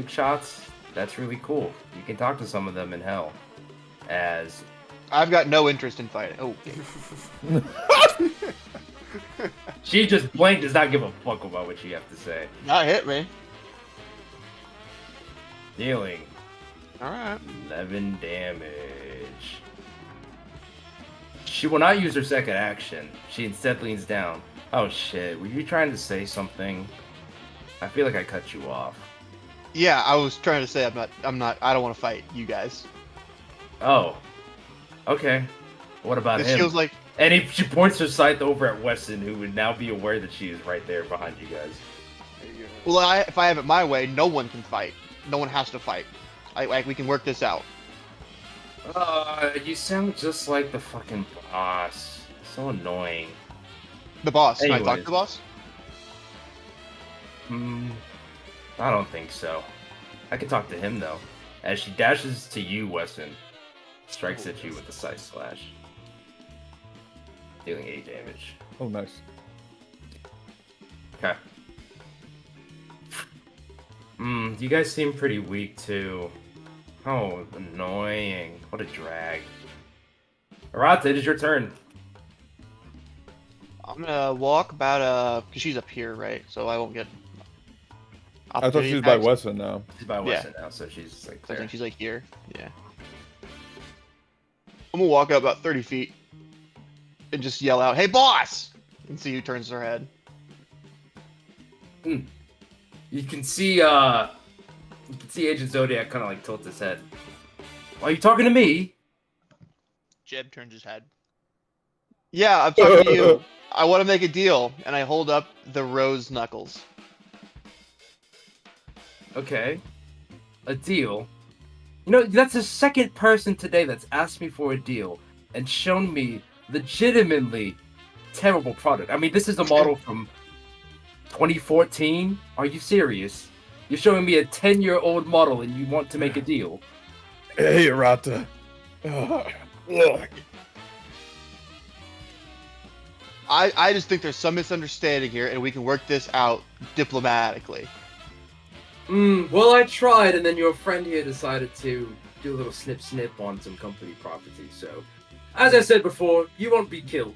shots? That's really cool. You can talk to some of them in hell. As
I've got no interest in fighting. Oh, okay.
she just blank does not give a fuck about what you have to say.
Not hit me.
Dealing
Alright.
11 damage. She will not use her second action. She instead leans down. Oh shit, were you trying to say something? I feel like I cut you off.
Yeah, I was trying to say I don't want to fight you guys.
Oh. Okay. What about
This
him?
feels like
And she points her scythe over at Weston, who would now be aware that she is right there behind you guys.
well, if I have it my way, no one can fight. No one has to fight. We can work this out.
You sound just like the fucking boss. So annoying.
The boss. Can I talk
Anyways.
to the boss?
I don't think so. I can talk to him though. As she dashes to you, Weston, strikes at you with the scythe slash, dealing 8 damage.
Oh, nice.
Okay. You guys seem pretty weak too. Oh, annoying. What a drag. Arata, it is your turn.
I'm gonna walk about because she's up here, right? So I won't get.
I thought she was by Wesson now.
She's by Weston now, so she's like
I
there.
think she's like here. Yeah. I'm gonna walk up about 30 feet and just yell out, "Hey, boss!" and see who turns their head.
You can see Agent Zodiac kind of like tilt his head. Are you talking to me?
Jeb turns his head.
Yeah, I'm talking to you. I want to make a deal, and I hold up the rose knuckles.
Okay. A deal. You know, that's the second person today that's asked me for a deal and shown me legitimately terrible product. I mean, this is a model from 2014. Are you serious? You're showing me a 10-year-old model and you want to make a deal?
Hey, Arata. Ugh.
I just think there's some misunderstanding here, and we can work this out diplomatically.
Well, I tried, and then your friend here decided to do a little snip on some company property. So, as I said before, you won't be killed.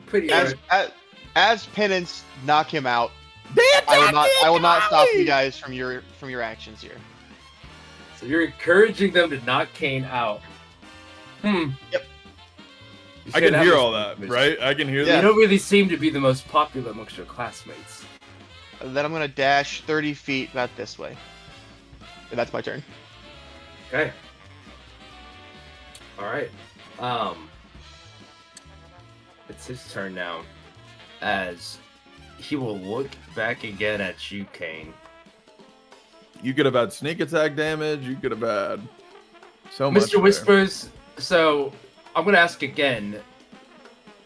Pretty
As penance, knock him out. I will not stop you guys from your actions here.
So you're encouraging them to knock Kane out.
Yep.
You
I
said
can hear
was-
all that, right? I can hear
Yeah.
You
that.
don't really seem to be the most popular amongst your classmates.
And then I'm gonna dash 30 feet about this way. And that's my turn.
Okay. All right. It's his turn now. As he will look back again at you, Kane.
You could have had sneak attack damage. You could have had so much.
Mr.
there.
Whispers, so I'm going to ask again.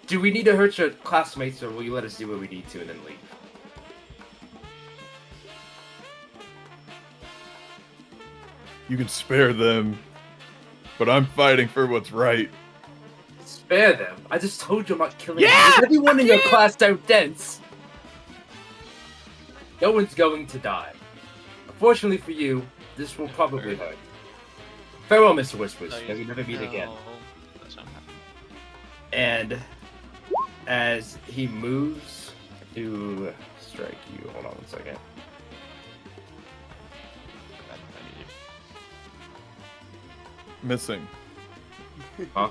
Do we need to hurt your classmates, or will you let us do what we need to and then leave?
You can spare them, but I'm fighting for what's right.
Spare them. I just told you I'm not killing
Yeah!
them. Is everyone in your class so dense? No one's going to die. Unfortunately for you, this will probably hurt. Farewell, Mr. Whispers. May we never meet again.
That's not happening.
And as he moves to strike you, hold on one second.
Missing.
Huh?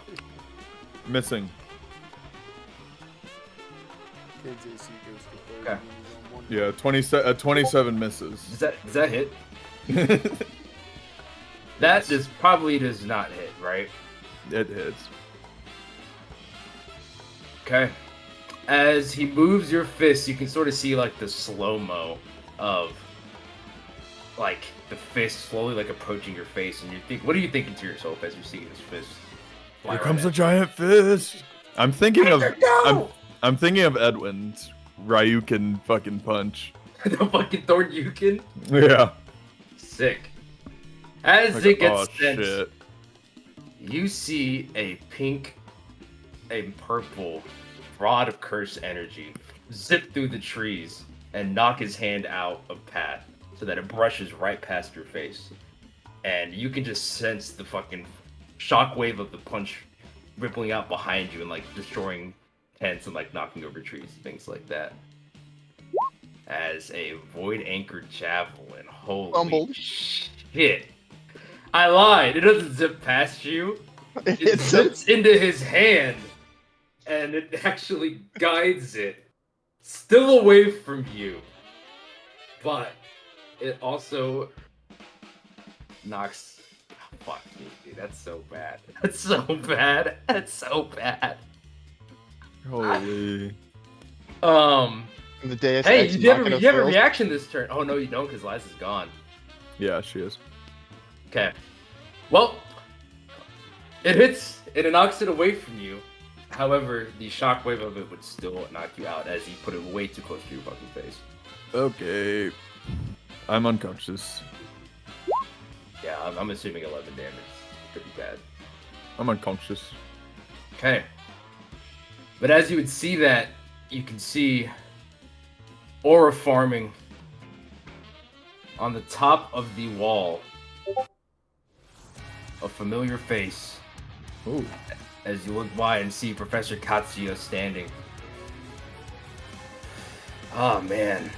Missing.
Kane's AC goes to 30
Okay.
and he's on one.
Yeah, 27 misses.
Does that hit? That probably does not hit, right?
It hits.
Okay. As he moves your fist, you can sort of see like the slow-mo of like the fist slowly like approaching your face, and you think, what are you thinking to yourself as you see this fist? fly
Here
right
comes
at
a giant fist. I'm thinking of
No!
I'm thinking of Edwin's Ryukin fucking punch.
you? The fucking Thorn Yukin.
Yeah.
Sick. As
Like,
it gets
oh
sent,
shit.
you see a pink, a purple rod of curse energy zip through the trees and knock his hand out of path so that it brushes right past your face. And you can just sense the fucking shockwave of the punch rippling out behind you and like destroying tents and like knocking over trees and things like that. As a void anchored javelin, holy
Fumbled.
shit! I lied. It doesn't zip past you. It
It's so
zips into his hand, and it actually guides it still away from you. But it also knocks. Oh, fuck me, dude. That's so bad. That's so bad. That's so bad.
Holy.
the Deus
Hey,
Ex
you have
Machina
a
fails.
reaction this turn. Oh no, you don't, because Liza's gone.
Yeah, she is.
Okay. Well, it hits and it knocks it away from you. However, the shockwave of it would still knock you out as you put it way too close to your fucking face.
Okay. I'm unconscious.
Yeah, I'm assuming 11 damage. Pretty bad.
I'm unconscious.
Okay. But as you would see that, you can see aura farming on the top of the wall. A familiar face.
Ooh.
As you look by and see Professor Katsuya standing. Oh man.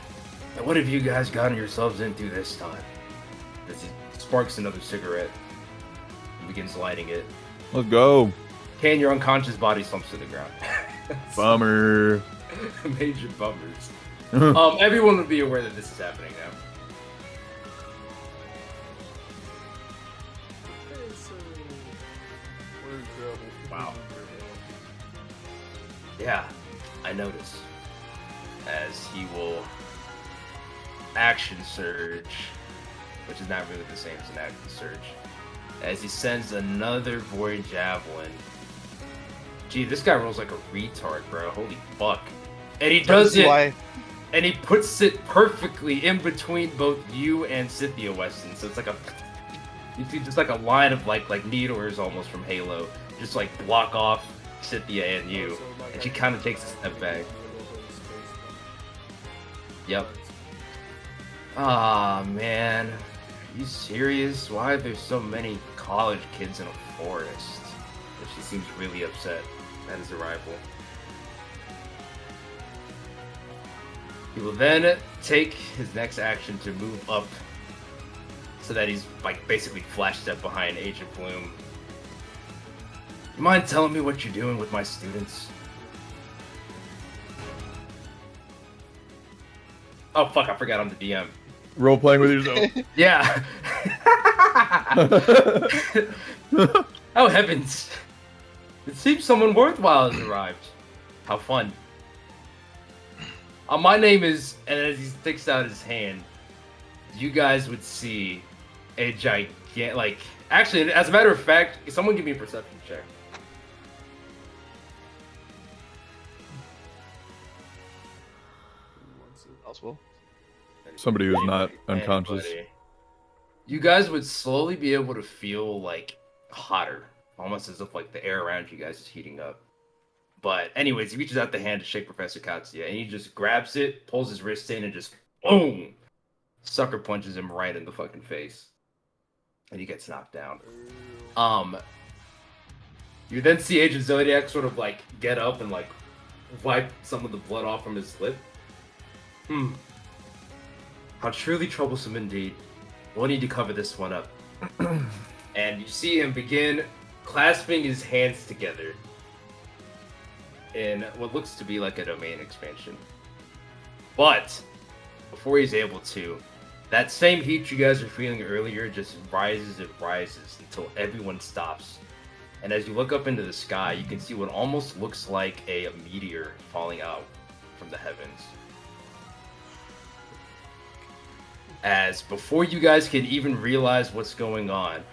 Now what have you guys gotten yourselves into this time? As he sparks another cigarette and begins lighting it.
Let's go.
Can your unconscious body slumps to the ground.
Bummer.
Major bummers. Everyone would be aware that this is happening now. Wow. Yeah, I notice. As he will action surge, which is not really the same as an action surge. As he sends another void javelin. Gee, this guy rolls like a retard, bro. Holy fuck. And he does it,
Why?
and he puts it perfectly in between both you and Scythia Weston. So it's like you see just like a line of like needlers almost from Halo. Just like block off Scythia and you. And she kind of takes a step back. Yep. Ah, man. Are you serious? Why are there so many college kids in a forest? But she seems really upset at his arrival. He will then take his next action to move up so that he's like basically flash step behind Agent Bloom. You mind telling me what you're doing with my students? Oh fuck, I forgot I'm the DM.
Role playing with yourself.
Yeah. Oh heavens. It seems someone worthwhile has arrived. How fun. My name is, and as he sticks out his hand, you guys would see a gigantic, like, actually, as a matter of fact, someone give me a perception check.
Possible.
Somebody who's not unconscious.
Anybody. You guys would slowly be able to feel, like, hotter. Almost as if, like, the air around you guys is heating up. But anyways, he reaches out the hand to shake Professor Katsuya, and he just grabs it, pulls his wrist in, and just boom! Sucker punches him right in the fucking face. And he gets knocked down. You then see Agent Zodiac sort of like get up and like wipe some of the blood off from his lip. How truly troublesome indeed. We'll need to cover this one up. And you see him begin clasping his hands together in what looks to be like a domain expansion. But before he's able to, that same heat you guys were feeling earlier just rises and rises until everyone stops. And as you look up into the sky, you can see what almost looks like a meteor falling out from the heavens. as before you guys can even realize what's going on,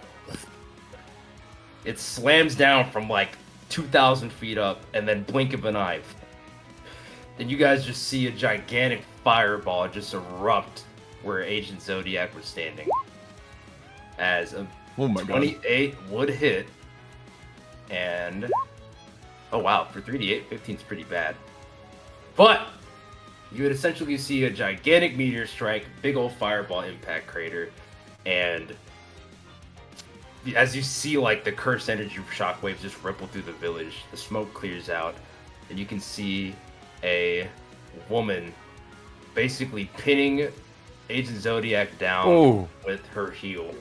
it slams down from like 2,000 feet up, and then blink of an eye. Then you guys just see a gigantic fireball just erupt where Agent Zodiac was standing. As a
Oh my god.
28 would hit, and oh wow, for 3d8, 15 is pretty bad. But you would essentially see a gigantic meteor strike, big old fireball impact crater, and as you see like the cursed energy shockwaves just ripple through the village, the smoke clears out, and you can see a woman basically pinning Agent Zodiac down with her heel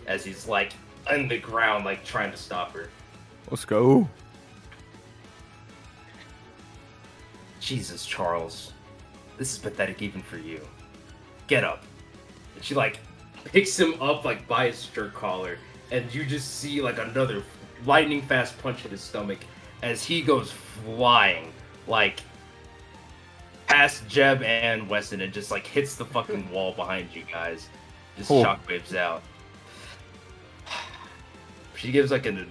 as he's like on the ground, like trying to stop her.
Let's go.
Jesus, Charles. This is pathetic even for you. Get up. And she like picks him up like by his shirt collar, and you just see like another lightning fast punch in his stomach as he goes flying like past Jeb and Weston and just like hits the fucking wall behind you guys. Just shockwaves out. She gives like an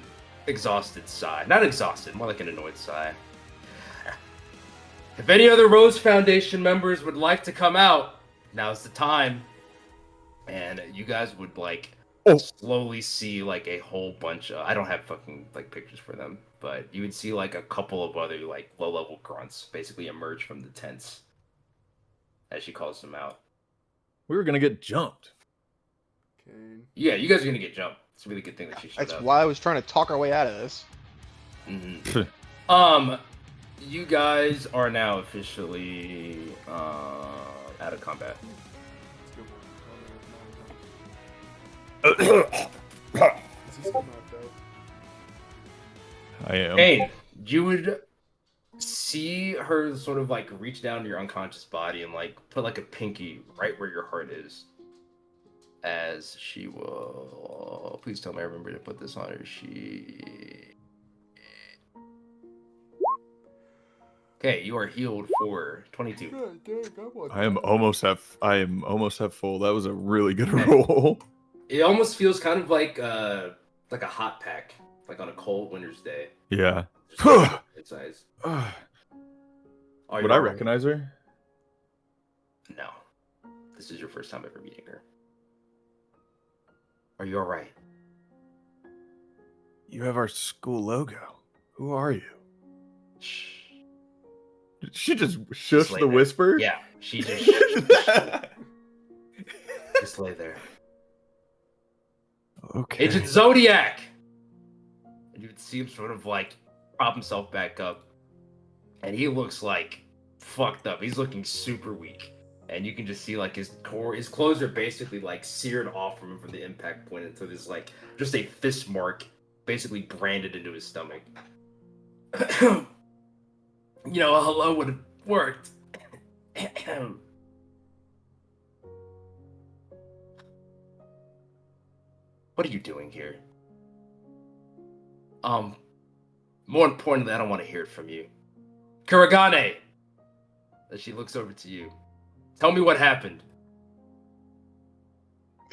exhausted sigh. Not exhausted, more like an annoyed sigh. If any other Rose Foundation members would like to come out, now's the time. And you guys would like slowly see like a whole bunch of, I don't have fucking like pictures for them, but you would see like a couple of other like low-level grunts basically emerge from the tents as she calls them out.
We were gonna get jumped.
Kane.
Yeah, you guys are gonna get jumped. It's a really good thing that she showed
That's
up.
why I was trying to talk our way out of this.
Mm-hmm. You guys are now officially out of combat.
Is he still knocked out?
I am.
Kane, you would see her sort of like reach down to your unconscious body and like put like a pinky right where your heart is. As she will, please tell me I remember to put this on her. Okay, you are healed for 22.
God dang, I want
I am
that.
almost at full. That was a really good roll.
It almost feels kind of like a hot pack, like on a cold winter's day.
Yeah.
Just like its size.
Would
Are
I
you all right?
recognize her?
No. This is your first time ever meeting her. Are you alright?
You have our school logo. Who are you?
Shh.
Did she just shush
lay
the
there.
whisper?
Yeah, she just just lay there.
Okay.
Agent Zodiac! And you would see him sort of like prop himself back up. And he looks like fucked up. He's looking super weak. And you can just see like his clothes are basically like seared off from him from the impact point until there's like just a fist mark basically branded into his stomach. You know, a hello would have worked. What are you doing here? More importantly, I don't want to hear it from you. Kuragane! As she looks over to you. Tell me what happened.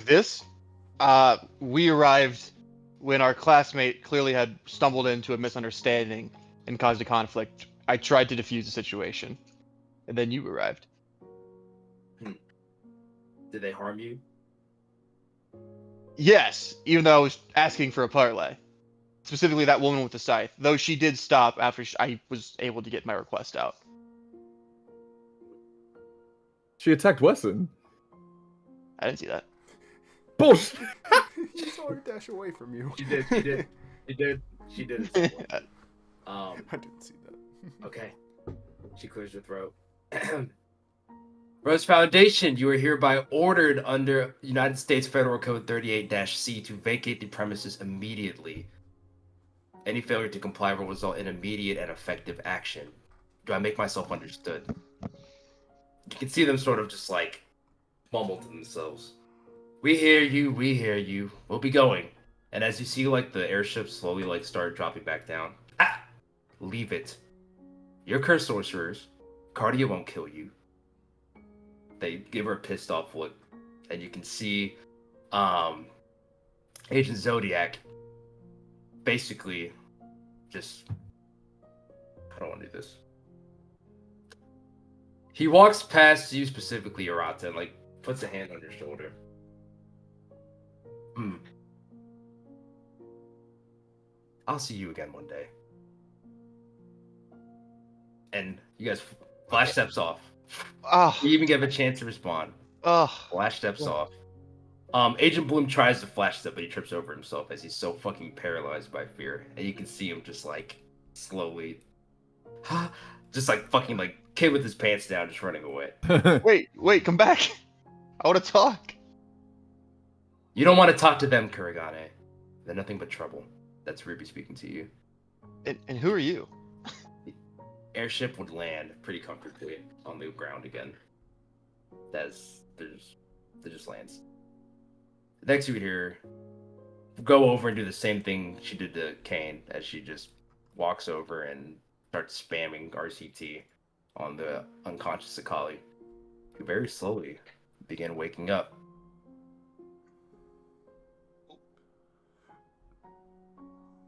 This, we arrived when our classmate clearly had stumbled into a misunderstanding and caused a conflict. I tried to defuse the situation, and then you arrived.
Did they harm you?
Yes, even though I was asking for a parlay. Specifically that woman with the scythe, though she did stop after I was able to get my request out.
She attacked Wesson.
I didn't see that.
Bullshit.
She saw her dash away from you.
She did. She did.
I didn't see that.
Okay. She clears her throat. Rose Foundation, you are hereby ordered under United States Federal Code 38-C to vacate the premises immediately. Any failure to comply will result in immediate and effective action. Do I make myself understood? You can see them sort of just like mumble to themselves. We hear you, we hear you. We'll be going. And as you see like the airship slowly like start dropping back down. Leave it. You're cursed sorcerers. Cardia won't kill you. They give her a pissed off look. and you can see Agent Zodiac basically just. I don't want to do this. He walks past you specifically, Arata, and like puts a hand on your shoulder. I'll see you again one day. And you guys flash steps off.
Oh,
You even give a chance to respond.
oh.
Flash steps off. Agent Bloom tries to flash step, but he trips over himself as he's so fucking paralyzed by fear. And you can see him just like slowly, just like fucking like kid with his pants down, just running away.
Wait, come back. I want to talk.
You don't want to talk to them, Kurigane. They're nothing but trouble. That's Ruby speaking to you.
And who are you?
Airship would land pretty comfortably on the ground again. That just lands. Next, you would hear go over and do the same thing she did to Kane, as she just walks over and starts spamming RCT on the unconscious Akali, who very slowly began waking up.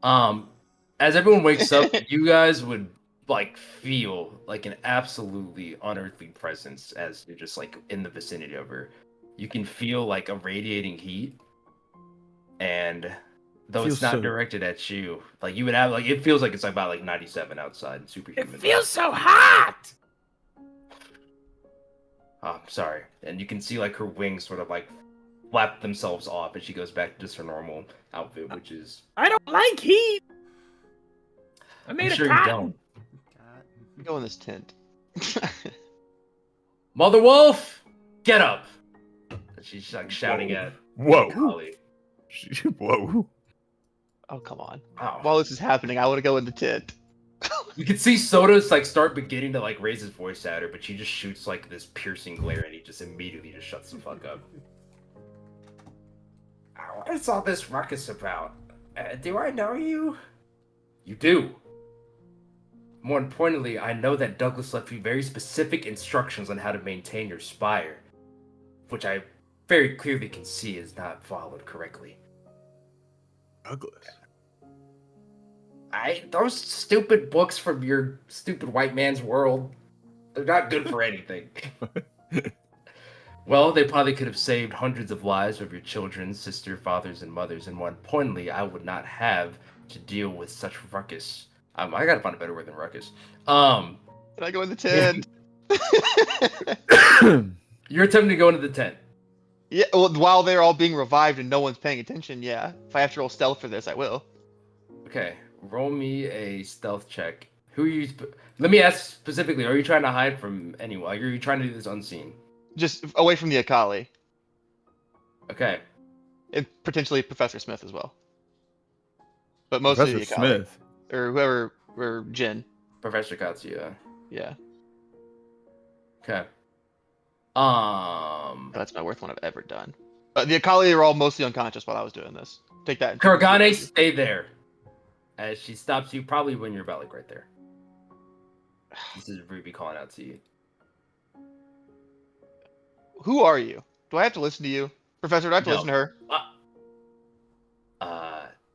As everyone wakes up, you guys would like feel like an absolutely unearthly presence as you're just like in the vicinity of her. You can feel like a radiating heat, and though it's not directed at you, like you would have like it feels like it's about like 97 outside, superhuman.
It feels so hot.
Oh, I'm sorry. And you can see like her wings sort of like flap themselves off, and she goes back to just her normal outfit, which is.
I don't like heat. I made
I'm
a
sure you
cotton.
don't.
Go in this tent.
Mother Wolf, get up! And she's like shouting at
Whoa.
Kali.
Whoa.
Oh, come on.
Oh.
While this is happening, I want to go in the tent.
You can see Soda's like start beginning to like raise his voice at her, but she just shoots like this piercing glare, and he just immediately just shuts the fuck up. What is all this ruckus about? Do I know you? You do. More importantly, I know that Douglas left you very specific instructions on how to maintain your spire, which I very clearly can see is not followed correctly.
Douglas.
Those stupid books from your stupid white man's world, they're not good for anything. Well, they probably could have saved hundreds of lives of your children, sister, fathers, and mothers, and more importantly, I would not have to deal with such ruckus. I gotta find a better word than ruckus.
Can I go in the tent?
You're attempting to go into the tent.
Yeah, well, while they're all being revived and no one's paying attention, yeah. If I have to roll stealth for this, I will.
Okay, roll me a stealth check. Who are you? Let me ask specifically: are you trying to hide from anyone? Are you trying to do this unseen?
Just away from the Akali.
Okay.
And potentially Professor Smith as well. But mostly
Professor
the Akali.
Smith.
Or whoever, or Jin.
Professor Katsuya.
Yeah.
Okay.
That's my worst one I've ever done. The Akali are all mostly unconscious while I was doing this. Take that.
Kurigane, stay there. As she stops you, probably when you're about like right there. This is Ruby calling out to you.
Who are you? Do I have to listen to you? Professor, do I have to
No.
listen to her?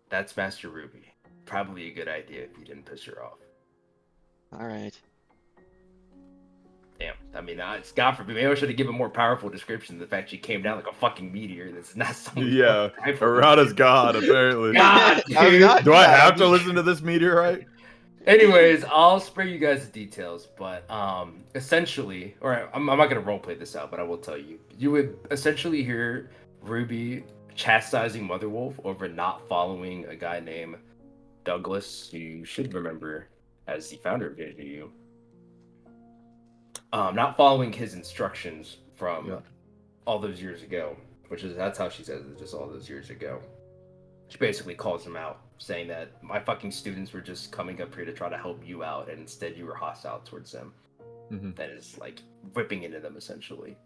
That's Master Ruby. Probably a good idea if you didn't piss her off.
Alright.
Damn. I mean, it's God forbid. Maybe I should have given a more powerful description of the fact she came down like a fucking meteor. That's not something.
Yeah. Arata's God, apparently.
God,
I'm
dude.
not
Do I
God.
have to listen to this meteorite?
Anyways, I'll spare you guys the details, but essentially, or I'm not gonna roleplay this out, but I will tell you, you would essentially hear Ruby chastising Mother Wolf over not following a guy named Douglas, who you should remember as the founder of JJK. Not following his instructions from all those years ago, that's how she says it, just all those years ago. She basically calls him out, saying that my fucking students were just coming up here to try to help you out, and instead you were hostile towards them.
Mm-hmm.
That is like ripping into them essentially.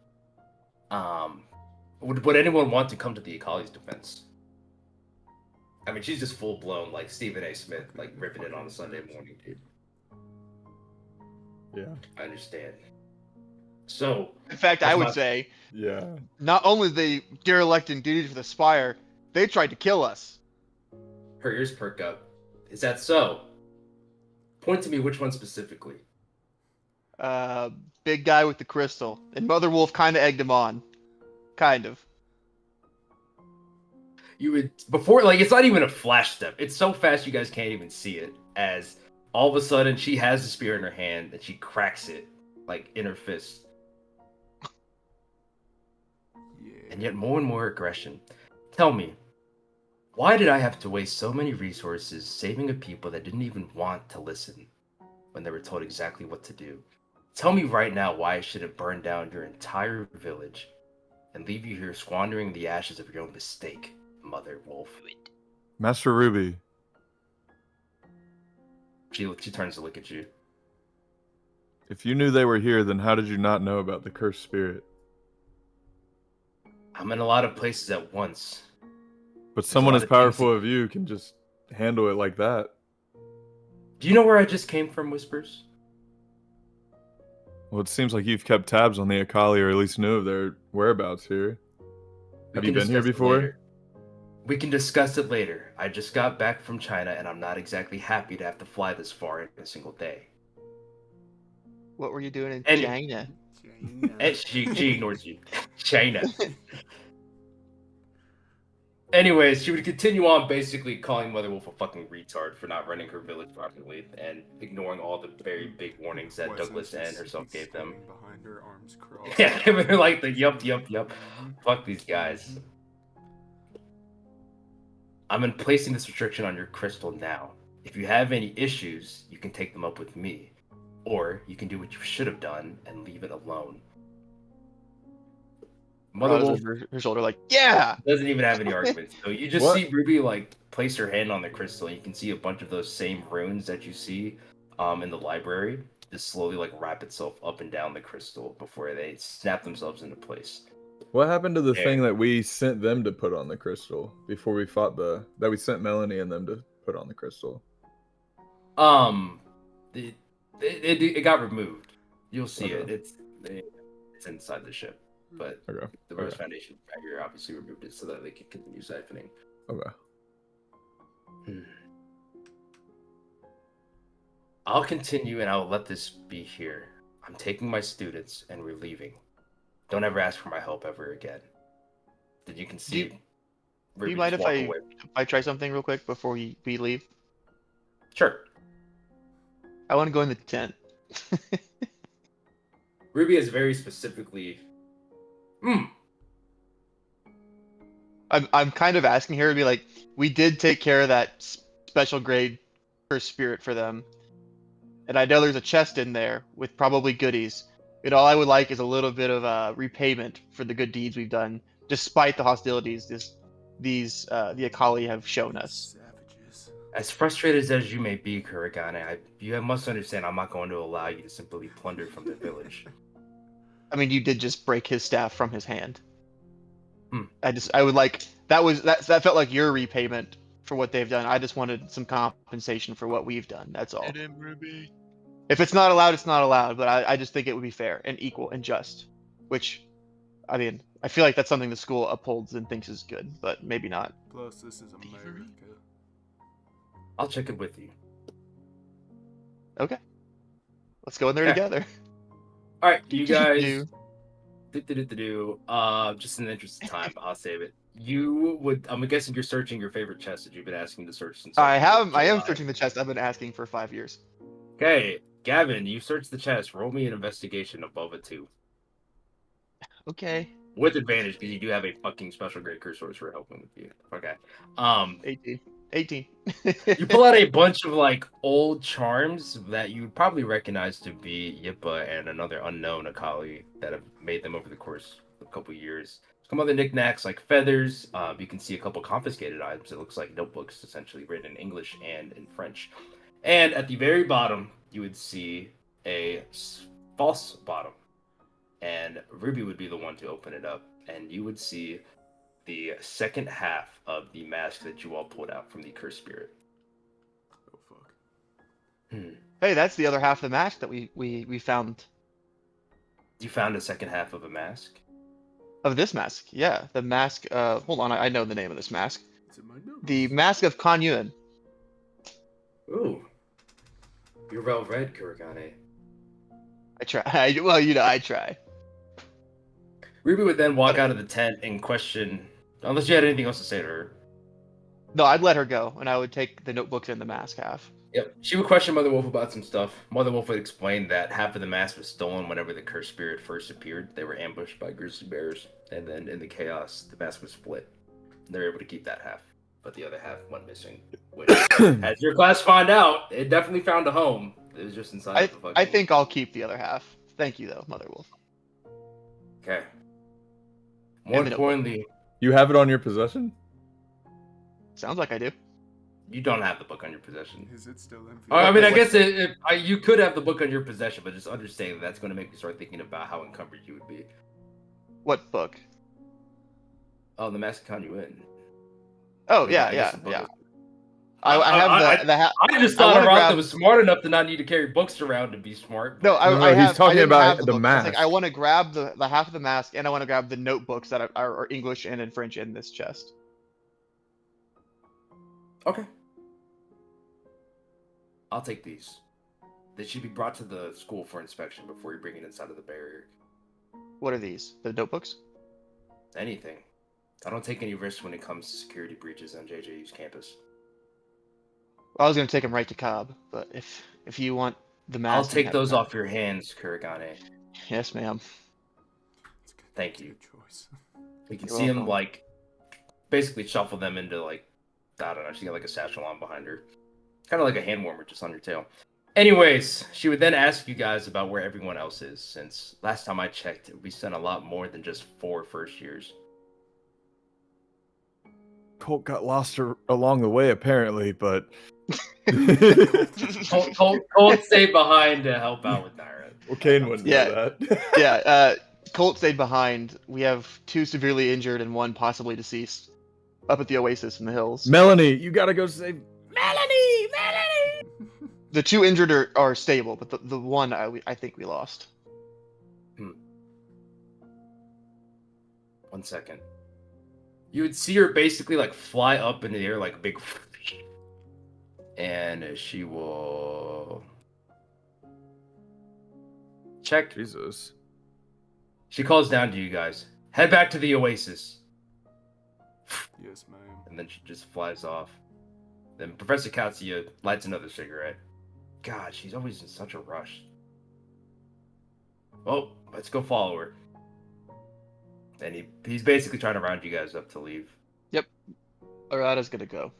Would anyone want to come to the Akali's defense? I mean, she's just full blown like Stephen A. Smith, like ripping it on a Sunday morning, dude.
Yeah.
I understand. So,
In fact,
That's
I would
my-
say
Yeah.
not only they derelict in duty for the Spire, they tried to kill us.
her ears perk up. Is that so? Point to me which one specifically.
Big guy with the crystal, and Mother Wolf kind of egged him on, kind of.
You would before like it's not even a flash step. It's so fast you guys can't even see it. As all of a sudden she has the spear in her hand and she cracks it like in her fist.
Yeah.
And yet more and more aggression. Tell me, why did I have to waste so many resources saving a people that didn't even want to listen when they were told exactly what to do? Tell me right now why I shouldn't burn down your entire village and leave you here squandering the ashes of your own mistake, Mother Wolf.
Master Ruby,
She turns to look at you.
if you knew they were here, then how did you not know about the cursed spirit?
I'm in a lot of places at once.
But
a
someone
lot
as
of things
powerful as you can just handle it like that.
Do you know where I just came from, Whispers?
Well, it seems like you've kept tabs on the Akali, or at least knew of their whereabouts here. Have you
can
been here
discuss it
before?
later. We can discuss it later. I just got back from China and I'm not exactly happy to have to fly this far in a single day.
What were you doing in
And-
China?
And she ignores you. China. Anyways, she would continue on basically calling Mother Wolf a fucking retard for not running her village properly and ignoring all the very big warnings that Douglas and herself gave them.
Behind her, arms crossed.
Yeah, they're like the yup.
Mhm.
Fuck these guys. I'm placing this restriction on your crystal now. If you have any issues, you can take them up with me. Or you can do what you should have done and leave it alone. Mother
Rose
Wolf
over her shoulder, like, yeah.
doesn't even have any arguments. So you just
What?
see Ruby like place her hand on the crystal, and you can see a bunch of those same runes that you see in the library just slowly like wrap itself up and down the crystal before they snap themselves into place.
What happened to the
Yeah.
thing that we sent them to put on the crystal before we fought that we sent Melanie and them to put on the crystal?
It got removed. You'll see
Okay.
it. It's inside the ship, but
Okay.
the Rose
Okay.
Foundation right here obviously removed it so that they could continue siphoning.
Okay.
I'll continue and I'll let this be here. I'm taking my students and we're leaving. Don't ever ask for my help ever again. Did you can see?
Do
Ruby
you mind
just
if
walk away.
I try something real quick before we leave?
Sure.
I want to go in the tent.
Ruby is very specifically.
I'm kind of asking her to be like, we did take care of that special grade cursed spirit for them, and I know there's a chest in there with probably goodies. And all I would like is a little bit of repayment for the good deeds we've done, despite the hostilities the Akali have shown us.
Savages.
As frustrated as you may be, Kurigane, you must understand I'm not going to allow you to simply plunder from the village.
I mean, you did just break his staff from his hand.
Hmm.
I would like that felt like your repayment for what they've done. I just wanted some compensation for what we've done. That's all.
Hit him, Ruby.
If it's not allowed, it's not allowed. But I just think it would be fair and equal and just. Which, I mean, I feel like that's something the school upholds and thinks is good, but maybe not.
Plus, this is America.
I'll check it with you.
Okay. Let's go in there
Okay.
together.
All right, you guys.
Do.
Just in the interest of time, I'll save it. I'm guessing you're searching your favorite chest that you've been asking to search since.
I am
July.
searching the chest I've been asking for 5 years.
Okay, Gavin, you searched the chest. Roll me an investigation above a 2.
Okay.
With advantage, because you do have a fucking special grade curse sorcerer helping with you. Okay.
18.
You pull out a bunch of like old charms that you would probably recognize to be Yippa and another unknown Akali that have made them over the course of a couple years. Some other knickknacks like feathers. You can see a couple confiscated items. It looks like notebooks, essentially written in English and in French. And at the very bottom, you would see a false bottom. And Ruby would be the one to open it up. And you would see the second half of the mask that you all pulled out from the cursed spirit.
Oh fuck.
Hey, that's the other half of the mask that we found.
You found a second half of a mask.
Of this mask, yeah, the mask. Hold on, I know the name of this mask.
It's in my notes.
The Mask of Kan Yuan.
Ooh. You're well read, Kuragane.
I try. Well, you know, I try.
Ruby would then walk out of the tent and question, unless you had anything else to say to her.
No, I'd let her go, and I would take the notebooks and the mask half.
Yep. She would question Mother Wolf about some stuff. Mother Wolf would explain that half of the mask was stolen whenever the cursed spirit first appeared. They were ambushed by grizzly bears, and then in the chaos, the mask was split. They were able to keep that half, but the other half went missing. Which, as your class found out, it definitely found a home. It was just inside of the fucking...
I think I'll keep the other half. Thank you, though, Mother Wolf.
Okay. More importantly...
You have it on your possession?
Sounds like I do.
You don't have the book on your possession.
Is it still empty?
I mean, I guess you could have the book on your possession, but just understand that that's going to make you start thinking about how encumbered you would be.
What book?
Oh, the Mask of Kan Yuan.
Oh,
I
yeah,
guess
yeah,
the book
yeah.
is-
I have the
I just thought
wanna
Arata
grab-
was smart enough to not need to carry books around to be smart.
No,
but-
I
he's
have,
talking
I didn't
about
have
the
book. I was like,
mask.
I want to grab the half of the mask, and I want to grab the notebooks that are English and in French in this chest.
Okay. I'll take these. They should be brought to the school for inspection before you bring it inside of the barrier.
What are these? The notebooks?
Anything. I don't take any risks when it comes to security breaches on JJU's campus.
Well, I was gonna take them right to Cobb, but if you want the mask,
I'll
you
take
have
those
them.
off your hands, Kuragane.
Yes, ma'am.
It's good.
Thank
It's a
you.
good choice.
You can
You're
see him,
welcome.
like, basically shuffle them into, like, I don't know, she's got, like, a satchel on behind her. Kind of like a hand warmer just on your tail. Anyways, she would then ask you guys about where everyone else is, since last time I checked, we sent a lot more than just 4 first years.
Colt got lost along the way, apparently, but
Colt stayed behind to help out with Naira.
well, Kane wouldn't
Yeah.
know that.
Yeah, Colt stayed behind. We have 2 severely injured and 1 possibly deceased up at the Oasis in the hills.
Melanie, you gotta go save.
Melanie! Melanie!
The 2 injured are stable, but the 1 I think we lost.
1 second. You would see her basically like fly up in the air like a big, and she will check.
Jesus.
She calls down to you guys. Head back to the Oasis,
Yes, ma'am.
and then she just flies off. Then Professor Katsuya lights another cigarette. God, she's always in such a rush. Well, let's go follow her. And he's basically trying to round you guys up to leave.
Arata's gonna go.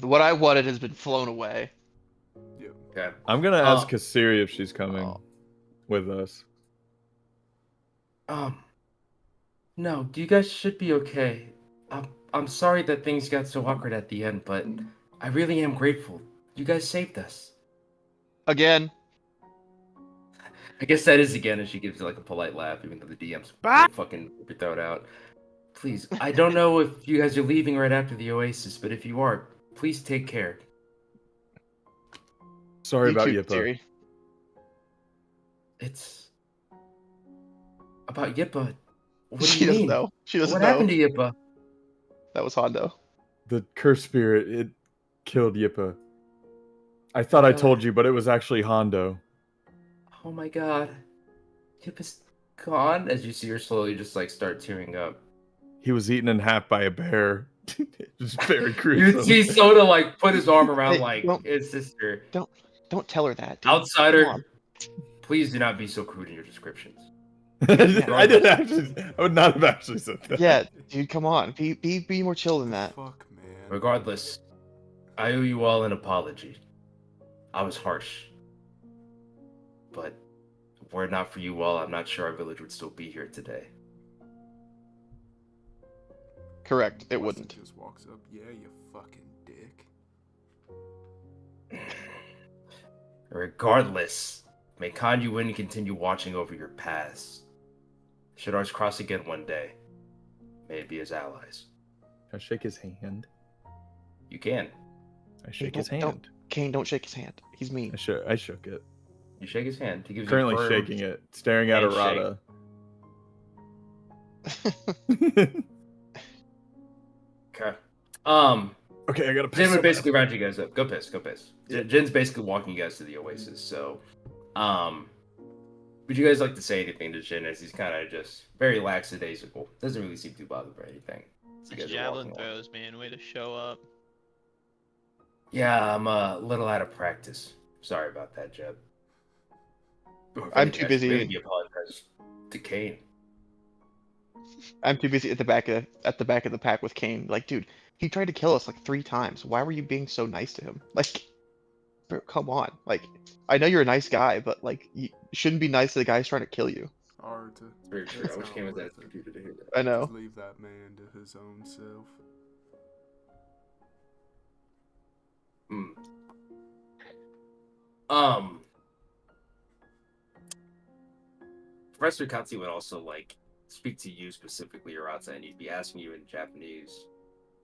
What I wanted has been flown away.
Okay.
I'm gonna ask Kassiri if she's coming
Oh.
with us.
No, you guys should be okay. I'm sorry that things got so awkward at the end, but I really am grateful. You guys saved us.
Again.
I guess that is again, and she gives like a polite laugh, even though the DM's
Bah!
fucking throw it out. Please, I don't know if you guys are leaving right after the Oasis, but if you are, please take care.
Sorry
You
about
too,
Yippa.
Katsuri.
It's about Yippa. What do
She
you
doesn't
mean?
know. She doesn't
What
know.
happened to Yippa?
That was Hondo.
The cursed spirit, it killed Yippa. I thought I told you, but it was actually Hondo.
Oh my god. Yippa's gone? As you see her slowly just like start tearing up.
He was eaten in half by a bear. Just very
You
gruesome.
see Soda like put his arm around
Hey,
like
don't-
his sister.
Don't tell her that. Dude. Come
Outsider,
on.
please do not be so crude in your descriptions.
I didn't actually. I would not have actually said that.
Yeah, dude, come on. Be more chill than that.
Fuck, man.
Regardless, I owe you all an apology. I was harsh. But were it not for you all, I'm not sure our village would still be here today.
Correct. It
Weston
wouldn't.
just walks up. Yeah, you fucking dick.
Regardless, may Kan Yuin continue watching over your paths. Should ours cross again one day, may it be as allies.
I shake his hand.
You can.
I shake
don't-
his hand.
don't- Kane, don't shake his hand. He's mean.
I shook it.
You shake his hand. He gives
Currently
you firm
shaking it, staring at
handshake.
Arata.
Okay.
Okay, I gotta piss.
Jin would
So
basically round you guys up. Go piss. Jin's basically walking you guys to the oasis. So, would you guys like to say anything to Jin as he's kind of just very lackadaisical? Doesn't really seem too bothered by anything. as you
Nice
guys are
javelin
walking along.
throws, man. Way to show up.
Yeah, I'm a little out of practice. Sorry about that, Jeb. Or if
I'm
anything,
too
I should
busy.
really apologize to Kane.
I'm too busy at the back of the pack with Kane. Like, dude, he tried to kill us like 3 times. Why were you being so nice to him? Like, bro, come on. Like, I know you're a nice guy, but like, you shouldn't be nice to the guy who's trying to kill you.
Arta.
Very true.
That's
I wish
not
Kane was
worth
at
it.
the computer to hear that.
I know.
Just leave that man to his own self.
Hmm. Professor Katsu would also like speak to you specifically, Arata, and he'd be asking you in Japanese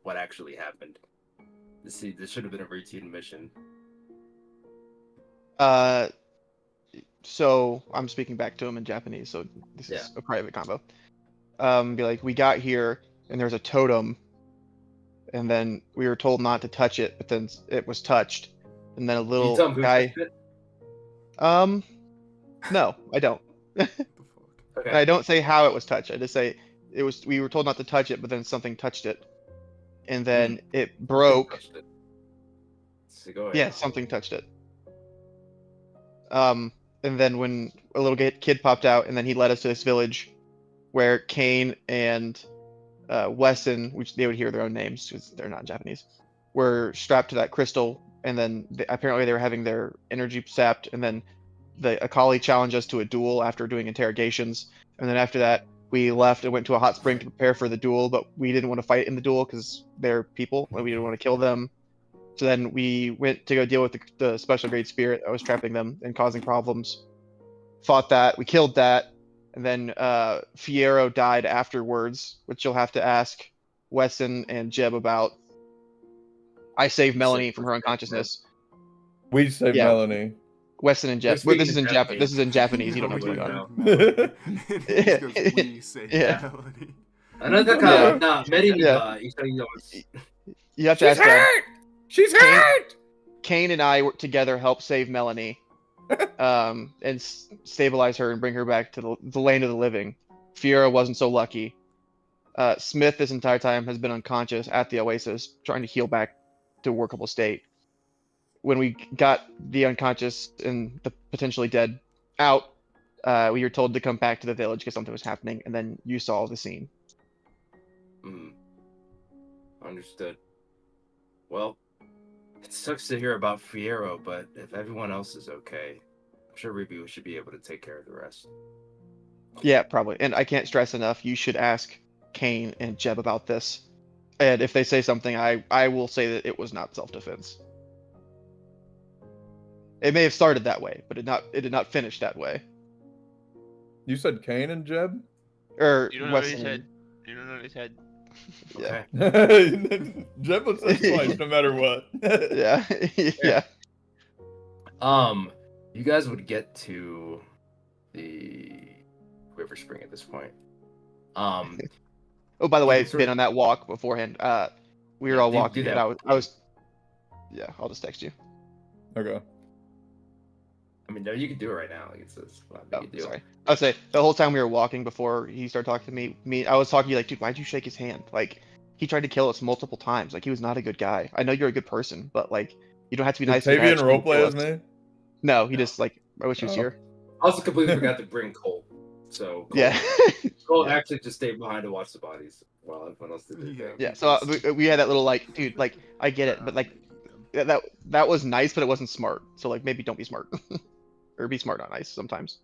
what actually happened. This should have been a routine mission.
So I'm speaking back to him in Japanese, so this
Yeah.
is a private combo. Be like, we got here and there's a totem, and then we were told not to touch it, but then it was touched, and then a
Can you
little
tell him who
guy.
touched it?
No, I don't.
What the fuck?
Okay.
And I don't say how it was touched. I just say it was. We were told not to touch it, but then something touched it, and then it
Who
broke.
touched it? So go ahead.
Yeah, something touched it. And then when a little kid popped out, and then he led us to this village, where Kane and Wesson, which they would hear their own names because they're not Japanese, were strapped to that crystal, and then apparently they were having their energy sapped, and then the Akali challenged us to a duel after doing interrogations, and then after that we left and went to a hot spring to prepare for the duel, but we didn't want to fight in the duel because they're people and we didn't want to kill them. So then we went to go deal with the special grade spirit that was trapping them and causing problems. Fought that, we killed that, and then Fiero died afterwards, which you'll have to ask Wesson and Jeb about. I saved Melanie from her unconsciousness.
We saved
Yeah.
Melanie.
Wesson and Jeb.
We're
Well, this is
speaking
in
in
Japanese. This is in Japanese. You don't know
We
what's going on.
saved Melanie. He just goes, we saved
Yeah.
Melanie.
You have to
She's
ask Jeb.
hurt. She's
Kane-
hurt.
Kane and I together helped save Melanie, and stabilize her and bring her back to the land of the living. Fiora wasn't so lucky. Smith this entire time has been unconscious at the Oasis, trying to heal back to a workable state. When we got the unconscious and the potentially dead out, we were told to come back to the village because something was happening, and then you saw the scene.
Understood. Well, it sucks to hear about Fiero, but if everyone else is okay, I'm sure Ruby should be able to take care of the rest.
Yeah, probably. And I can't stress enough, you should ask Kane and Jeb about this. And if they say something, I will say that it was not self-defense. It may have started that way, but it did not finish that way.
You said Kane and Jeb?
Or
You don't know what he
Wesson.
said. You don't know what he said.
Yeah.
Okay.
Jeb was said twice, no matter what.
Yeah. Yeah.
You guys would get to the river spring at this point.
Oh, by the way,
Sort
been
of-
on that walk beforehand. We were
Yeah,
all
do
walking,
that.
and I was. Yeah, I'll just text you.
Okay.
I mean, no, you can do it right now. Like it's not a
Oh,
big deal.
sorry. I'll say the whole time we were walking before he started talking to me, I was talking to you like, dude, why'd you shake his hand? Like, he tried to kill us multiple times. Like, he was not a good guy. I know you're a good person, but like, you don't have to be
Did
nice to the guy
Tavian
that's trying to
roleplay
kill
as
us.
me?
No, he just like, I wish he was
Oh.
here.
I also completely forgot to bring Cole. So Cole,
Yeah.
Cole
Yeah.
actually just stayed behind to watch the bodies while everyone else did their
Yeah.
thing.
Yeah. So we had that little like, dude, like, I get it, but like, that was nice, but it wasn't smart. So like, maybe don't be smart, or be smart on nice sometimes.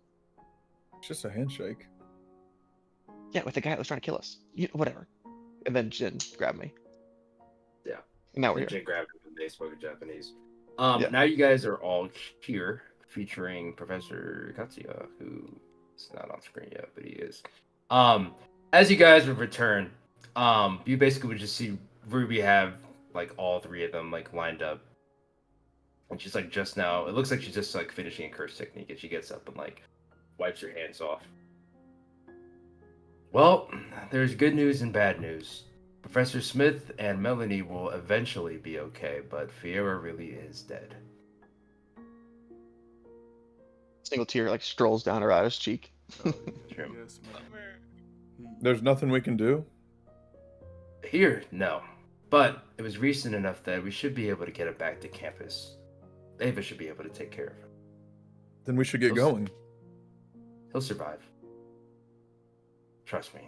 It's just a handshake.
Yeah, with the guy that was trying to kill us. Whatever. And then Jin grabbed me.
Yeah.
And now we're
And
here.
Jin grabbed him and they spoke in Japanese.
Yeah.
Now you guys are all here, featuring Professor Katsuya, who is not on screen yet, but he is. As you guys would return, you basically would just see Ruby have like all 3 of them like lined up And she's like just now. It looks like she's just like finishing a curse technique, and she gets up and like wipes her hands off. Well, there's good news and bad news. Professor Smith and Melanie will eventually be okay, but Fiera really is dead.
Single tear like strolls down her eyes cheek.
Oh,
True.
yes, man.
There's nothing we can do.
Here, no. But it was recent enough that we should be able to get it back to campus. Ava should be able to take care of him.
Then we should get going.
He'll survive. Trust me.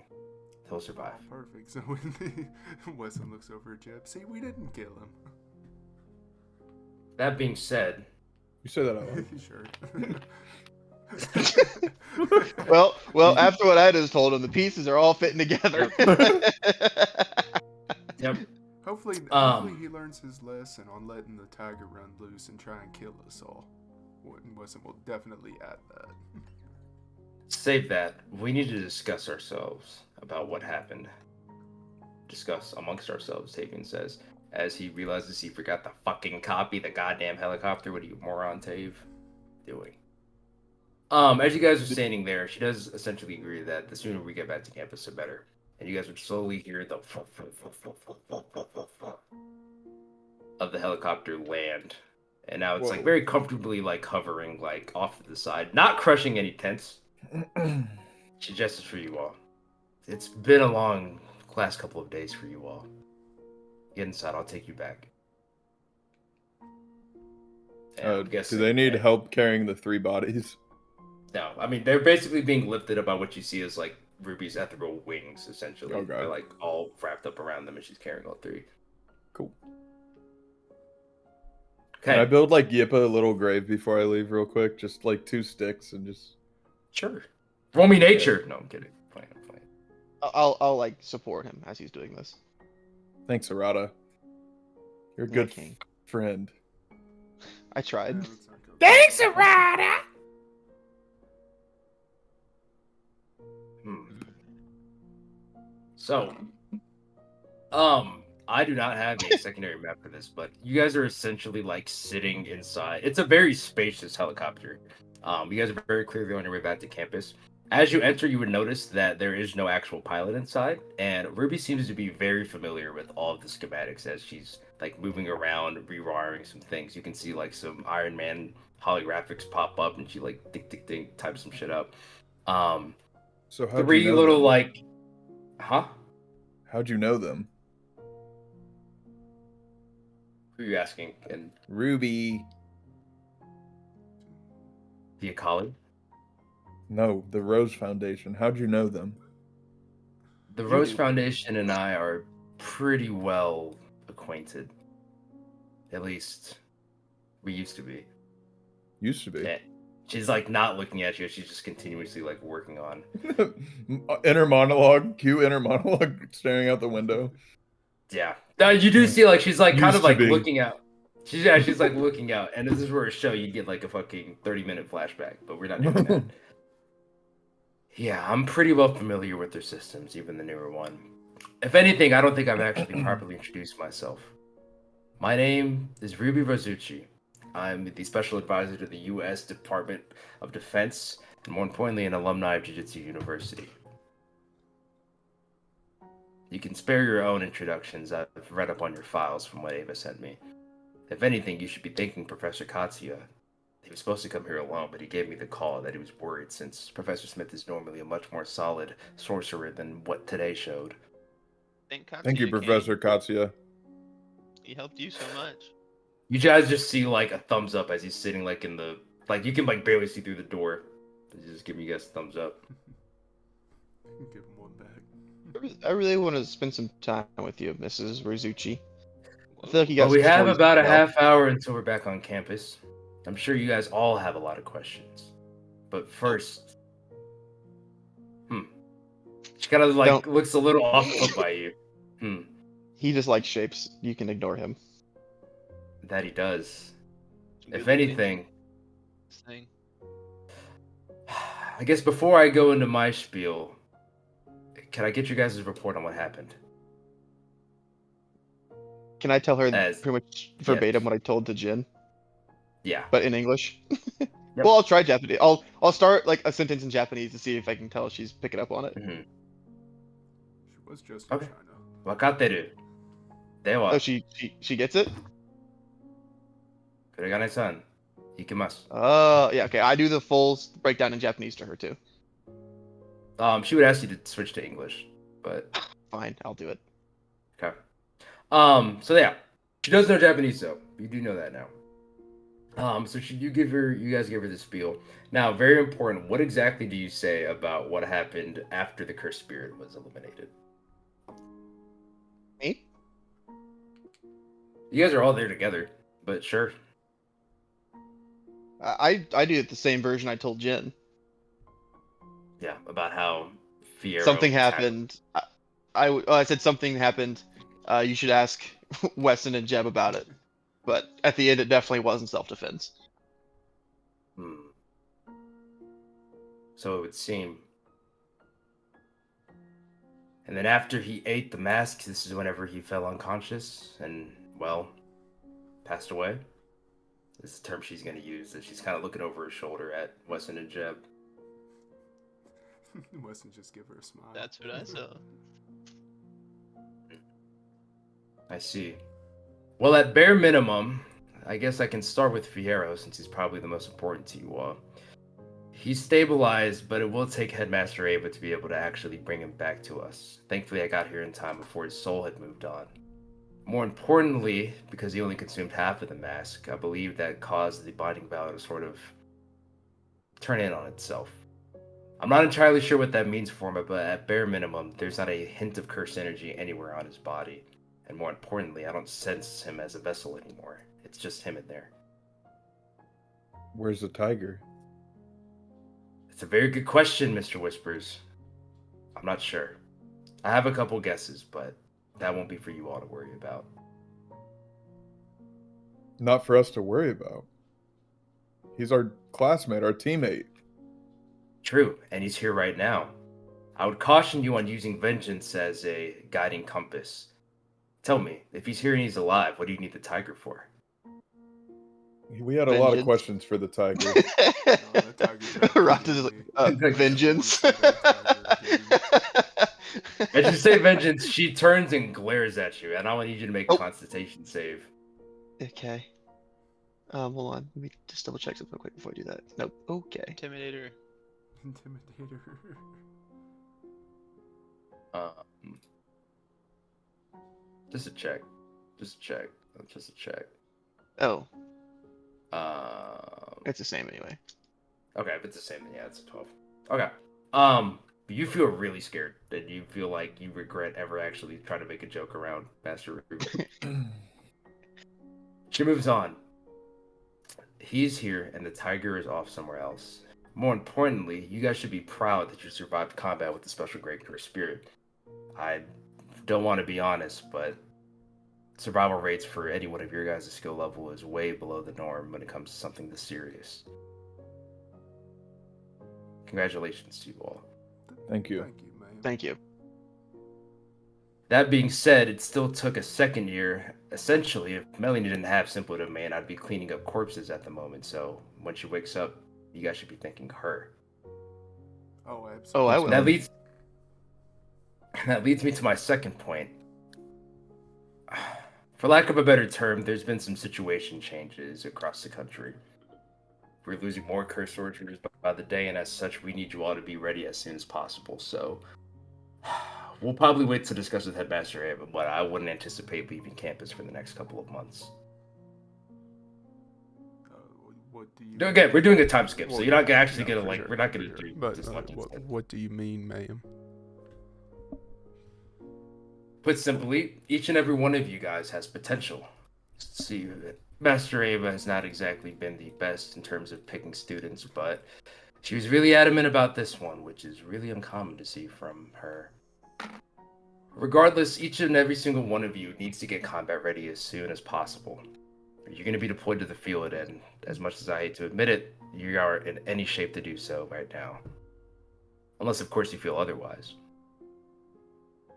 He'll survive.
Perfect. So when Wesson looks over at Jeb, see, we didn't kill him.
That being said,
You say that out loud.
Well, after what I just told him, the pieces are all fitting together.
yep.
Hopefully he learns his lesson on letting the tiger run loose and try and kill us all. Wesson will definitely add that.
Save that. We need to discuss ourselves about what happened. Discuss amongst ourselves, Tavian says, as he realizes he forgot to fucking copy the goddamn helicopter. What are you, moron, Tave? Doing? As you guys are standing there, she does essentially agree that the sooner we get back to campus, the better. And you guys would slowly hear the of the helicopter land. And now it's like very comfortably like hovering like off to the side, not crushing any tents. She gestures for you all. It's been a long last couple of days for you all. Get inside, I'll take you back.
Do they need help carrying the 3 bodies?
No, I mean, they're basically being lifted up by what you see as like Ruby's ethereal wings, essentially.
Okay.
They're like all wrapped up around them and she's carrying all 3.
Cool.
Okay.
Can I build like Yippa a little grave before I leave real quick? Just like 2 sticks and just...
Sure. Roll me nature. No, I'm kidding. I'm playing.
I'll like support him as he's doing this.
Thanks, Arata. You're a good friend.
I tried.
Yeah, let's not go
Thanks, Arata!
So, I do not have a secondary map for this, but you guys are essentially like sitting inside. It's a very spacious helicopter. You guys are very clearly on your way back to campus. As you enter, you would notice that there is no actual pilot inside, and Ruby seems to be very familiar with all of the schematics as she's like moving around, rewiring some things. You can see like some Iron Man holographics pop up, and she like tick types some shit up.
So how'd
3
you know
little
them?
like, huh?
How'd you know them?
Who are you asking? And
Ruby.
the Akali?
No, the Rose Foundation. How'd you know them?
The Rose Foundation and I are pretty well acquainted. At least, we used to be.
Used to be.
Yeah. She's like not looking at you. She's just continuously like working on.
Inner monologue. Cue inner monologue staring out the window.
Yeah. Now you do see like she's like kind
Used
of
to
like
be.
looking out. She's like looking out. And if this were a show, you'd get like a fucking 30-minute flashback. But we're not doing that. Yeah, I'm pretty well familiar with their systems, even the newer one. If anything, I don't think I've actually properly introduced myself. My name is Ruby Rosucci. I'm the special advisor to the U.S. Department of Defense, and more importantly, an alumni of Jiu-Jitsu University. You can spare your own introductions. I've read up on your files from what Ava sent me. If anything, you should be thanking Professor Katsuya. He was supposed to come here alone, but he gave me the call that he was worried since Professor Smith is normally a much more solid sorcerer than what today showed.
Thank you, Professor Katsuya.
He helped you so much.
You guys just see like a thumbs up as he's sitting like in the you can like barely see through the door. He's just giving you guys a thumbs up.
Give him one back.
I really want to spend some time with you, Mrs. Rosucci. I feel like you guys.
Well, we have
stories
about
to
a
tell.
half hour until we're back on campus. I'm sure you guys all have a lot of questions. But first, she kind of like
Don't-
looks a little off put by you.
He just likes shapes. You can ignore him.
That he does.
Good
If
looking
anything,
thing.
I guess before I go into my spiel, can I get you guys' report on what happened?
Can I tell her
As-
pretty much verbatim what I told to Jin?
Yeah.
but in English. Well, I'll try Japanese. I'll start like a sentence in Japanese to see if I can tell if she's picking up on it.
Mhm.
She was just in
Okay.
China.
わかってる。では、
Oh, she gets it.
これがねさん、いきます。
Yeah. Okay, I do the full breakdown in Japanese to her too.
She would ask you to switch to English, but
Fine, I'll do it.
okay. So yeah, she does know Japanese though. You do know that now. So you guys give her the spiel. Now, very important. What exactly do you say about what happened after the cursed spirit was eliminated?
Me?
You guys are all there together, but sure.
I do it the same version I told Jen.
Yeah, about how Fiero
Something
attacked-
happened. I said something happened. You should ask Weston and Jeb about it. But at the end, it definitely wasn't self-defense.
So it would seem. And then after he ate the mask, this is whenever he fell unconscious and, well, passed away. This is the term she's going to use. That she's kind of looking over her shoulder at Weston and Jeb.
Weston just give her a smile.
That's what I saw.
I see. Well, at bare minimum, I guess I can start with Fiero since he's probably the most important to you all. He's stabilized, but it will take Headmaster Ava to be able to actually bring him back to us. Thankfully, I got here in time before his soul had moved on. More importantly, because he only consumed half of the mask, I believe that caused the binding vow to sort of turn in on itself. I'm not entirely sure what that means for him, but at bare minimum, there's not a hint of cursed energy anywhere on his body. And more importantly, I don't sense him as a vessel anymore. It's just him in there.
Where's the tiger?
It's a very good question, Mr. Whispers. I'm not sure. I have a couple guesses, but that won't be for you all to worry about.
Not for us to worry about. He's our classmate, our teammate.
True, and he's here right now. I would caution you on using vengeance as a guiding compass. Tell me, if he's here and he's alive, what do you need the tiger for?
We had a lot of
Vengeance.
questions for the tiger.
No, that tiger
Rock is like, vengeance.
As you say vengeance, she turns and glares at you, and I want you to make a Constitution save.
Okay. Hold on. Let me just double check something real quick before I do that. Nope. Okay.
Intimidator.
Intimidator.
Just a check. Just a check. Just a check.
Oh,
Um,
it's the same anyway.
okay, if it's the same, then yeah, it's a 12. Okay. You feel really scared, and you feel like you regret ever actually trying to make a joke around Master Ruben. She moves on. He's here, and the tiger is off somewhere else. More importantly, you guys should be proud that you survived combat with the special grade cursed spirit. I don't want to be honest, but survival rates for any one of your guys' skill level is way below the norm when it comes to something this serious. Congratulations to you all.
Thank you.
Thank you, man.
Thank you.
That being said, it still took a second year. Essentially, if Melanie didn't have Simple Domain, I'd be cleaning up corpses at the moment. So when she wakes up, you guys should be thanking her.
Oh, absolutely.
Oh, I will.
That leads me to my second point. For lack of a better term, there's been some situation changes across the country. We're losing more curse sorcerers by the day, and as such, we need you all to be ready as soon as possible. So we'll probably wait to discuss with Headmaster Ava, but I wouldn't anticipate leaving campus for the next couple of months.
What do you?
Again, we're doing a time skip, so
Well,
you're not actually
yeah,
gonna
for
like.
sure,
We're not
for
gonna
sure.
do
But
this much.
what do you mean, ma'am?
Put simply, each and every one of you guys has potential. See, Master Ava has not exactly been the best in terms of picking students, but she was really adamant about this one, which is really uncommon to see from her. Regardless, each and every single one of you needs to get combat ready as soon as possible. You're going to be deployed to the field, and as much as I hate to admit it, you are in any shape to do so right now. Unless, of course, you feel otherwise.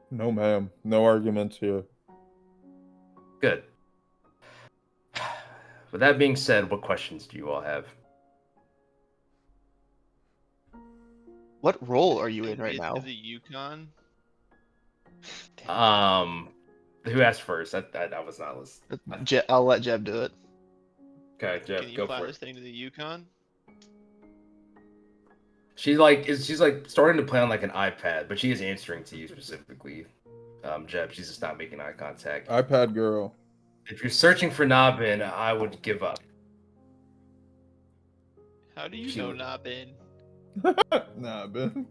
No, ma'am. No arguments here.
Good. with that being said, what questions do you all have?
What role are you in
Can
right
we get
now?
to the Yukon?
Who asked first? I was not listening.
I'll let Jeb do it.
Okay, Jeff,
Can you
go
fly
for
this
it.
thing to the Yukon?
She's like starting to play on like an iPad, but she is answering to you specifically. Jeb, she's just not making eye contact.
iPad girl.
If you're searching for Nabin, I would give up.
How do you
She
know
would-
Nabin?
Nah, Ben.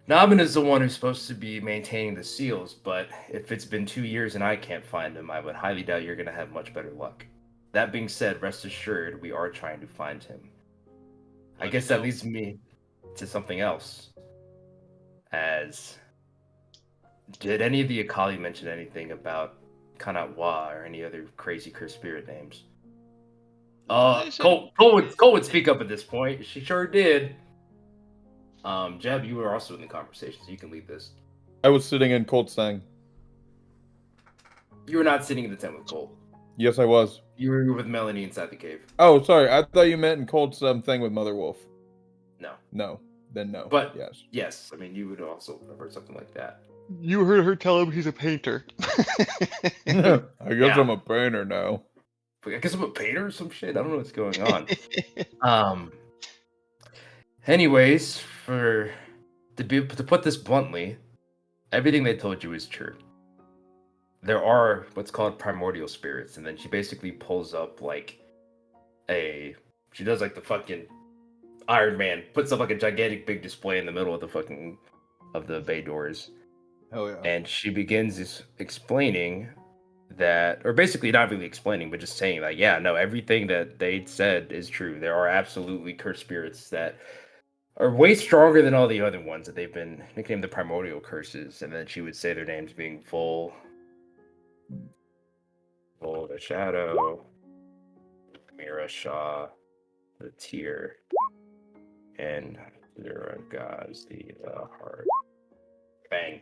Nabin is the one who's supposed to be maintaining the seals, but if it's been 2 years and I can't find him, I would highly doubt you're gonna have much better luck. That being said, rest assured, we are trying to find him. I
Let
guess
me
that
know.
leads me to something else. As did any of the Akali mention anything about Kanatwa or any other crazy cursed spirit names?
They said-
Cole would speak up at this point. She sure did. Jeb, you were also in the conversation, so you can lead this.
I was sitting in Colt saying,
You were not sitting in the tent with Cole.
yes, I was.
You were with Melanie inside the cave.
Oh, sorry. I thought you meant in Colt's thing with Mother Wolf.
No.
No. Then no.
But
yes.
yes, I mean you would also have heard something like that.
You heard her tell him he's a painter.
I guess
Yeah.
I'm a painter now.
I guess I'm a painter or some shit. I don't know what's going on. Anyways, to put this bluntly, everything they told you is true. There are what's called primordial spirits, and then she basically pulls up like she does like the fucking Iron Man, puts up like a gigantic big display in the middle of the bay doors,
Hell yeah.
and she begins explaining that, or basically not really explaining, but just saying like, yeah, no, everything that they said is true. There are absolutely cursed spirits that are way stronger than all the other ones that they've been nicknamed the primordial curses, and then she would say their names being Full the Shadow, Mira Shaw, the Tear, and Zeragaz, the Heart. Bang.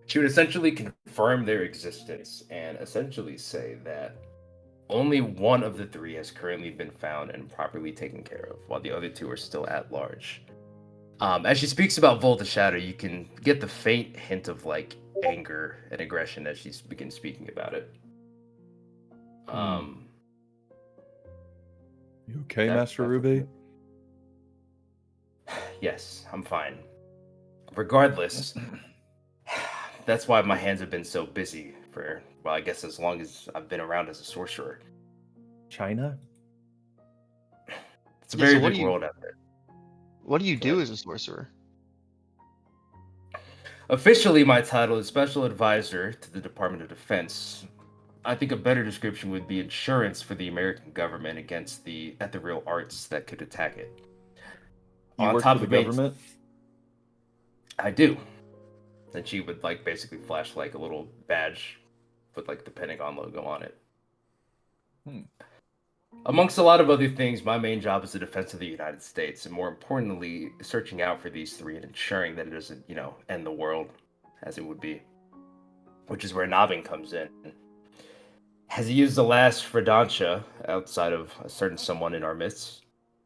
She would essentially confirm their existence and essentially say that only one of the three has currently been found and properly taken care of, while the other two are still at large. As she speaks about Volt the Shadow, you can get the faint hint of like anger and aggression as she begins speaking about it.
You okay,
that-
Master
that's-
Ruby?
Yes, I'm fine. Regardless, that's why my hands have been so busy for, well, I guess as long as I've been around as a sorcerer.
China?
It's a
Yeah,
very
so what
big
do you-
world out there.
What do you do
Good.
as a sorcerer?
Officially, my title is Special Advisor to the Department of Defense. I think a better description would be insurance for the American government against the ethereal arts that could attack it.
You
On
work
top
for
of
the
it,
government?
I do. Then she would like basically flash like a little badge with like the Pentagon logo on it. Amongst a lot of other things, my main job is the defense of the United States, and more importantly, searching out for these three and ensuring that it doesn't, end the world as it would be. Which is where Nabin comes in. Has he used the last Fredantia outside of a certain someone in our midst?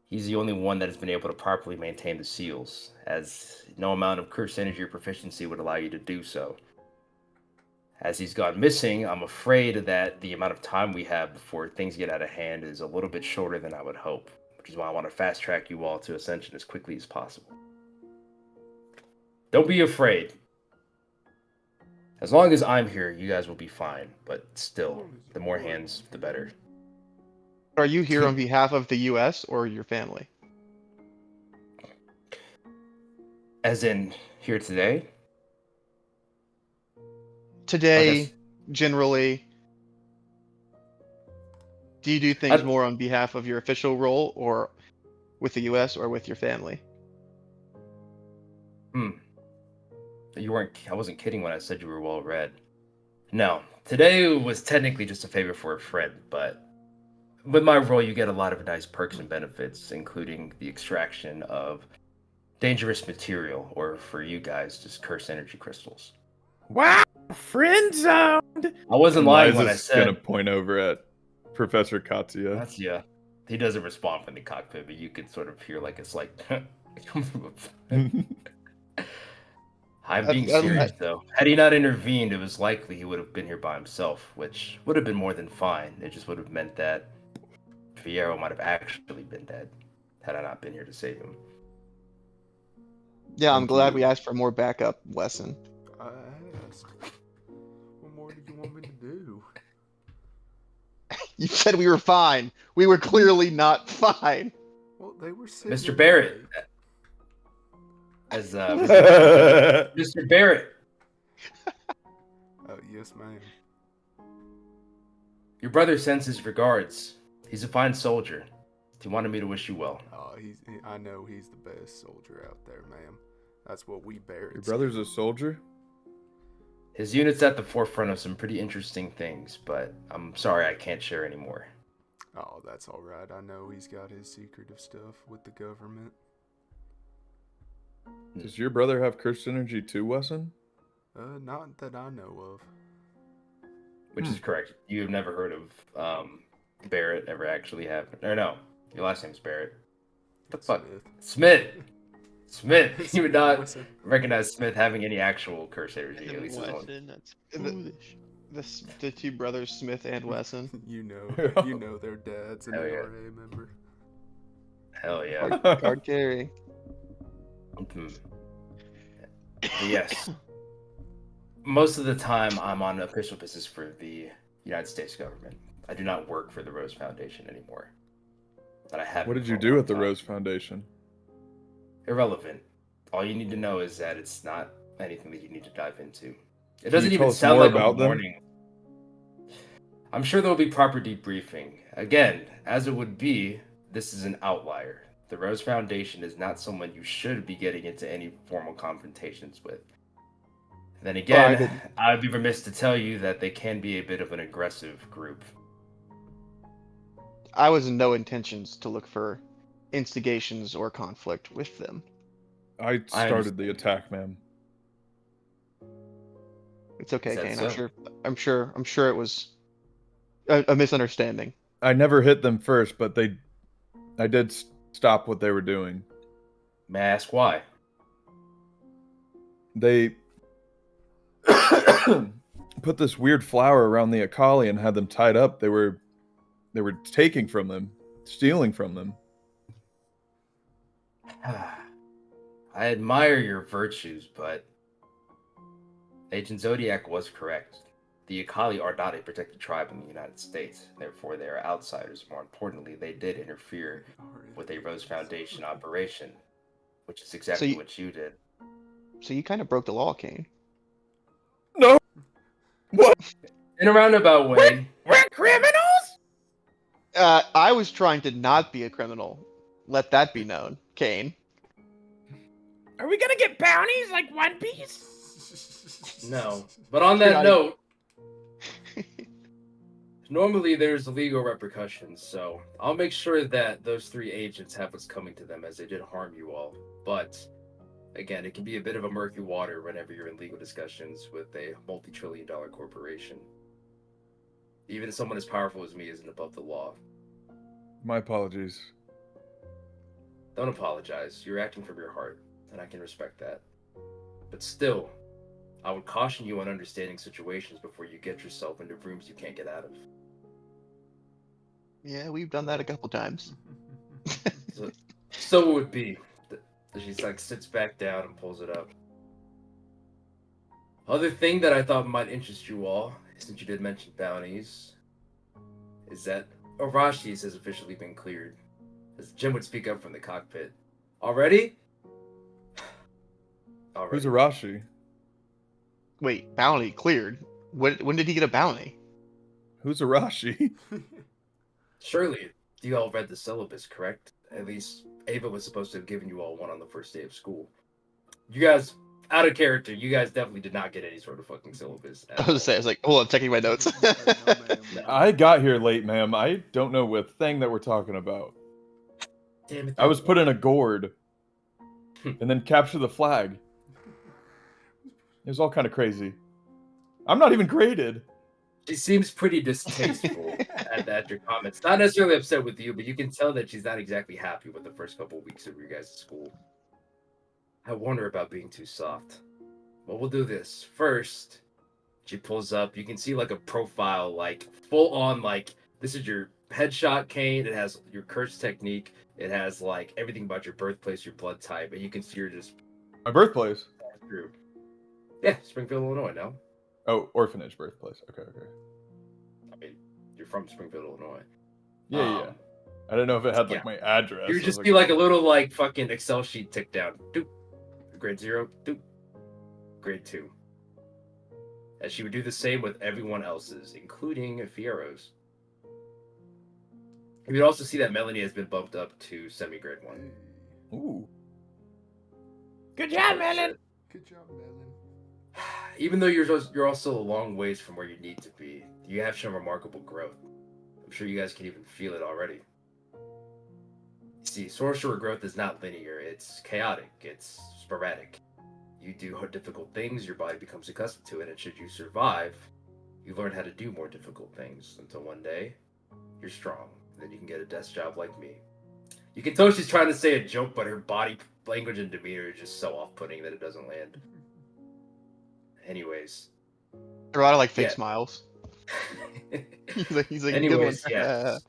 He's the only one that has been able to properly maintain the seals, as no amount of curse energy or proficiency would allow you to do so. As he's gone missing, I'm afraid that the amount of time we have before things get out of hand is a little bit shorter than I would hope, which is why I want to fast track you all to Ascension as quickly as possible. Don't be afraid. As long as I'm here, you guys will be fine, but still, the more hands, the better.
Are you here on behalf of the U.S. or your family?
As in, here today?
Today,
guess-
generally, do you do things more on behalf of your official role or with the U.S. or with your family?
I wasn't kidding when I said you were well read. No, today was technically just a favor for a friend, but with my role, you get a lot of nice perks and benefits, including the extraction of dangerous material, or for you guys, just cursed energy crystals.
Wow, friend zoned.
I wasn't lying when I
Liza's
said
gonna point over at Professor Katsuya.
That's yeah. He doesn't respond from the cockpit, but you could sort of hear like it's like. I'm being serious though. Had he not intervened, it was likely he would have been here by himself, which would have been more than fine. It just would have meant that Fierro might have actually been dead had I not been here to save him.
Yeah, I'm
Thank
glad
you.
we asked for more backup, Wesson.
I asked. What more did you want me to do?
You said we were fine. We were clearly not fine.
Well, they were sitting.
Mr.
in
Barrett.
the way.
As Mr. Barrett,
Yes, ma'am.
your brother sends his regards. He's a fine soldier. He wanted me to wish you well.
I know he's the best soldier out there, ma'am. That's what we Barretts.
Your brother's a soldier?
His unit's at the forefront of some pretty interesting things, but I'm sorry I can't share anymore.
Oh, that's all right. I know he's got his secretive stuff with the government.
Does your brother have cursed energy too, Wesson?
Not that I know of.
Which is correct. You've never heard of Barrett ever actually having... Or no, your last name's Barrett. What the fuck? Smith! You would not
Listen,
recognize Smith having any actual curse energy, at least his own.
Wesson, that's
The-
foolish.
The two brothers, Smith and Wesson.
you know their dad's an
Hell yeah.
NRA member.
Hell yeah.
Card carry.
Mhm. Yes. Most of the time, I'm on official business for the United States government. I do not work for the Rose Foundation anymore. But I have.
What did you do at the Rose Foundation?
Irrelevant. All you need to know is that it's not anything that you need to dive into. It
Can
doesn't
you tell
even
us
sound
more
like
about
a
them?
warning. I'm sure there will be proper debriefing. Again, as it would be, this is an outlier. The Rose Foundation is not someone you should be getting into any formal confrontations with. Then again, I'd be remiss to tell you that they can be a bit of an aggressive group.
I was in no intentions to look for instigations or conflict with them.
I started the attack, ma'am.
It's okay,
Is that
Kane.
so?
I'm sure it was a misunderstanding.
I never hit them first, but I did stop what they were doing.
May I ask why?
They put this weird flower around the Akali and had them tied up. They were taking from them, stealing from them.
I admire your virtues, but Agent Zodiac was correct. The Akali are not a protected tribe in the United States. Therefore, they are outsiders. More importantly, they did interfere with a Rose Foundation operation, which is exactly what you did.
So you kind of broke the law, Kane.
No. What?
In a roundabout way.
We're criminals?
I was trying to not be a criminal. Let that be known, Kane.
Are we gonna get bounties like One Piece?
No. But on that note, normally there's legal repercussions, so I'll make sure that those 3 agents have what's coming to them as they did harm you all. But again, it can be a bit of a murky water whenever you're in legal discussions with a multi-trillion-dollar corporation. Even someone as powerful as me isn't above the law.
My apologies.
Don't apologize. You're acting from your heart, and I can respect that. But still, I would caution you on understanding situations before you get yourself into rooms you can't get out of.
Yeah, we've done that a couple times.
So it would be. She's like sits back down and pulls it up. Other thing that I thought might interest you all, since you did mention bounties, is that Arashi's has officially been cleared. As Jim would speak up from the cockpit. Already?
Who's Arashi?
Wait, bounty cleared? When did he get a bounty?
Who's Arashi?
Surely, you all read the syllabus, correct? At least Ava was supposed to have given you all one on the first day of school. You guys, out of character, you guys definitely did not get any sort of fucking syllabus.
I was gonna say, I was like, hold on, checking my notes.
I got here late, ma'am. I don't know what thing that we're talking about.
Damn it.
I was put in a gourd and then capture the flag. It was all kind of crazy. I'm not even graded.
She seems pretty distasteful at your comments. Not necessarily upset with you, but you can tell that she's not exactly happy with the first couple of weeks of your guys' school. I warned her about being too soft. Well, we'll do this. First, she pulls up. You can see like a profile, like full on, like this is your headshot, Kane. It has your curse technique. It has like everything about your birthplace, your blood type, and you can see you're just
My birthplace.
through. Yeah, Springfield, Illinois. No,
Oh, orphanage birthplace. Okay, okay.
I mean you're from Springfield, Illinois.
Yeah, yeah. I don't know if it had like
yeah.
my address.
You
I
would just
was
see like a little like fucking Excel sheet tick down. Doop. Grade 0. Doop. Grade 2. And she would do the same with everyone else's, including Fiero's. You would also see that Melanie has been bumped up to semi-grade 1.
Ooh.
Good job, Melon.
Good job, Melon.
Even though you're also a long ways from where you need to be, you have shown remarkable growth. I'm sure you guys can even feel it already. See, sorcerer growth is not linear. It's chaotic. It's sporadic. You do difficult things, your body becomes accustomed to it, and should you survive, you learn how to do more difficult things until one day, you're strong. Then you can get a desk job like me. You can tell she's trying to say a joke, but her body language and demeanor is just so off-putting that it doesn't land. Anyways.
There are a lot of like fake
Yeah.
smiles. He's like,
Anyways,
good one.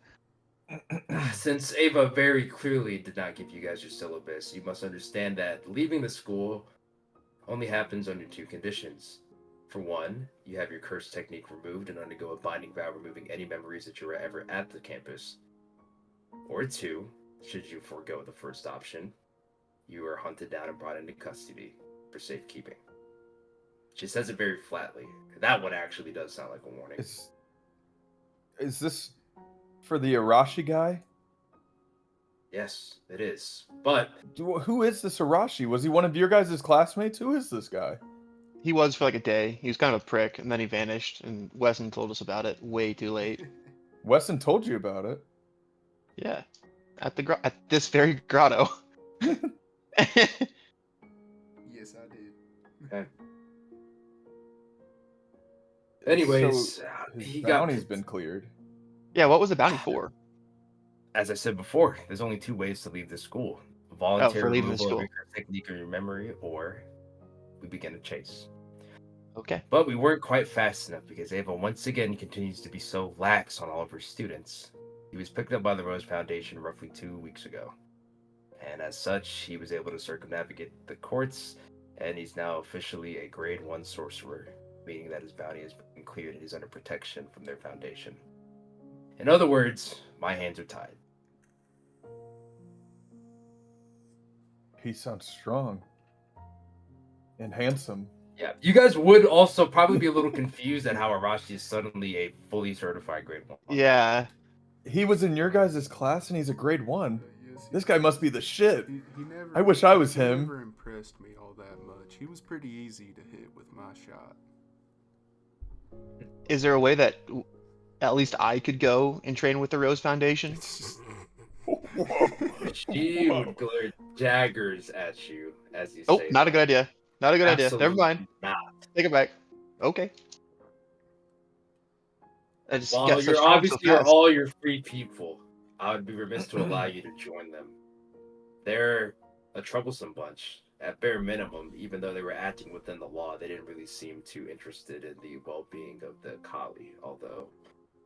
yeah. Since Ava very clearly did not give you guys your syllabus, you must understand that leaving the school only happens under 2 conditions. For one, you have your curse technique removed and undergo a binding vow removing any memories that you were ever at the campus. Or 2, should you forego the first option, you are hunted down and brought into custody for safekeeping. She says it very flatly. That one actually does sound like a warning.
Is this for the Arashi guy?
Yes, it is. But
Who is this Arashi? Was he one of your guys' classmates? Who is this guy?
He was for like a day. He was kind of a prick, and then he vanished. And Wesson told us about it way too late.
Wesson told you about it.
Yeah, at this very grotto.
Yes, I did.
okay. Anyways,
So
he
his
got
bounty's been cleared.
Yeah, what was the bounty for?
As I said before, there's only 2 ways to leave the school: voluntary
leaving the
removal of
school.
your curse technique or your memory, or we begin a chase.
Okay.
But we weren't quite fast enough because Ava once again continues to be so lax on all of her students. He was picked up by the Rose Foundation roughly 2 weeks ago. And as such, he was able to circumnavigate the courts, and he's now officially a grade 1 sorcerer, meaning that his bounty has been cleared and he's under protection from their foundation. In other words, my hands are tied.
He sounds strong and handsome.
Yeah, you guys would also probably be a little confused at how Arashi is suddenly a fully certified grade 1.
Yeah.
He was in your guys' class and he's a grade 1.
Yes,
This guy must be the shit.
he never,
I wish I was
he
him.
never impressed me all that much. He was pretty easy to hit with my shot.
Is there a way that at least I could go and train with the Rose Foundation?
She would glare daggers at you as you
Oh,
say
not a good idea. Not a good idea. Never
Absolutely
mind.
not.
Take it back. Okay. I just
While
got such
you're
strong so
obviously are
fast.
all your free people, I would be remiss to allow you to join them. They're a troublesome bunch. At bare minimum, even though they were acting within the law, they didn't really seem too interested in the well-being of the Kali, although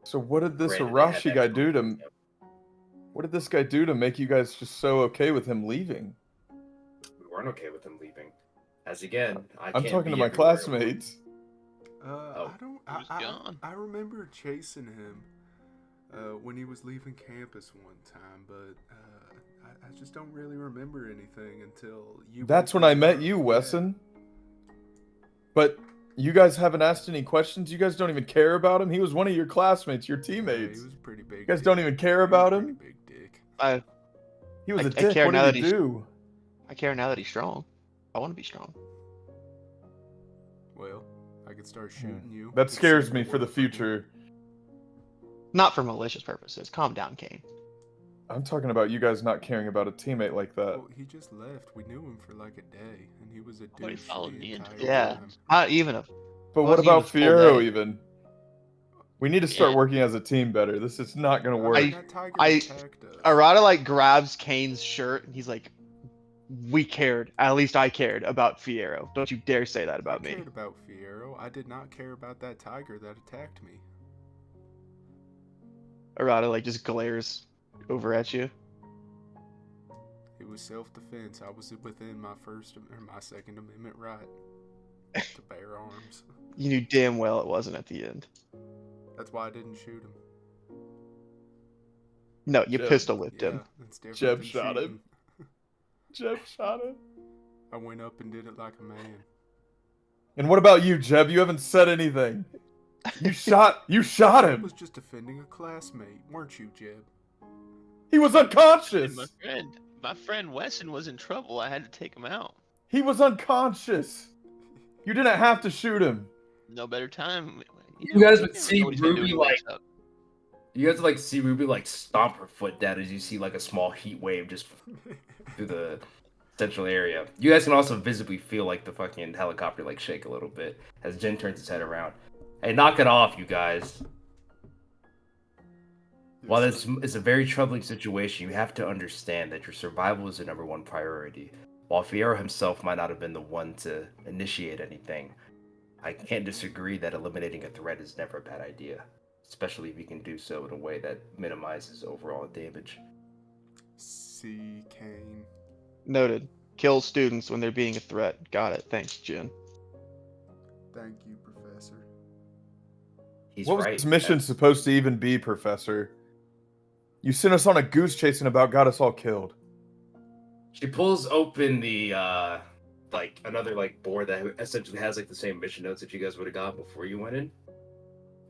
So what did this
granted, they had
Arashi
that
guy do to?
conflict.
What did this guy do to make you guys just so okay with him leaving?
We weren't okay with him leaving. As again,
I'm
can't
talking to
be
my
everywhere.
classmates.
Oh,
I don't.
he was gone.
I remember chasing him when he was leaving campus one time, but I just don't really remember anything until you.
That's when I met you, Wesson. But you guys haven't asked any questions. You guys don't even care about him. He was one of your classmates, your
Yeah,
teammates.
he was pretty big.
You guys
dick.
don't even care
He was
about
pretty
him.
Big dick.
He was
I
a dick.
care
What
now
did
that
he
he's-
do?
I care now that he's strong. I want to be strong.
Well, I could start shooting you.
That
It
scares
seemed
me
to
for the
work me.
future.
Not for malicious purposes. Calm down, Kane.
I'm talking about you guys not caring about a teammate like that.
Oh, he just left. We knew him for like a day, and he was a
Oh, he
douche
followed
the
me into
entire
the
Yeah.
time.
Not even a.
But what
wasn't even
about
a full
Fiero
day.
even? We need to start
Yeah.
working as a team better. This is not gonna work.
That tiger
I-
attacked us.
Arata like grabs Kane's shirt and he's like, "We cared. At least I cared about Fiero. Don't you dare say that about
I
me."
cared about Fiero. I did not care about that tiger that attacked me.
Arata like just glares over at you.
It was self-defense. I was within my Second Amendment right to bear arms.
You knew damn well it wasn't at the end.
That's why I didn't shoot him.
No, you
Jeb.
pistol whipped him.
That's different
Jeb
than
shot him.
shooting.
Jeb shot him.
I went up and did it like a man.
And what about you, Jeb? You haven't said anything. You shot
I
him.
was just defending a classmate, weren't you, Jeb?
He was unconscious.
My friend Wesson was in trouble. I had to take him out.
He was unconscious. You didn't have to shoot him.
No better time.
You guys would
never
see
know what he's gonna do
Ruby,
when he wakes
like-
up.
You guys like see Ruby like stomp her foot down as you see like a small heat wave just through the central area. You guys can also visibly feel like the fucking helicopter like shake a little bit as Jin turns his head around. Hey, knock it off, you guys. While this is a very troubling situation, you have to understand that your survival is the #1 priority. While Fiero himself might not have been the one to initiate anything, I can't disagree that eliminating a threat is never a bad idea, especially if you can do so in a way that minimizes overall damage.
See, Kane.
Noted. Kill students when they're being a threat. Got it. Thanks, Jin.
Thank you, Professor.
He's
What was
right.
this mission supposed to even be, Professor? You sent us on a goose chase and about got us all killed.
She pulls open the like another like board that essentially has like the same mission notes that you guys would have got before you went in.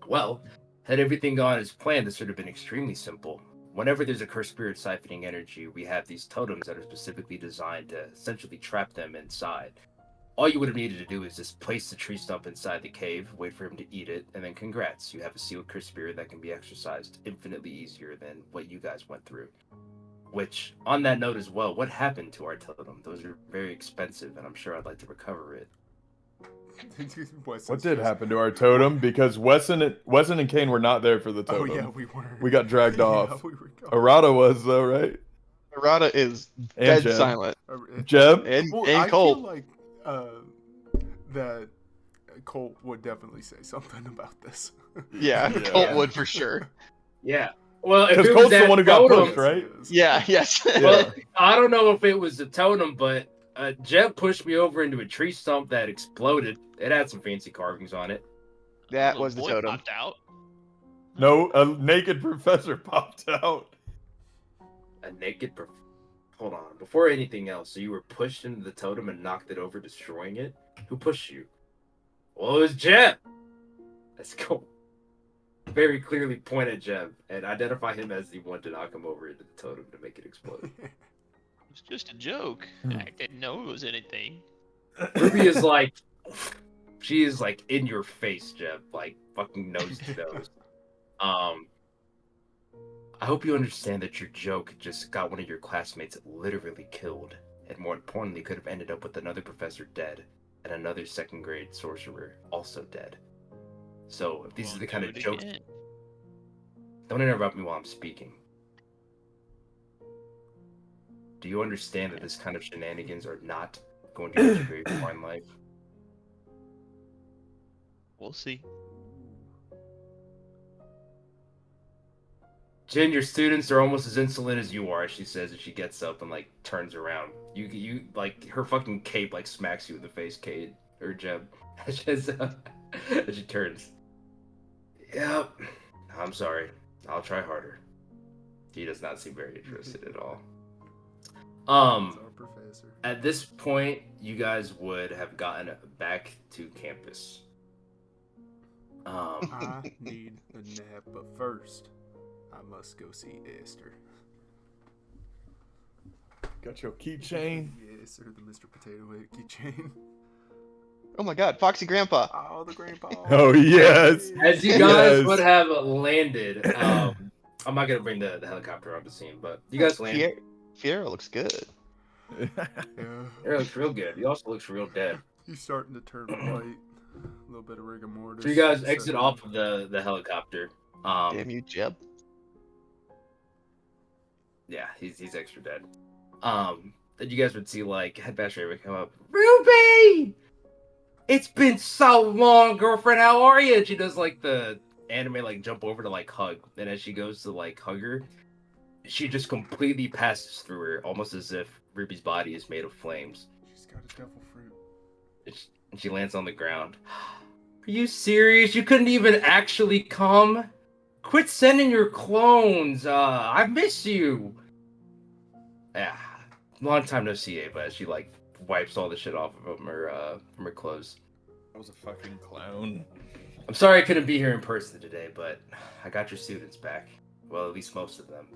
Well, had everything gone as planned, this would have been extremely simple. Whenever there's a cursed spirit siphoning energy, we have these totems that are specifically designed to essentially trap them inside. All you would have needed to do is just place the tree stump inside the cave, wait for him to eat it, and then congrats, you have a sealed cursed spirit that can be exorcised infinitely easier than what you guys went through. Which, on that note as well, what happened to our totem? Those are very expensive, and I'm sure I'd like to recover it.
What did happen to our totem? Because Wesson and Kane were not there for the
Oh
totem.
yeah, we were.
We got dragged
Yeah,
off.
we were gone.
Arata was though, right?
Arata is
And
dead
Jeb.
silent.
Jeb?
And
I
Cole.
feel like that Colt would definitely say something about this.
Yeah,
Yeah.
Colt would for sure.
Yeah. Well, if
Because
it was
Colt's the
that
one who got
totem,
pushed, right?
Yeah, yes.
Well, I don't know if it was the totem, but Jeb pushed me over into a tree stump that exploded. It had some fancy carvings on it.
That
Little
was the
boy
totem.
popped out.
No, a naked professor popped out.
A naked. Hold on. Before anything else, so you were pushed into the totem and knocked it over, destroying it? Who pushed you? Well, it was Jeb. Let's go. Very clearly point at Jeb and identify him as the one to knock him over into the totem to make it explode.
It was just a joke. I didn't know it was anything.
Ruby is like, she is like in your face, Jeb, like fucking nose to nose. I hope you understand that your joke just got one of your classmates literally killed, and more importantly, could have ended up with another professor dead and another second grade sorcerer also dead. So if these
Won't
are the kind
do
of
it
jokes,
again.
don't interrupt me while I'm speaking. Do you understand that this kind of shenanigans are not going to get you very far in life?
We'll see.
Jin, your students are almost as insolent as you are, she says as she gets up and like turns around. You like her fucking cape like smacks you in the face, Cade or Jeb, as she turns. Yep, I'm sorry. I'll try harder. He does not seem very interested at all.
That's our professor.
At this point, you guys would have gotten back to campus.
I need a nap, but first, I must go see Esther.
Got your keychain.
Yes, sir, the Mr. Potato Head keychain.
Oh my god, Foxy Grandpa.
Oh, the grandpa.
Oh, yes.
As you guys
Yes.
would have landed, I'm not gonna bring the helicopter on the scene, but you guys landed.
Fiero looks good.
Yeah.
It looks real good. He also looks real dead.
He's starting to turn white. A little bit of rigor mortis.
So you guys
set
exit
in.
off of the helicopter.
Damn you, Jeb.
Yeah, he's extra dead. Then you guys would see like Headmaster would come up. Ruby, it's been so long, girlfriend. How are you? And she does like the anime like jump over to like hug. And as she goes to like hug her, she just completely passes through her, almost as if Ruby's body is made of flames.
She's got a devil fruit.
And she lands on the ground. Are you serious? You couldn't even actually come? Quit sending your clones. I miss you. Yeah, long time no see, but she like wipes all the shit off from her clothes.
I was a fucking clown.
I'm sorry I couldn't be here in person today, but I got your students back. Well, at least most of them.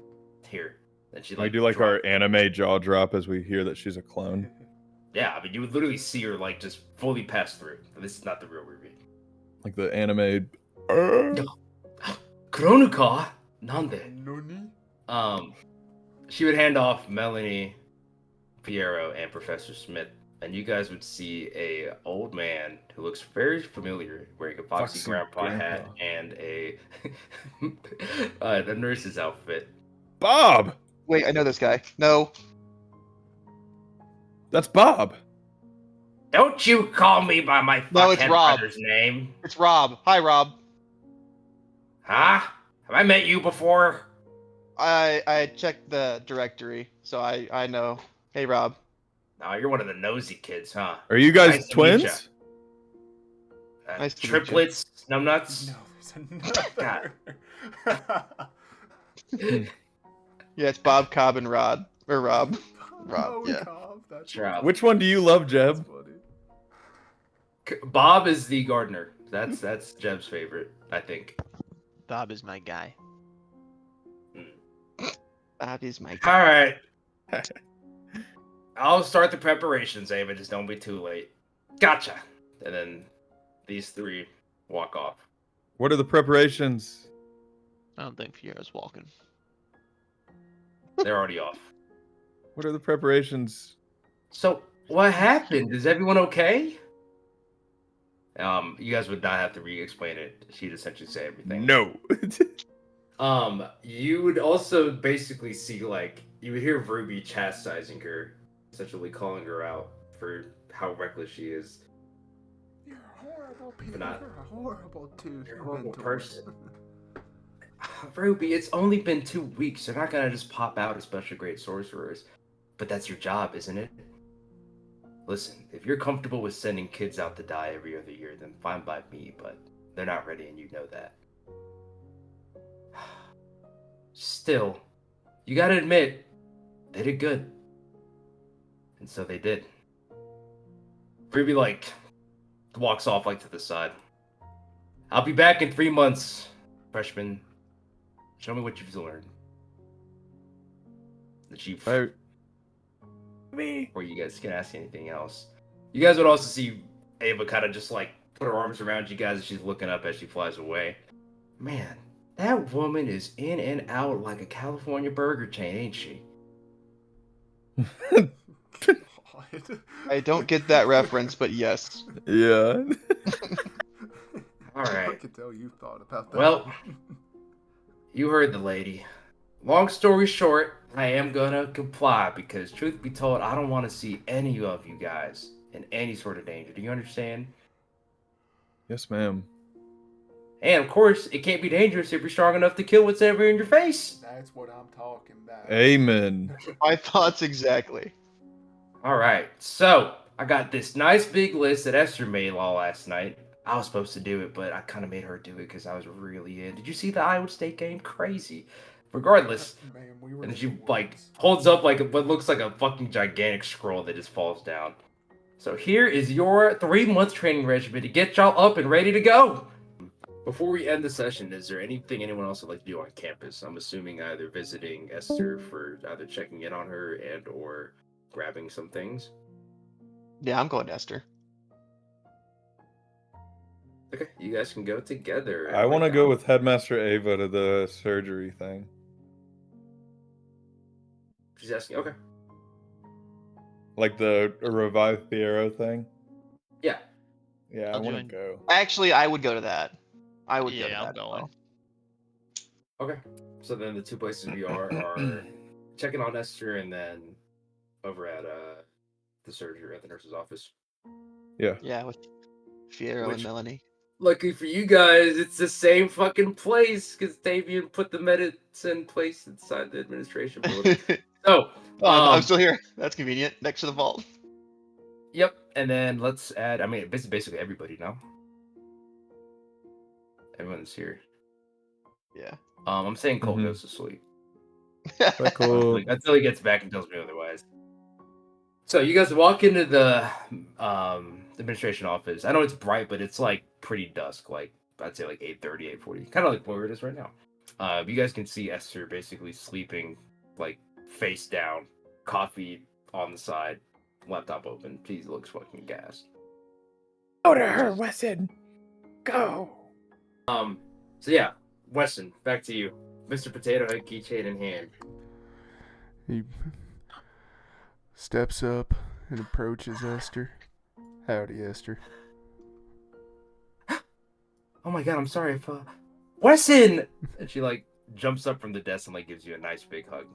Here. And she
We do like our anime jaw drop as we hear that she's a clone.
Yeah, I mean you would literally see her like just fully pass through. This is not the real Ruby.
Like the anime.
Kronuka? Nande?
Nani?
She would hand off Melanie, Piero, and Professor Smith, and you guys would see a old man who looks very familiar, wearing a foxy grandpa hat and a nurse's outfit.
Bob!
Wait, I know this guy. No.
That's Bob!
Don't you call me by my
No, it's
fuckhead
Rob.
brother's name.
It's Rob. Hi, Rob.
Huh? Have I met you before?
I checked the directory, so I know. Hey, Rob.
No, you're one of the nosy kids, huh?
Are you guys
Nice to meet ya.
twins?
Nice to meet you.
Triplets, numbnuts.
No, there's another.
Yeah, it's Bob, Cobb, and Rod. Or Rob. Rob,
Oh,
yeah.
Cobb, that's
Sure.
Which one do you love,
that's
Jeb?
funny.
Bob is the gardener. That's Jeb's favorite, I think.
Bob is my guy.
Bob is my guy.
All right. I'll start the preparations, Ava. Just don't be too late. Gotcha. And then these three walk off.
What are the preparations?
I don't think Fiero's walking.
They're already off.
What are the preparations?
So what happened? Is everyone okay? You guys would not have to re-explain it. She'd essentially say everything.
No.
You would also basically see like you would hear Ruby chastising her, essentially calling her out for how reckless she is.
You're horrible, Peter.
not-
You're a horrible dude.
You're a
You
horrible
mentor.
person. Ruby, it's only been 2 weeks. They're not gonna just pop out as special grade sorcerers. But that's your job, isn't it? Listen, if you're comfortable with sending kids out to die every other year, then fine by me, but they're not ready and you know that. Still, you gotta admit, they did good. And so they did. Ruby, like, walks off, like, to the side. I'll be back in 3 months, freshman. Show me what you've learned. The chief.
Me.
Or you guys can ask anything else. You guys would also see Ava kind of just like put her arms around you guys as she's looking up as she flies away. Man, that woman is in and out like a California burger chain, ain't she?
What?
I don't get that reference, but yes.
Yeah.
All right.
I could tell you thought about that.
Well, you heard the lady. Long story short, I am gonna comply because, truth be told, I don't want to see any of you guys in any sort of danger. Do you understand?
Yes, ma'am.
And of course, it can't be dangerous if you're strong enough to kill what's ever in your face.
That's what I'm talking about.
Amen.
My thoughts exactly.
All right, so I got this nice big list that Esther made all last night. I was supposed to do it, but I kind of made her do it because I was really in. Did you see the Iowa State game? Crazy. Regardless,
Man, we were
and then
the
she
ones.
like holds up like what looks like a fucking gigantic scroll that just falls down. So here is your 3-month training regimen to get y'all up and ready to go. Before we end the session, is there anything anyone else would like to do on campus? I'm assuming either visiting Esther for either checking in on her and or grabbing some things.
Yeah, I'm going to Esther.
Okay, you guys can go together.
I want to go with Headmaster Ava to the surgery thing.
She's asking. Okay.
Like the revive Piero thing.
Yeah.
Yeah, I
I'll
want to
join.
go.
Actually, I would go to that. I would go to
Yeah,
that.
I'm
as
going.
well.
Okay. So then the two places we are checking on Esther and then over at the surgery at the nurse's office.
Yeah, with Fiero
Which-
and Melanie.
Lucky for you guys, it's the same fucking place because Davian put the medicine place inside the administration building. So,
Oh, I'm still here. That's convenient. Next to the vault.
yep. And then let's add. I mean, basically everybody now. Everyone's here.
Yeah.
I'm saying Cole
Mhm.
goes to sleep
But cool.
until he gets back and tells me otherwise. So you guys walk into the administration office. I know it's bright, but it's like pretty dusk. Like I'd say like 8:30, 8:40. Kind of like where it is right now. You guys can see Esther basically sleeping, like face down, coffee on the side, laptop open. She looks fucking gassed.
Go to her, Wesson. Go.
So yeah, Weston, back to you. Mr. Potato Head, keychain in hand.
He steps up and approaches Esther. Howdy, Esther.
Oh my god, I'm sorry if Wesson! And she like jumps up from the desk and like gives you a nice big hug.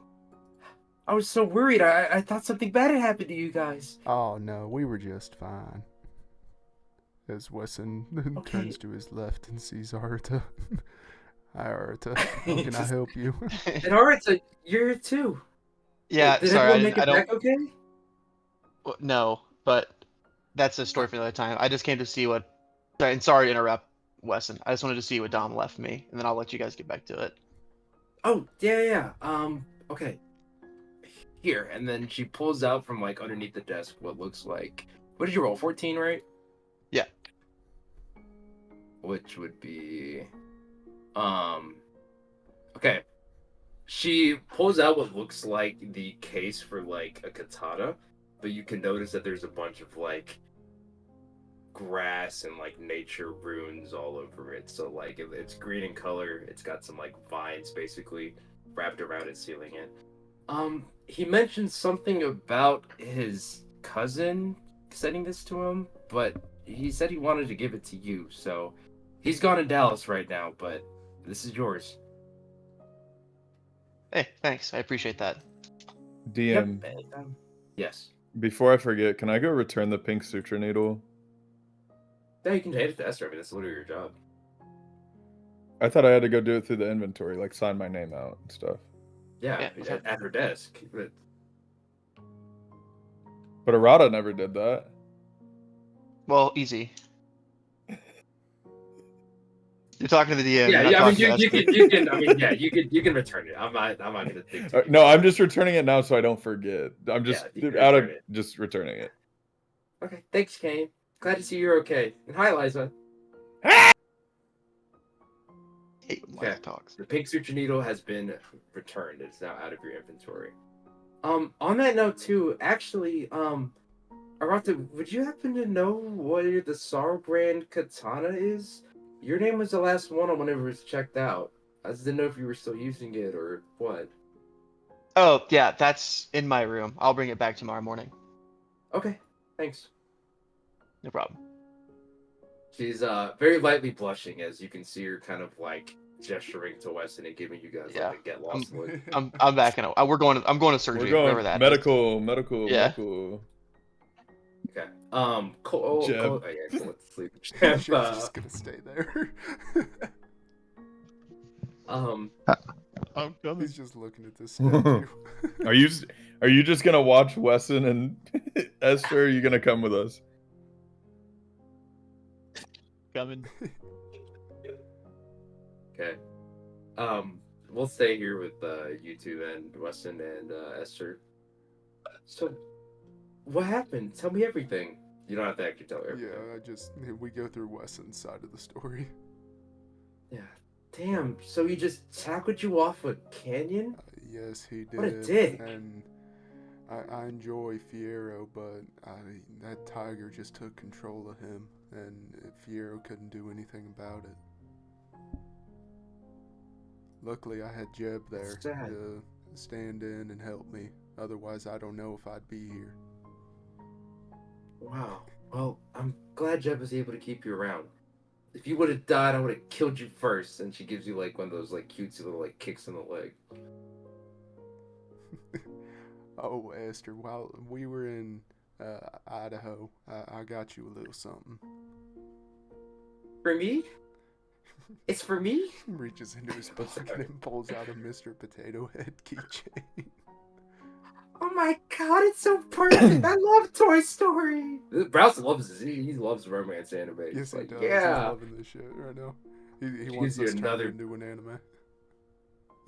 I was so worried. I thought something bad had happened to you guys.
Oh no, we were just fine. As Wesson
Okay.
turns to his left and sees Arta. Hi, Arta. How can I help you?
And Arita, you're here too.
Yeah,
Did
sorry,
everyone make
I
it
don't.
back okay?
Well, no, but that's a story for another time. I just came to see what. And sorry to interrupt, Wesson. I just wanted to see what Dom left me, and then I'll let you guys get back to it.
Oh, yeah. Okay. Here, and then she pulls out from like underneath the desk what looks like. What did you roll? 14, right?
Yeah.
Which would be okay. She pulls out what looks like the case for like a katana, but you can notice that there's a bunch of like grass and like nature runes all over it. So like it's green in color. It's got some like vines basically wrapped around it, sealing it. He mentioned something about his cousin sending this to him, but he said he wanted to give it to you. So he's gone in Dallas right now, but this is yours.
Hey, thanks. I appreciate that.
DM,
Yep. Yes.
before I forget, can I go return the pink suture needle?
Yeah, you can hand it to Esther. I mean, that's literally your job.
I thought I had to go do it through the inventory, like sign my name out and stuff.
Yeah,
Yeah,
at her desk. But
But Arata never did that.
Well, easy. You're talking to the DM.
yeah,
you're not
I mean,
talking to Esther.
you can. I mean, yeah, you can return it. I'm not gonna think.
No, I'm just returning it now so I don't forget. I'm just
you can
out of
return it.
just returning it.
Okay, thanks, Kane. Glad to see you're okay. And hi, Liza.
Hate when
Okay.
Liza talks.
The pink suture needle has been returned. It's now out of your inventory. On that note too, actually, Arata, would you happen to know what the Sorrow brand katana is? Your name was the last one on whenever it was checked out. I just didn't know if you were still using it or what.
Oh, yeah, that's in my room. I'll bring it back tomorrow morning.
Okay, thanks.
No problem.
She's very lightly blushing as you can see her kind of like gesturing to Weston and giving you guys
Yeah.
like a get lost look.
I'm back in. I'm going to surgery.
We're
Wherever
going
that is.
medical.
Yeah.
Okay. Cole,
Jeb.
Cole, oh yeah, Cole went to sleep.
She's
Jeb,
just gonna stay there.
I'm coming.
He's just looking at this statue.
Are you just gonna watch Wesson and Esther? Or are you gonna come with us?
Coming.
Okay. We'll stay here with you two and Weston and Esther. So, what happened? Tell me everything. You don't have to actually tell her everything.
we go through Wesson's side of the story.
Yeah. Damn. So he just tackled you off a canyon?
Yes, he did.
What a dick.
And I enjoy Fiero, but that tiger just took control of him, and Fiero couldn't do anything about it. Luckily, I had Jeb there
Sad.
to stand in and help me. Otherwise, I don't know if I'd be here.
Wow. Well, I'm glad Jeb was able to keep you around. If you would have died, I would have killed you first. And she gives you like one of those like cutesy little like kicks in the leg.
Oh, Esther, while we were in Idaho, I got you a little something.
For me? It's for me?
He reaches into his pocket and pulls out a Mr. Potato Head keychain.
Oh my god, it's so perfect! I love Toy Story. Browse loves this. He loves romance anime.
Yes,
He's
he
like,
does.
yeah.
He's loving this shit right now. He
She
wants
gives you
us to turn
another-
it into an anime.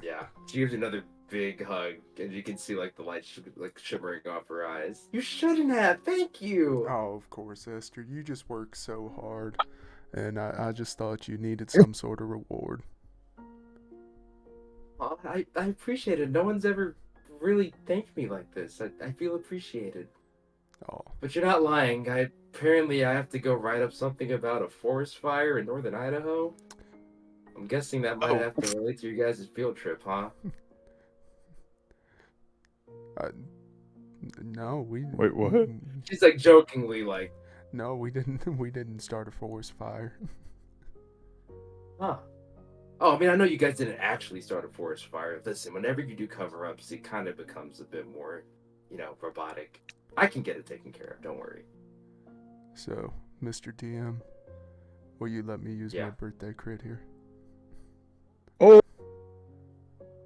Yeah. She gives you another big hug, and you can see like the light like shimmering off her eyes. You shouldn't have. Thank you.
Oh, of course, Esther. You just work so hard. And I just thought you needed some sort of reward.
Oh, I appreciate it. No one's ever really thanked me like this. I feel appreciated.
Oh,
But you're not lying. Apparently I have to go write up something about a forest fire in northern Idaho. I'm guessing that might have to relate to you guys' field trip, huh?
no, we.
Wait, what?
She's like jokingly like,
No, we didn't. We didn't start a forest fire.
huh. Oh, I mean, I know you guys didn't actually start a forest fire. Listen, whenever you do cover-ups, it kind of becomes a bit more, robotic. I can get it taken care of. Don't worry.
So, Mr. DM, will you let me use my
Yeah.
birthday crit here?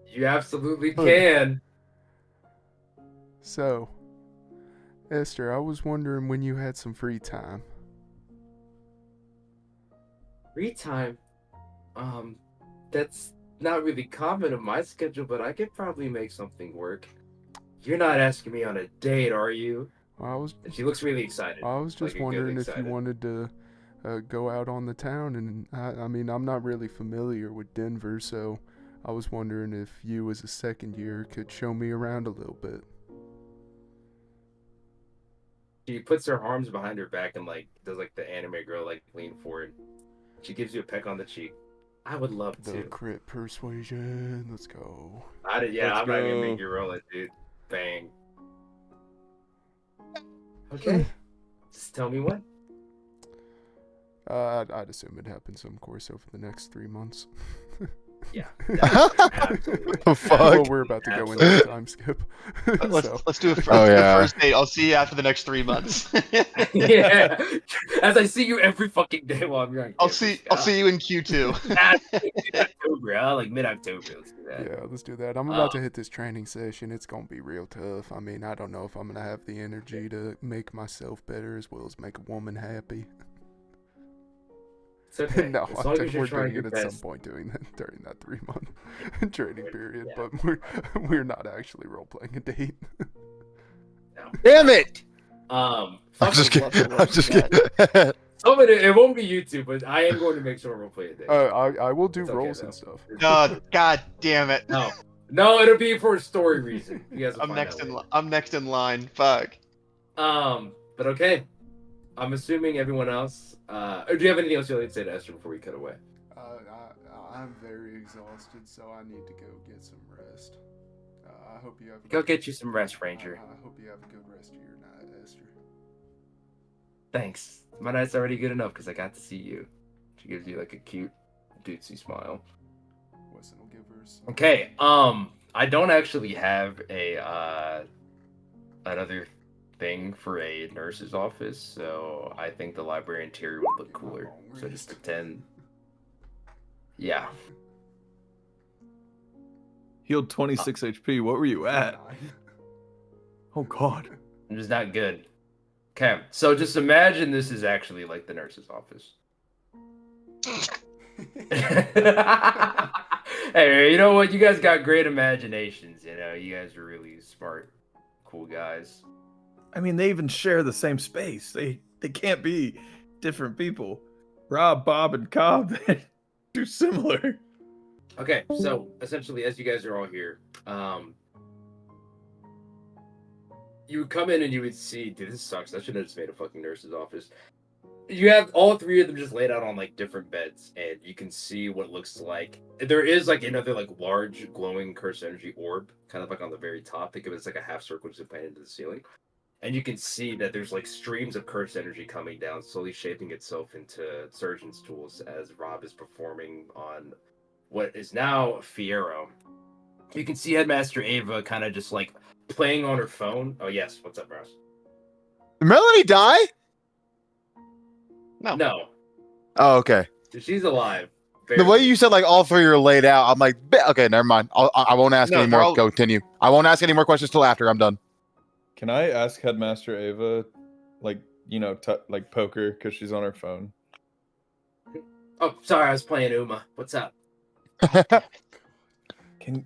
You absolutely can.
So, Esther, I was wondering when you had some free time.
Free time. That's not really common in my schedule, but I could probably make something work. You're not asking me on a date, are you?
I was
And she looks really excited.
just
Like a good
wondering if you
excited.
wanted to go out on the town, and I mean, I'm not really familiar with Denver, so I was wondering if you, as a second year, could show me around a little bit.
She puts her arms behind her back and like does like the anime girl like lean forward. She gives you a peck on the cheek. I would love
The
to.
crit persuasion. Let's go.
I'm not
Let's
gonna make
go.
you roll it, dude. Bang. Okay. Just tell me when.
I'd assume it happens, of course, over the next 3 months.
Yeah.
The fuck?
Well, we're about to go into a time skip.
Let's do a
Oh, yeah.
first date. I'll see you after the next 3 months.
Yeah. As I see you every fucking day while I'm here.
I'll see you in Q2.
October, like mid-October. Let's do that.
Yeah, let's do that. I'm about to hit this training session. It's gonna be real tough. I mean, I don't know if I'm gonna have the energy to make myself better as well as make a woman happy.
It's okay.
No,
As
I
long
think
as you're
we're
trying
doing
your
it at some
best.
point during that 3-month training period,
Yeah.
but we're not actually role playing a date.
Damn it!
Fuck
I'm just
would love
kidding.
to
I'm
watch
just
that.
kidding.
Some of it won't be you two, but I am going to make sure we'll play a day.
I will do
It's okay,
rolls
though.
and stuff.
Oh, God damn it!
No, it'll be for a story reason. You guys will
I'm
find
next
out
in.
later.
I'm next in line. Fuck.
But okay. I'm assuming everyone else. Or do you have anything else you'd like to say to Esther before we cut away?
I'm very exhausted, so I need to go get some rest. I hope you have.
Go get you some rest, Ranger.
I hope you have a good rest of your night, Esther.
Thanks. My night's already good enough because I got to see you. She gives you like a cute, dootsy smile.
Wesson will give her some.
Okay. I don't actually have a another thing for a nurse's office, so I think the library interior would look cooler. So just pretend. Yeah.
Healed 26 HP. What were you at? Oh God.
I'm just not good. Okay, so just imagine this is actually like the nurse's office. Hey, you know what? You guys got great imaginations. You guys are really smart, cool guys.
I mean, they even share the same space. They can't be different people. Rob, Bob, and Cobb, they're too similar.
Okay, so essentially, as you guys are all here, you would come in and you would see, dude, this sucks. I should have just made a fucking nurse's office. You have all three of them just laid out on like different beds, and you can see what looks like there is like another like large glowing curse energy orb, kind of like on the very top. Think of it as like a half circle just implanted into the ceiling. And you can see that there's like streams of cursed energy coming down, slowly shaping itself into surgeon's tools as Rob is performing on what is now Fiero. You can see Headmaster Ava kind of just like playing on her phone. Oh yes, what's up, Ross?
Did Melanie die?
No,
Oh, okay.
she's alive.
The way you said like all three are laid out, I'm like, okay, never mind. I won't ask
No,
any
they're
more.
all-
Continue. I won't ask any more questions till after I'm done.
Can I ask Headmaster Ava, like, like poker because she's on her phone?
Oh, sorry, I was playing Uma. What's up?
Can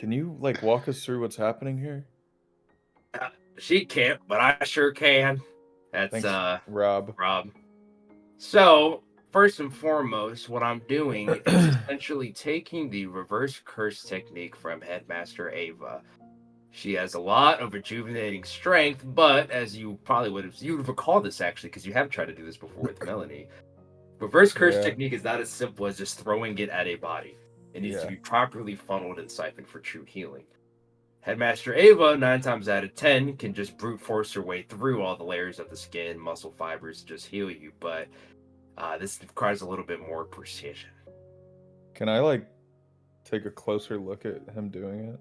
you like walk us through what's happening here?
She can't, but I sure can. That's
Thanks, Rob.
Rob. So, first and foremost, what I'm doing is essentially taking the reverse curse technique from Headmaster Ava. She has a lot of rejuvenating strength, but as you probably would have recalled this actually, because you have tried to do this before with Melanie. Reverse curse technique is not as simple as just throwing it at a body. It needs to be properly funneled and siphoned for true healing. Headmaster Ava, 9 times out of 10, can just brute force her way through all the layers of the skin, muscle fibers to just heal you, but this requires a little bit more precision.
Can I like take a closer look at him doing it?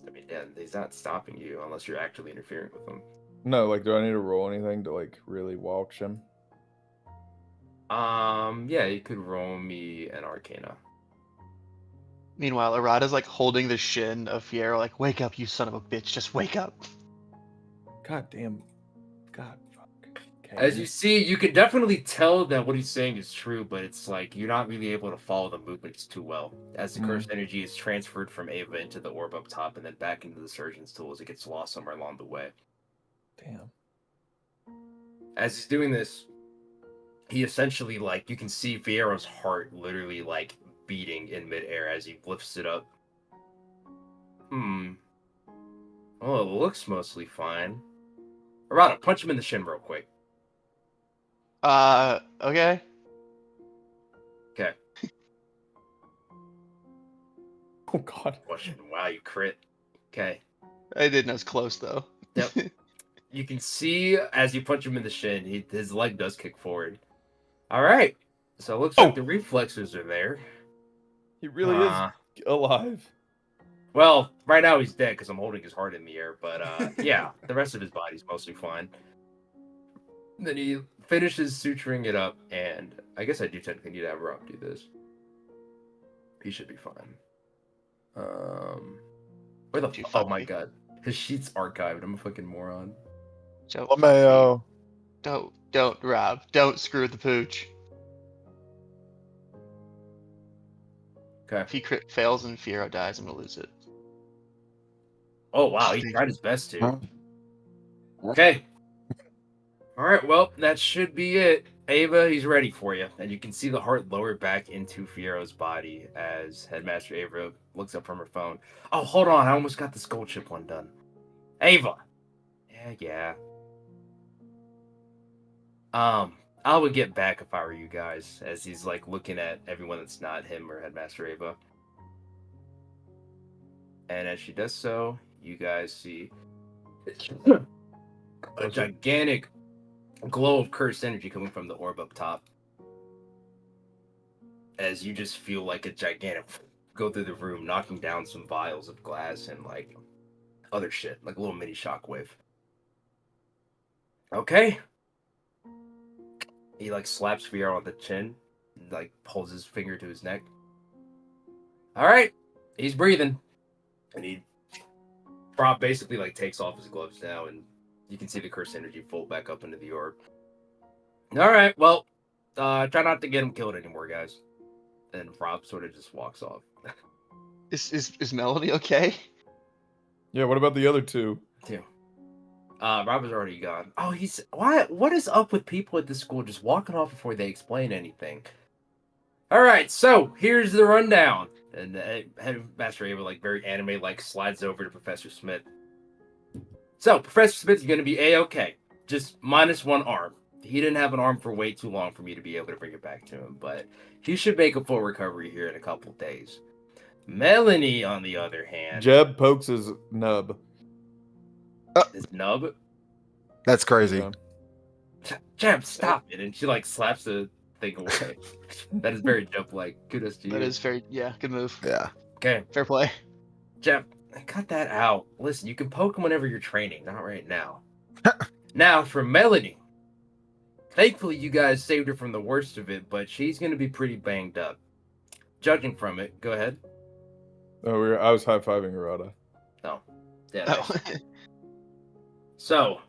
I mean, yeah, he's not stopping you unless you're actively interfering with him.
No, like, do I need to roll anything to like really watch him?
Yeah, you could roll me an Arcana.
Meanwhile, Arata's like holding the shin of Fiero, like, wake up, you son of a bitch, just wake up.
God damn. God fuck. Okay.
As you see, you can definitely tell that what he's saying is true, but it's like you're not really able to follow the movements too well. As the cursed energy is transferred from Ava into the orb up top and then back into the surgeon's tools, it gets lost somewhere along the way.
Damn.
As he's doing this, he essentially, like, you can see Fiero's heart literally, like, beating in midair as he lifts it up. Oh, it looks mostly fine. Arata, punch him in the shin real quick.
Okay.
Okay.
Oh god.
Wow, you crit. Okay.
I didn't. I was close though.
Yep. You can see as you punch him in the shin, his leg does kick forward. All right. So it looks like the reflexes are there.
He really is alive.
Well, right now he's dead because I'm holding his heart in the air. But yeah, the rest of his body's mostly fine. Then he finishes suturing it up, and I guess I do technically need to have Rob do this. He should be fine. Where the oh my god, his sheet's archived. I'm a fucking moron.
LeMayo.
Don't, Rob. Don't screw with the pooch.
Okay.
If he crit fails and Fiero dies, I'm gonna lose it.
Oh wow, he tried his best to. Okay. All right, well, that should be it. Ava, he's ready for you. And you can see the heart lower back into Fiero's body as Headmaster Ava looks up from her phone. Oh, hold on. I almost got the skull chip one done. Ava. Yeah. I would get back if I were you guys, as he's like looking at everyone that's not him or Headmaster Ava. And as she does so, you guys see a gigantic glow of cursed energy coming from the orb up top. As you just feel like a gigantic go through the room, knocking down some vials of glass and like other shit, like a little mini shockwave. Okay. He like slaps Fiero on the chin, and, like pulls his finger to his neck. All right, he's breathing, and Rob basically like takes off his gloves now, and you can see the cursed energy fold back up into the orb. All right, well, try not to get him killed anymore, guys. And Rob sort of just walks off.
Is Melody okay?
Yeah, what about the other two?
Rob is already gone. Oh, what is up with people at this school just walking off before they explain anything? All right, so here's the rundown. And Headmaster Ava, like very anime, like slides over to Professor Smith. So Professor Smith is going to be A-okay, just -1 arm. He didn't have an arm for way too long for me to be able to bring it back to him, but he should make a full recovery here in a couple days. Melanie, on the other hand,
Jeb pokes his nub.
his nub.
That's crazy.
Jab, stop it! And she like slaps the thing away. That is very jump-like. Kudos to you.
That is very, yeah, good move.
Yeah.
Okay,
Fair play.
Jab, cut that out. Listen, you can poke him whenever you're training, not right now. Now for Melanie. Thankfully, you guys saved her from the worst of it, but she's gonna be pretty banged up. Judging from it, go ahead.
Oh, I was high-fiving Arata.
Yeah.
Oh.
So,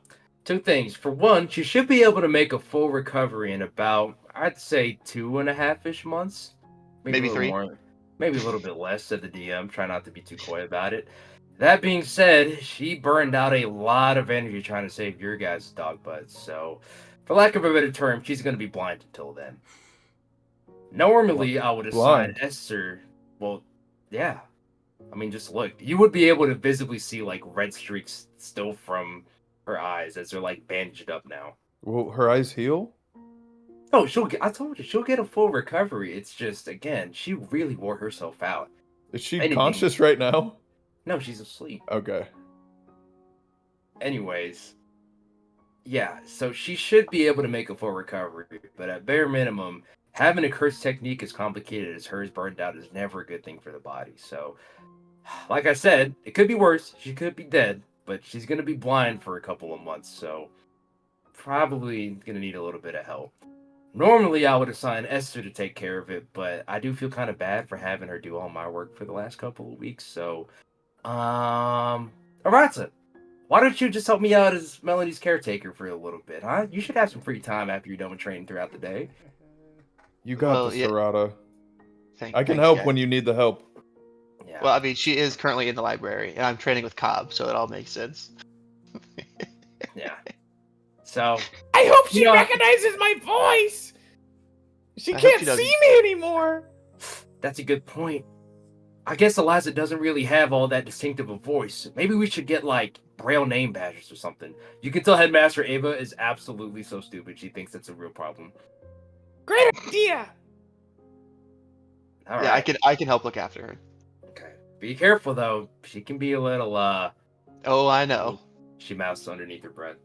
two things. For one, she should be able to make a full recovery in about, I'd say, 2.5-ish months.
Maybe
a little
3.
more. Maybe a little bit less, said the DM. Try not to be too coy about it. That being said, she burned out a lot of energy trying to save your guys' dog butts. So, for lack of a better term, she's going to be blind until then. Normally, I would assign
Blind?
Esther. Well, yeah. I mean, just look. You would be able to visibly see like red streaks still from her eyes as they're like bandaged up now.
Will her eyes heal?
Oh, I told you, she'll get a full recovery. It's just, again, she really wore herself out.
Is she
Anything.
conscious right now?
No, she's asleep.
Okay.
Anyways, yeah, so she should be able to make a full recovery, but at bare minimum, having a curse technique as complicated as hers burned out is never a good thing for the body. So, like I said, it could be worse. She could be dead, but she's going to be blind for a couple of months, so probably going to need a little bit of help. Normally, I would assign Esther to take care of it, but I do feel kind of bad for having her do all my work for the last couple of weeks, so, Arata, why don't you just help me out as Melanie's caretaker for a little bit, huh? You should have some free time after you're done with training throughout the day.
You got
Well,
this,
yeah.
Arata. I can
Thanks,
help
guys.
when you need the help.
Yeah.
Well, I mean, she is currently in the library, and I'm training with Cobb, so it all makes sense.
Yeah. So,
I hope she
You know-
recognizes my voice. She
I hope
can't
she doesn't.
see me anymore.
that's a good point. I guess Eliza doesn't really have all that distinctive a voice. Maybe we should get, like, Braille name badges or something. You can tell Headmaster Ava is absolutely so stupid. She thinks that's a real problem.
Great idea.
All right.
Yeah, I can help look after her.
Okay. Be careful, though. She can be a little,
Oh, I know.
she mouths underneath her breath.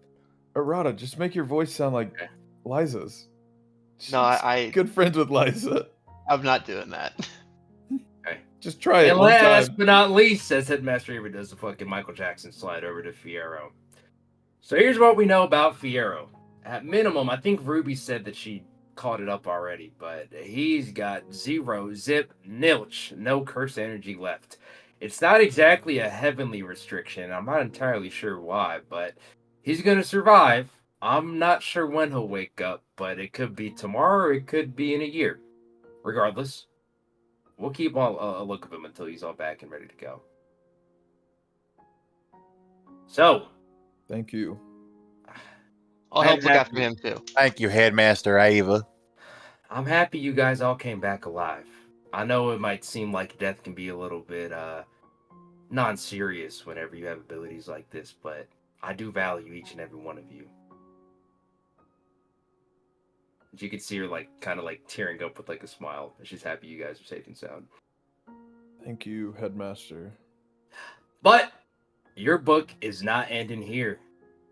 Arata, just make your voice sound like
Okay.
Liza's.
No, I
Good friends with Liza.
I'm not doing that.
Just try it
And
one
last
time.
but not least, says Headmaster Ava does the fucking Michael Jackson slide over to Fierro. So here's what we know about Fierro. At minimum, I think Ruby said that she caught it up already, but he's got 0, zip, nilch, no curse energy left. It's not exactly a heavenly restriction. I'm not entirely sure why, but he's going to survive. I'm not sure when he'll wake up, but it could be tomorrow or it could be in a year. Regardless, we'll keep a look of him until he's all back and ready to go. So,
Thank you.
I'll help look after him too.
Thank you, Headmaster Ava.
I'm happy you guys all came back alive. I know it might seem like death can be a little bit non-serious whenever you have abilities like this, but I do value each and every one of you. You could see her like kind of like tearing up with like a smile. She's happy you guys are safe and sound.
Thank you, Headmaster.
But your book is not ending here.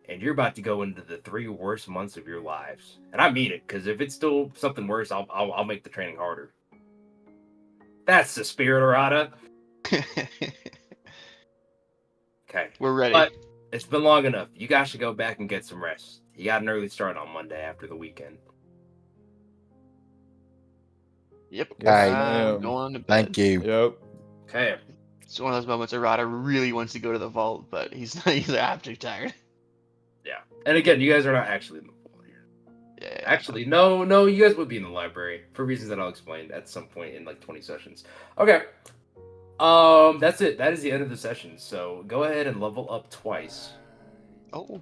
And you're about to go into the 3 worst months of your lives. And I mean it, because if it's still something worse, I'll make the training harder. That's the spirit, Arata. Okay.
We're ready.
But it's been long enough. You guys should go back and get some rest. You got an early start on Monday after the weekend.
Yep.
Hey.
I'm going to bed.
Thank you.
Yep.
Okay.
It's one of those moments Arata really wants to go to the vault, but he's not. He's like, I'm too tired.
Yeah. And again, you guys are not actually in the vault here.
Yeah.
Actually, no, you guys would be in the library for reasons that I'll explain at some point in like 20 sessions. Okay. That's it. That is the end of the session. So go ahead and level up twice.
Oh.